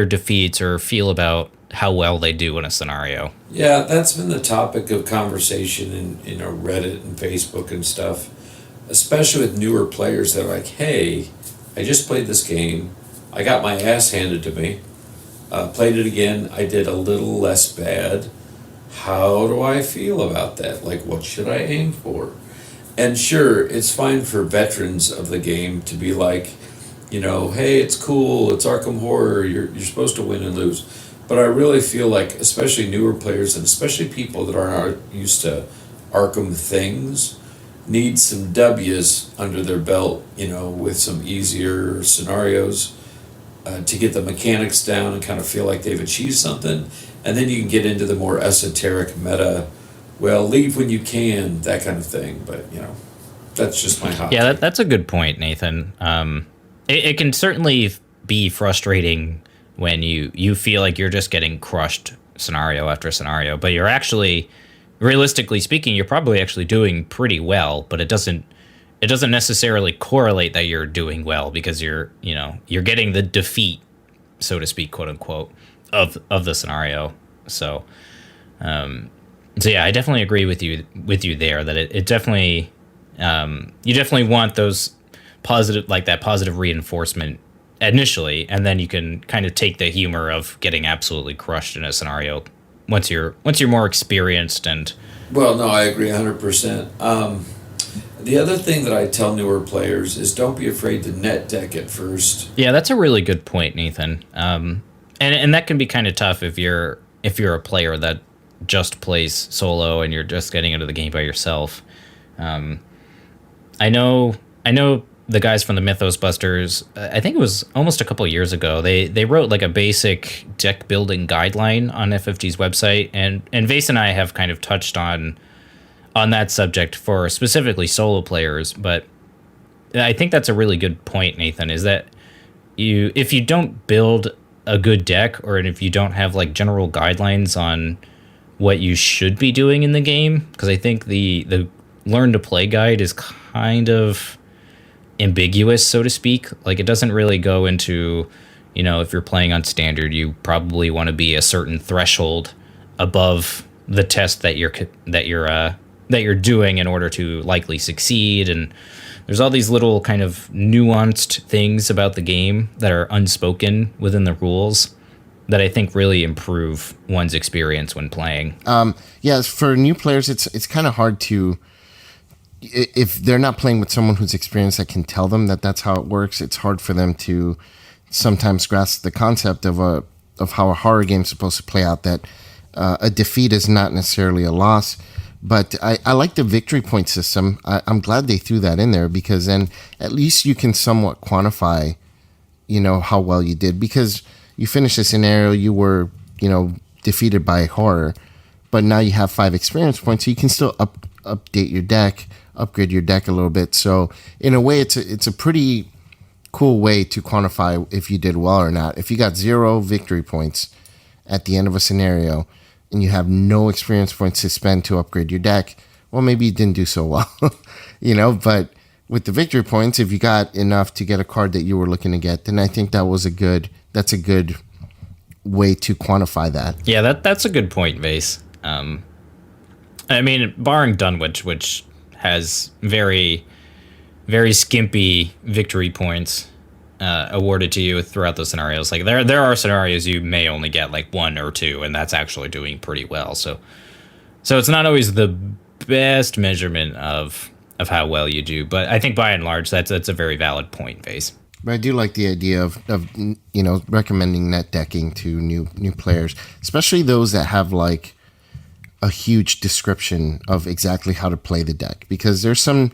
defeats, or feel about how well they do in a scenario? Yeah, that's been the topic of conversation in Reddit and Facebook and stuff, especially with newer players that are like, hey, I just played this game, I got my ass handed to me, played it again, I did a little less bad. How do I feel about that? Like, what should I aim for? And sure, it's fine for veterans of the game to be like, you know, hey, it's cool, it's Arkham Horror, you're supposed to win and lose. But I really feel like, especially newer players, and especially people that aren't used to Arkham things, need some W's under their belt, you know, with some easier scenarios to get the mechanics down and kind of feel like they've achieved something. And then you can get into the more esoteric meta, well, leave when you can, that kind of thing. But, you know, that's just my hot take. That's a good point, Nathan. It can certainly be frustrating when you feel like you're just getting crushed scenario after scenario, but you're actually, realistically speaking, you're probably actually doing pretty well, but it doesn't necessarily correlate that you're doing well, because you're getting the defeat so to speak, quote unquote, of the scenario. So, so yeah, I definitely agree with you there that it definitely you definitely want those positive, like that positive reinforcement initially, and then you can kind of take the humor of getting absolutely crushed in a scenario once you're more experienced. And Well, no, I agree 100%. The other thing that I tell newer players is don't be afraid to net deck at first. yeah, that's a really good point, Nathan. And that can be kind of tough if you're a player that just plays solo and you're just getting into the game by yourself. I know the guys from the Mythos Busters, I think it was almost a couple years ago, they wrote like a basic deck building guideline on FFG's website, and Vase and I have kind of touched on that subject for specifically solo players, but I think that's a really good point, Nathan, is that if you don't build a good deck, or if you don't have like general guidelines on what you should be doing in the game, because I think the learn to play guide is kind of ambiguous, so to speak. Like, it doesn't really go into, if you're playing on standard, you probably want to be a certain threshold above the test that you're doing in order to likely succeed. And there's all these little kind of nuanced things about the game that are unspoken within the rules that I think really improve one's experience when playing. Yes, for new players, it's kind of hard to, if they're not playing with someone who's experienced that can tell them that that's how it works. It's hard for them to sometimes grasp the concept of how a horror game is supposed to play out. That a defeat is not necessarily a loss. But I like the victory point system. I'm glad they threw that in there, because then at least you can somewhat quantify, how well you did. Because you finished a scenario, you were, defeated by horror, but now you have 5 experience points, so you can still update your deck, upgrade your deck a little bit. So in a way, it's a pretty cool way to quantify if you did well or not. If you got 0 victory points at the end of a scenario, and you have no experience points to spend to upgrade your deck, well, maybe you didn't do so well, but with the victory points, if you got enough to get a card that you were looking to get, then I think that's a good way to quantify that. Yeah, that's a good point, Vase. I mean, barring Dunwich, which has very, very skimpy victory points awarded to you throughout the scenarios. Like there are scenarios you may only get like 1 or 2, and that's actually doing pretty well. So it's not always the best measurement of how well you do, but I think by and large that's a very valid point, Vase. But I do like the idea of recommending net decking to new players, especially those that have like a huge description of exactly how to play the deck, because there's some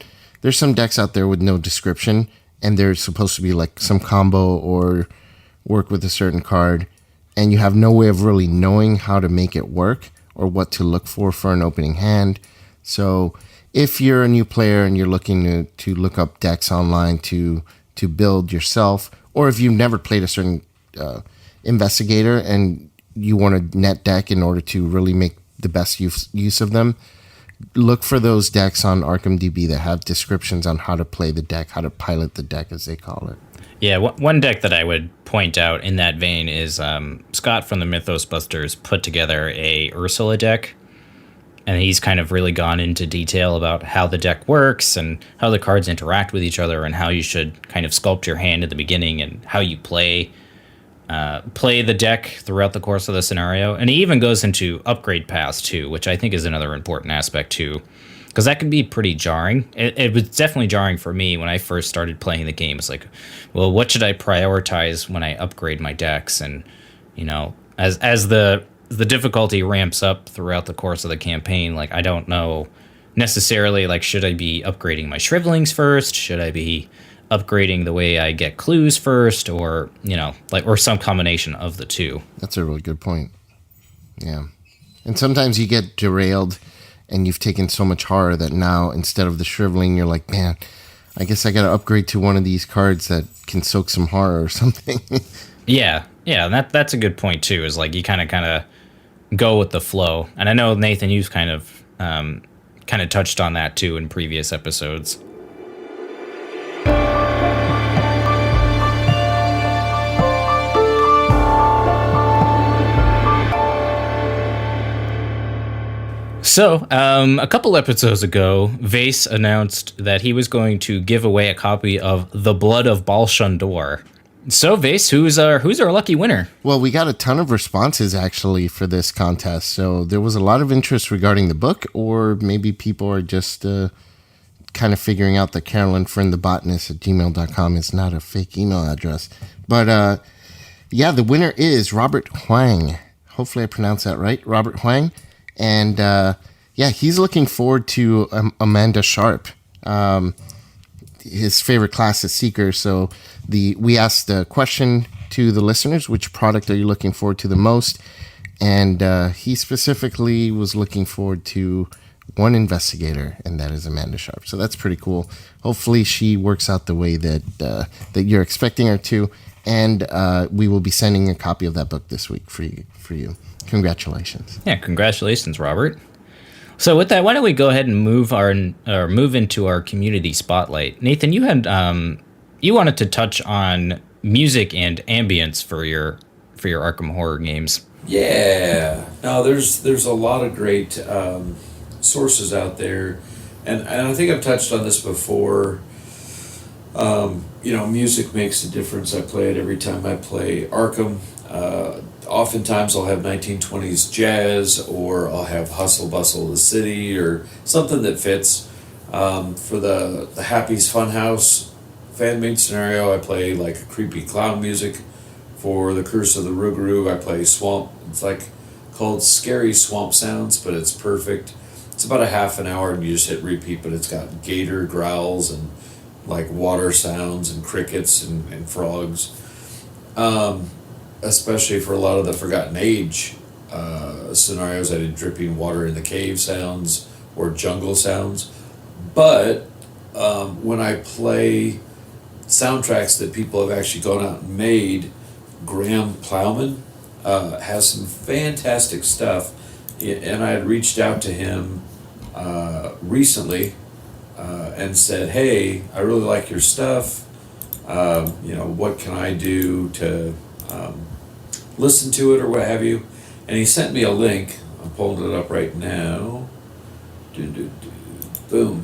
decks out there with no description, and they're supposed to be like some combo or work with a certain card, and you have no way of really knowing how to make it work or what to look for an opening hand. So if you're a new player and you're looking to look up decks online to build yourself, or if you've never played a certain investigator and you want a net deck in order to really make the best use of them, look for those decks on ArkhamDB that have descriptions on how to play the deck, how to pilot the deck, as they call it. Yeah, one deck that I would point out in that vein is Scott from the Mythos Busters put together a Ursula deck, and he's kind of really gone into detail about how the deck works and how the cards interact with each other and how you should kind of sculpt your hand at the beginning and how you play the deck throughout the course of the scenario. And he even goes into upgrade paths too, which I think is another important aspect too, because that can be pretty jarring. It was definitely jarring for me when I first started playing the game. It's like, well, what should I prioritize when I upgrade my decks? And as the difficulty ramps up throughout the course of the campaign, like, I don't know necessarily, like, should I be upgrading my shrivelings first? Should I be upgrading the way I get clues first, or or some combination of the two? That's a really good point. Yeah. And sometimes you get derailed and you've taken so much horror that now instead of the shriveling, you're like, man, I guess I got to upgrade to one of these cards that can soak some horror or something. Yeah, that's a good point too, is like you kind of go with the flow. And I know, Nathan, you've kind of touched on that too in previous episodes. So, a couple episodes ago, Vase announced that he was going to give away a copy of The Blood of Baalshandor. So, Vase, who's our lucky winner? Well, we got a ton of responses actually for this contest. So there was a lot of interest regarding the book, or maybe people are just kind of figuring out that Carolyn Friend the Botanist at gmail.com is not a fake email address. But yeah, the winner is Robert Huang. Hopefully I pronounced that right. Robert Huang. And yeah, he's looking forward to Amanda Sharp. His favorite class is Seeker. So we asked the question to the listeners, which product are you looking forward to the most? And he specifically was looking forward to one investigator, and that is Amanda Sharp. So that's pretty cool. Hopefully she works out the way that that you're expecting her to. And we will be sending a copy of that book this week for you. Congratulations. Yeah, congratulations, Robert. So with that, why don't we go ahead and move into our community spotlight? Nathan, you had you wanted to touch on music and ambience for your Arkham Horror games. Yeah. No, there's a lot of great sources out there, and I think I've touched on this before. Music makes a difference. I play it every time I play Arkham. Oftentimes I'll have 1920s jazz, or I'll have Hustle Bustle of the City, or something that fits. For the Happy's Funhouse fan-made scenario, I play like a creepy clown music. For the Curse of the Rougarou, I play swamp. It's like called Scary Swamp Sounds, but it's perfect. It's about a half an hour and you just hit repeat, but it's got gator growls and like water sounds and crickets and frogs. Especially for a lot of the Forgotten Age scenarios, I did dripping water in the cave sounds or jungle sounds. But when I play soundtracks that people have actually gone out and made, Graham Plowman has some fantastic stuff, and I had reached out to him recently and said, hey, I really like your stuff. What can I do to listen to it or what have you? And he sent me a link. I'm pulling it up right now. Boom.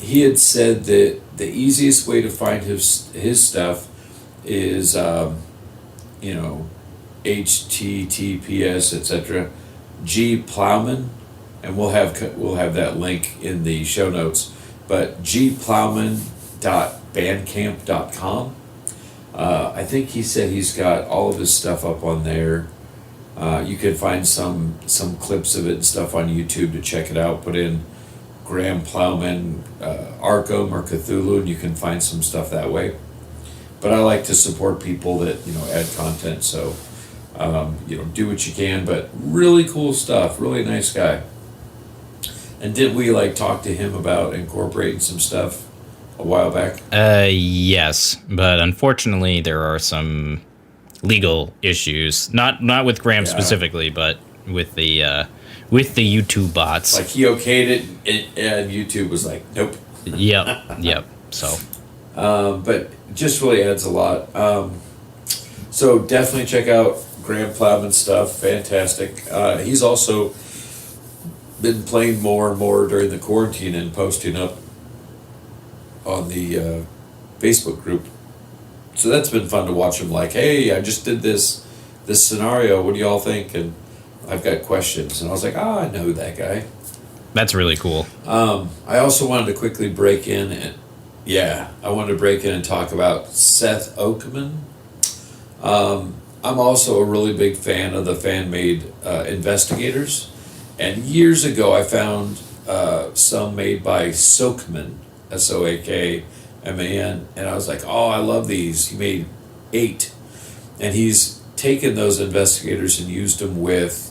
He had said that the easiest way to find his stuff is, HTTPS, etc. G Plowman, and we'll have that link in the show notes. But gplowman.bandcamp.com. I think he said he's got all of his stuff up on there. You can find some clips of it and stuff on YouTube to check it out. Put in Graham Plowman, Arkham or Cthulhu, and you can find some stuff that way. But I like to support people that add content, so do what you can. But really cool stuff, really nice guy. And didn't we talk to him about incorporating some stuff a while back? Yes, but unfortunately there are some legal issues. Not with Graham specifically, but with the YouTube bots. Like he okayed it, and YouTube was like, nope. Yep. So, but just really adds a lot. So definitely check out Graham Plowman's stuff. Fantastic. He's also been playing more and more during the quarantine and posting up on the Facebook group. So that's been fun to watch him. Like, hey, I just did this scenario. What do y'all think? And I've got questions. And I was like, I know that guy. That's really cool. I also wanted to quickly break in and talk about Seth Oakman. I'm also a really big fan of the fan-made investigators. And years ago, I found some made by Soakman, Soakman, and I was like, oh, I love these. He made 8. And he's taken those investigators and used them with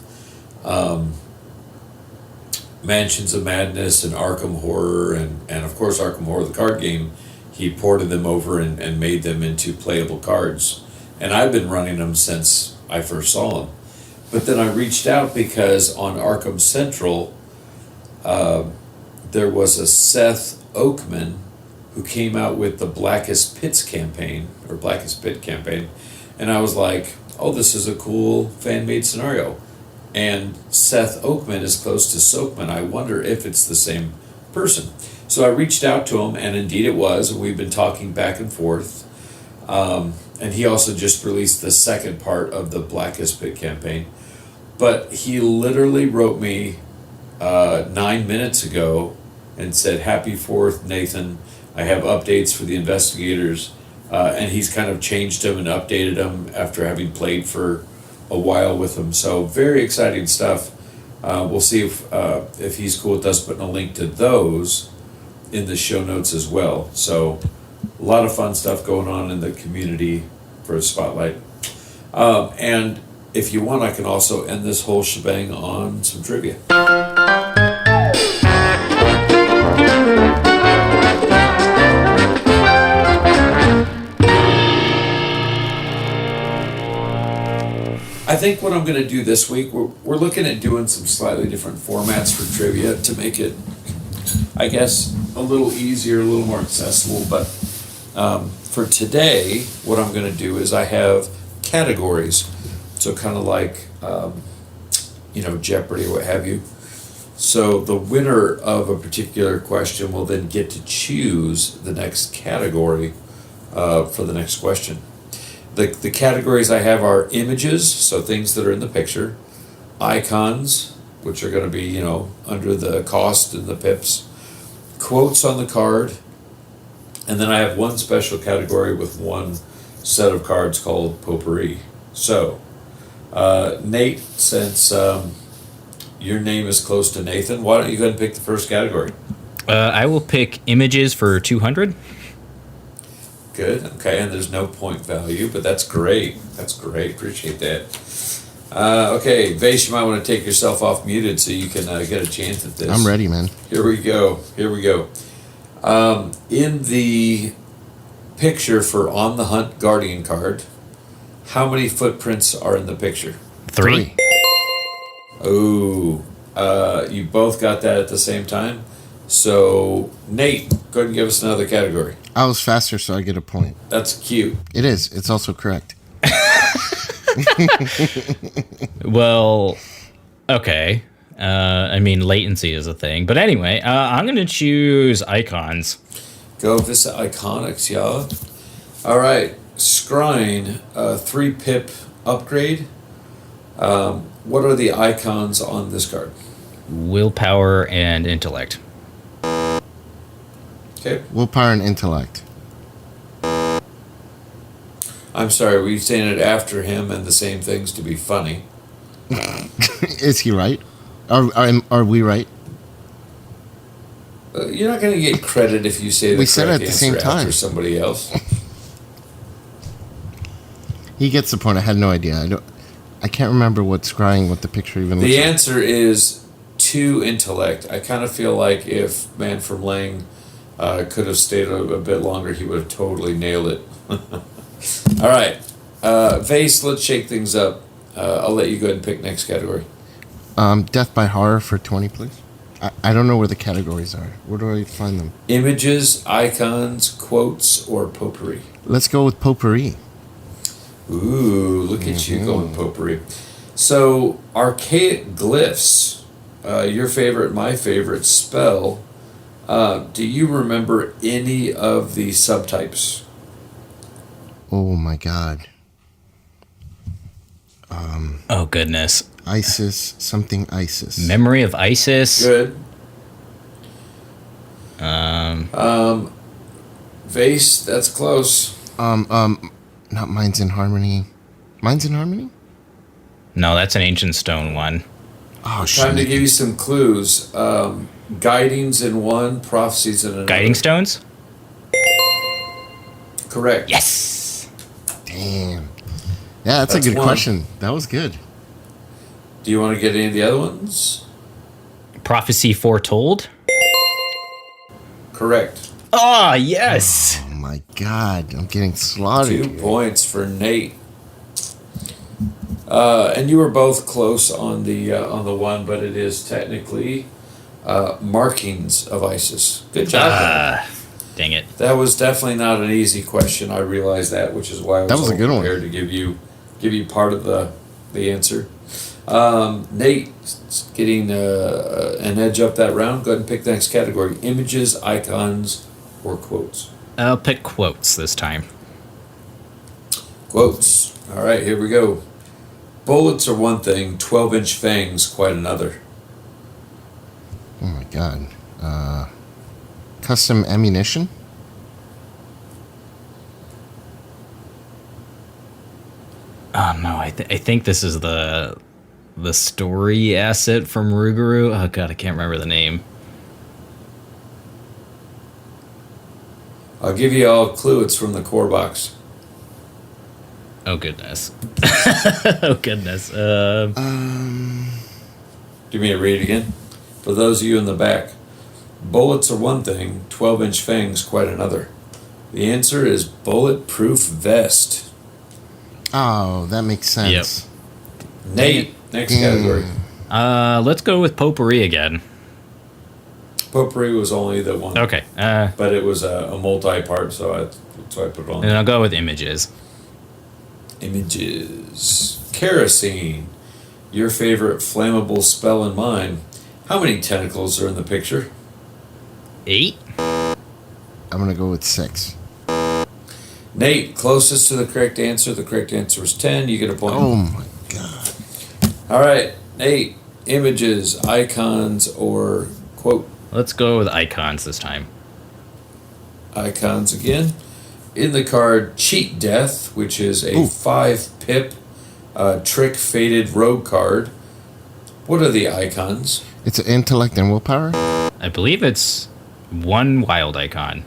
Mansions of Madness and Arkham Horror, and of course Arkham Horror, the card game. He ported them over and made them into playable cards. And I've been running them since I first saw them. But then I reached out because on Arkham Central, there was a Seth Oakman who came out with the Blackest Pit campaign. And I was like, oh, this is a cool fan-made scenario. and Seth Oakman is close to Soakman. I wonder if it's the same person. So I reached out to him, and indeed it was. We've been talking back and forth. And he also just released the second part of the Blackest Pit campaign. But he literally wrote me 9 minutes ago and said, "Happy 4th, Nathan. I have updates for the investigators." And he's kind of changed them and updated them after having played for a while with them. So very exciting stuff. We'll see if he's cool with us putting a link to those in the show notes as well. So a lot of fun stuff going on in the community for a spotlight. And if you want, I can also end this whole shebang on some trivia. I think what I'm going to do this week, we're looking at doing some slightly different formats for trivia to make it, I guess, a little easier, a little more accessible. But for today, what I'm going to do is I have categories. So kind of like, Jeopardy or what have you. So the winner of a particular question will then get to choose the next category for the next question. The categories I have are images, so things that are in the picture, icons, which are going to be, under the cost and the pips, quotes on the card, and then I have one special category with one set of cards called potpourri. So, Nate, since your name is close to Nathan, why don't you go ahead and pick the first category? I will pick images for 200. Good. Okay, and there's no point value, but that's great. That's great. Appreciate that. Okay, Vase, you might want to take yourself off muted so you can get a chance at this. I'm ready, man. Here we go. In the picture for On the Hunt Guardian card, how many footprints are in the picture? 3. Oh, you both got that at the same time. So, Nate, go ahead and give us another category. I was faster, so I get a point. That's cute. It is. It's also correct. Well, okay. Latency is a thing. But anyway, I'm going to choose icons. Go with this iconics, y'all. All right. Scrying, 3-pip upgrade. What are the icons on this card? Willpower and intellect. Okay. Willpower and intellect. I'm sorry, were you saying it after him and the same things to be funny? Is he right? Are we right? You're not going to get credit if you say the We said it correct at the same answer time. after somebody else. He gets the point. I had no idea. I can't remember what the picture even looks The like. answer is 2 intellect. I kind of feel like if Man from Lang could have stayed a bit longer, he would have totally nailed it. All right. Vase, let's shake things up. I'll let you go ahead and pick next category. Death by Horror for 20, please. I don't know where the categories are. Where do I find them? Images, icons, quotes, or potpourri? Let's go with potpourri. Ooh, look at you going potpourri. So, archaic glyphs, your favorite, my favorite spell. Do you remember any of the subtypes? Oh my God. Oh, goodness. Isis, something Isis. Memory of Isis. Good. Vase, that's close. Not Minds in Harmony. Minds in Harmony? No, that's an Ancient Stone one. Oh, Time to shit. give you some clues. Guidings in one, prophecies in another. Guiding Stones? Correct. Yes! Damn. Yeah, that's a That's good one. question. That was good. Do you want to get any of the other ones? Prophecy Foretold? Correct. Ah, yes! Oh my God. I'm getting slaughtered. 2 points for Nate. And you were both close on the one, but it is technically markings of Isis. Good job. Dang it. That was definitely not an easy question. I realized that, which is why I was, That was a good one. prepared to give you part of the answer. Nate's getting an edge up that round. Go ahead and pick the next category: images, icons, or quotes. I'll pick quotes this time. Quotes. All right, here we go. Bullets are one thing, 12-inch fangs quite another. Oh my god. Custom ammunition? Oh no, I think this is the story asset from Ruguru. Oh god, I can't remember the name. I'll give you all a clue. It's from the core box. Oh goodness. Oh goodness. Do you mean to read it again? For those of you in the back, bullets are one thing, 12-inch fangs quite another. The answer is bulletproof vest. Oh, that makes sense. Yep. Nate, next category. Let's go with potpourri again. Potpourri was only the one. Okay. But it was a multi-part, so I put it on. And I'll go with images. Images. Kerosene. Your favorite flammable spell and mine. How many tentacles are in the picture? 8? I'm gonna go with 6. Nate, closest to the correct answer. The correct answer was 10. You get a point. Oh my god. All right, Nate. Images, icons, or quote. Let's go with icons this time. Icons again. In the card, Cheat Death, which is a 5-pip trick faded rogue card. What are the icons? It's intellect and willpower? I believe it's 1 wild icon.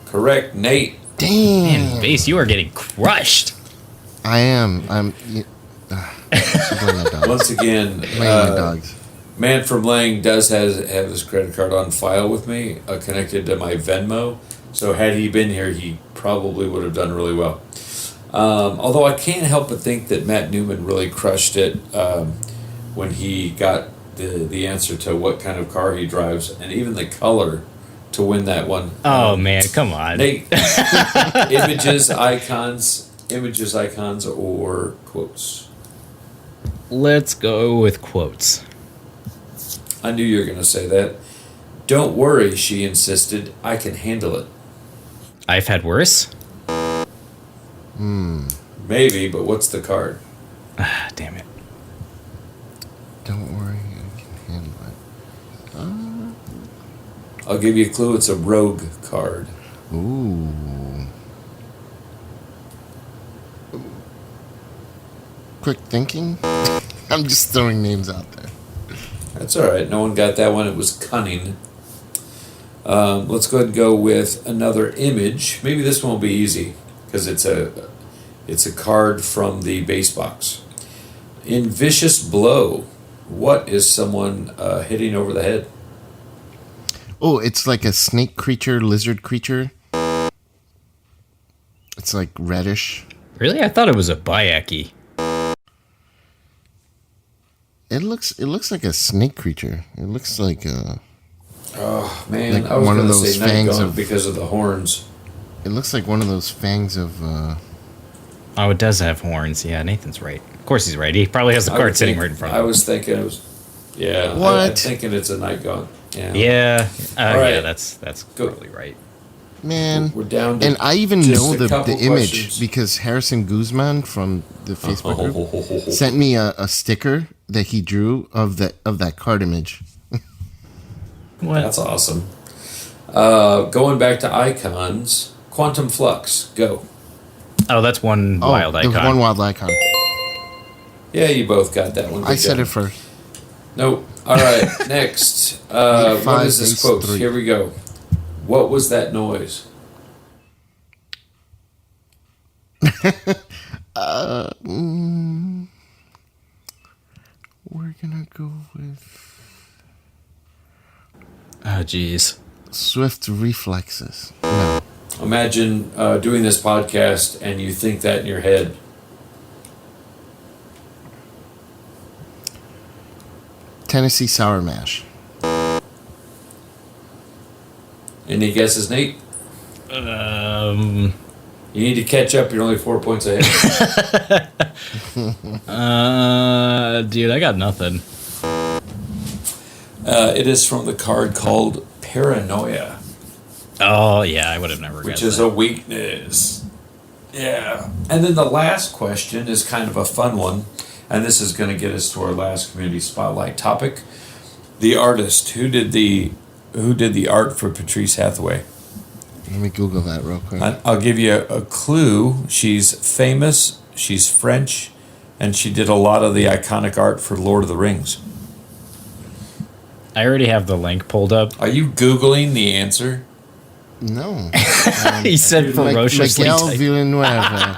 Correct, Nate. Damn. Man, Base, you are getting crushed. I am. I'm. Blame my dogs. Once again, Blame my dogs. Man from Lang does have his credit card on file with me, connected to my Venmo. So had he been here, he probably would have done really well. Although I can't help but think that Matt Newman really crushed it when he got the answer to what kind of car he drives, and even the color to win that one. Oh man, come on. Nate, images, icons, or quotes. Let's go with quotes. I knew you were going to say that. Don't worry, she insisted. I can handle it. I've had worse. Maybe, but what's the card? Ah, damn it. Don't worry, I can handle it. I'll give you a clue. It's a rogue card. Ooh. Quick thinking? I'm just throwing names out there. That's all right. No one got that one. It was cunning. Let's go ahead and go with another image. Maybe this one will be easy because it's a card from the base box. In Vicious Blow, what is someone hitting over the head? Oh, it's like a snake creature, lizard creature. It's like reddish. Really? I thought it was a Bayaki. It looks like a snake creature. It looks like a. Oh man, Like I was one of going to those say fangs Nightgaunt of- because of the horns. It looks like one of those fangs of. Oh, it does have horns. Yeah, Nathan's right. Of course he's right. He probably has the card sitting right in front of him. I was thinking it was. Yeah, I'm What? thinking it's a Nightgaunt. Yeah. Yeah. All right. Yeah, that's Go. probably right. Man. We're down to And I even just know a the couple image questions. because Harrison Guzman from the Facebook group sent me a sticker that he drew of that card image. What? That's awesome. Going back to icons, Quantum Flux, go. Oh, that's one wild there was icon. one wild icon. Yeah, you both got that one. I Good said job. it first. Nope. All right, next. What five, is this base quote? 3. Here we go. What was that noise? We're gonna go with Oh, jeez. swift reflexes. No. Imagine doing this podcast and you think that in your head. Tennessee Sour Mash. Any guesses, Nate? You need to catch up. You're only 4 points ahead. Dude, I got nothing. It is from the card called Paranoia, Oh, yeah, I would have never which guessed is that. a weakness. Yeah. And then the last question is kind of a fun one, and this is going to get us to our last community spotlight topic. The artist. Who did the art for Patrice Hathaway? Let me Google that real quick. I'll give you a clue. She's famous, she's French, and she did a lot of the iconic art for Lord of the Rings. I already have the link pulled up. Are you Googling the answer? No. He said ferociously. Miguel type. Villanueva.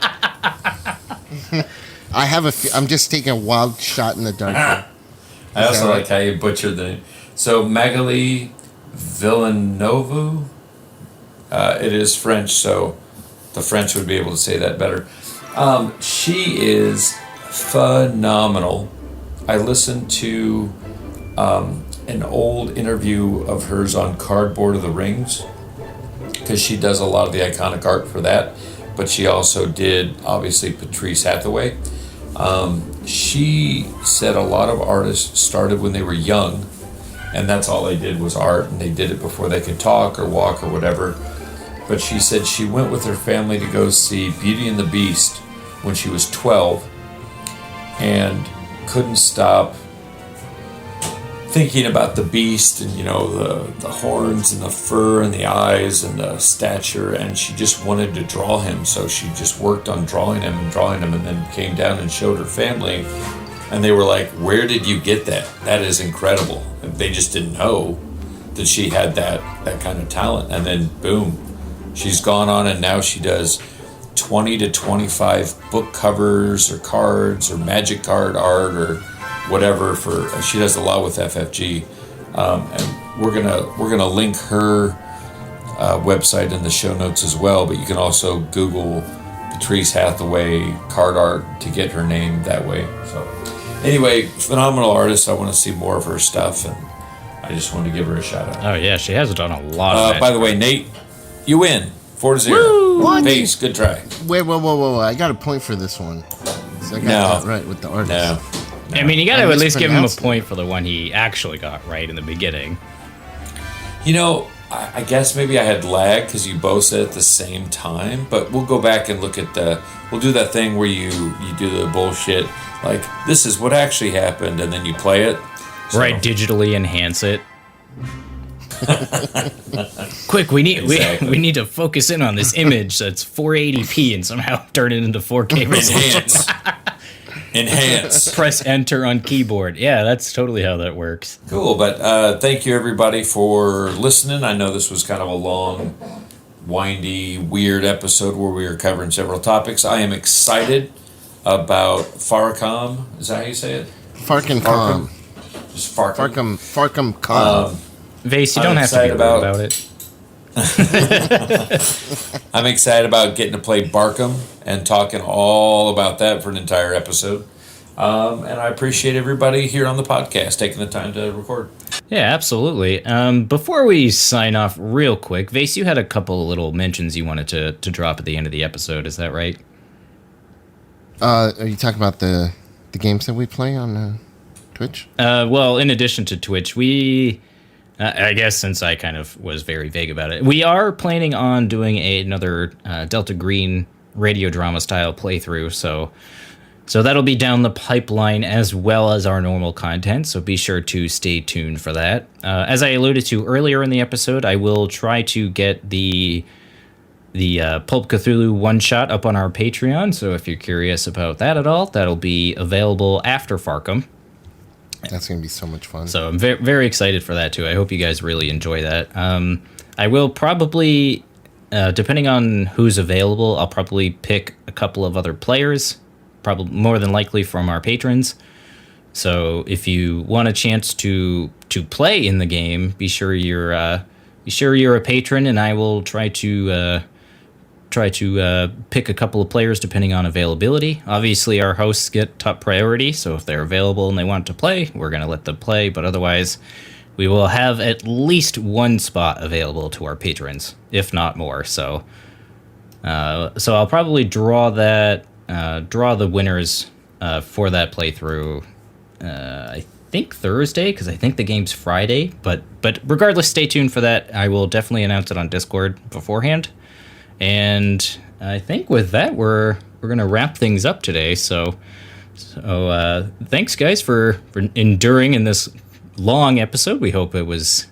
I'm just taking a wild shot in the dark here. I also right? like how you butchered the name. So Magali Villeneuve. It is French, so the French would be able to say that better. She is phenomenal. I listened to an old interview of hers on Cardboard of the Rings, because she does a lot of the iconic art for that, but she also did, obviously, Patrice Hathaway. She said a lot of artists started when they were young, and that's all they did was art, and they did it before they could talk or walk or whatever. But she said she went with her family to go see Beauty and the Beast when she was 12 and couldn't stop thinking about the beast and, you know, the horns and the fur and the eyes and the stature, and she just wanted to draw him. So she just worked on drawing him, and then came down and showed her family, and they were like, "Where did you get that? That is incredible." And they just didn't know that she had that kind of talent. And then boom, she's gone on, and now she does 20 to 25 book covers or cards or magic card art or whatever. She does a lot with FFG, and we're gonna link her website in the show notes as well. But you can also Google Patrice Hathaway card art to get her name that way. So anyway, phenomenal artist. I want to see more of her stuff, and I just wanted to give her a shout out. Oh, yeah, she has done a lot of By the way, Nate, you win 4-0. What? Pace, good try. Wait, whoa. I got a point for this one. So I got that right with the artist. No. I mean, you got to I at least give him a mispronounced it. point for the one he actually got right in the beginning. You know, I guess maybe I had lag because you both said at the same time, but we'll go back and look at we'll do that thing where you do the bullshit, like, this is what actually happened, and then you play it. So, Right, digitally enhance it. Quick, we need to focus in on this image that's 480p and somehow turn it into 4K resolution. Enhance. Press enter on keyboard. Yeah, that's totally how that works. Cool, but thank you everybody for listening. I know this was kind of a long, windy, weird episode where we were covering several topics. I am excited about Farkham. Is that how you say it? Farkham Con. Just Farkham. Farkham Con. Vase, you I'm don't have to be excited rude about- about it. I'm excited about getting to play Barkham and talking all about that for an entire episode. And I appreciate everybody here on the podcast taking the time to record. Yeah, absolutely. Before we sign off real quick, Vase, you had a couple of little mentions you wanted to drop at the end of the episode. Is that right? Are you talking about the games that we play on Twitch? Well, in addition to Twitch, I guess since I kind of was very vague about it, we are planning on doing another Delta Green radio drama style playthrough. So that'll be down the pipeline as well as our normal content. So be sure to stay tuned for that. As I alluded to earlier in the episode, I will try to get the Pulp Cthulhu one shot up on our Patreon. So if you're curious about that at all, that'll be available after Farkham. That's going to be so much fun. So I'm very, very excited for that, too. I hope you guys really enjoy that. I will probably, depending on who's available, I'll probably pick a couple of other players, probably more than likely from our patrons. So if you want a chance to play in the game, be sure you're a patron, and I will try to pick a couple of players depending on availability. Obviously, our hosts get top priority, so if they're available and they want to play, we're going to let them play, but otherwise, we will have at least one spot available to our patrons, if not more. So So I'll probably draw the winners for that playthrough. I think Thursday, because I think the game's Friday. But regardless, stay tuned for that. I will definitely announce it on Discord beforehand. And I think with that, we're gonna wrap things up today. So thanks guys for enduring in this long episode. We hope it was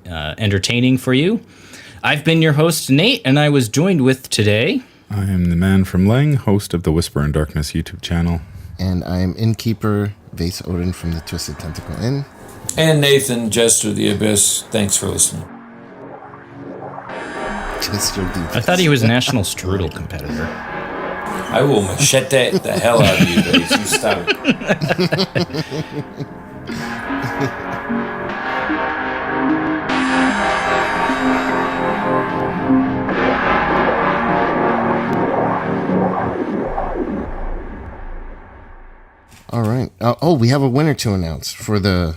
entertaining for you. I've been your host, Nate, and I was joined with today. I am the man from Lang, host of the Whisper in Darkness YouTube channel. And I'm Innkeeper Vase Odin from the Twisted Tentacle Inn. And Nathan, Jester of the Abyss. Thanks for listening. I thought he was a national strudel competitor. I will machete the hell out of you, Vase. You stop it. All right. We have a winner to announce for the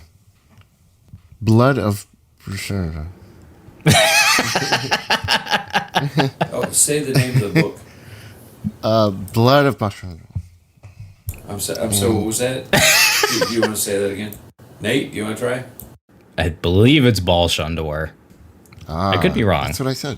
Blood of... Sure. Say the name of the book. Blood of Baalshandor. I'm so. What was that? Do you want to say that again, Nate? You want to try? I believe it's Baalshandor. I could be wrong. That's what I said.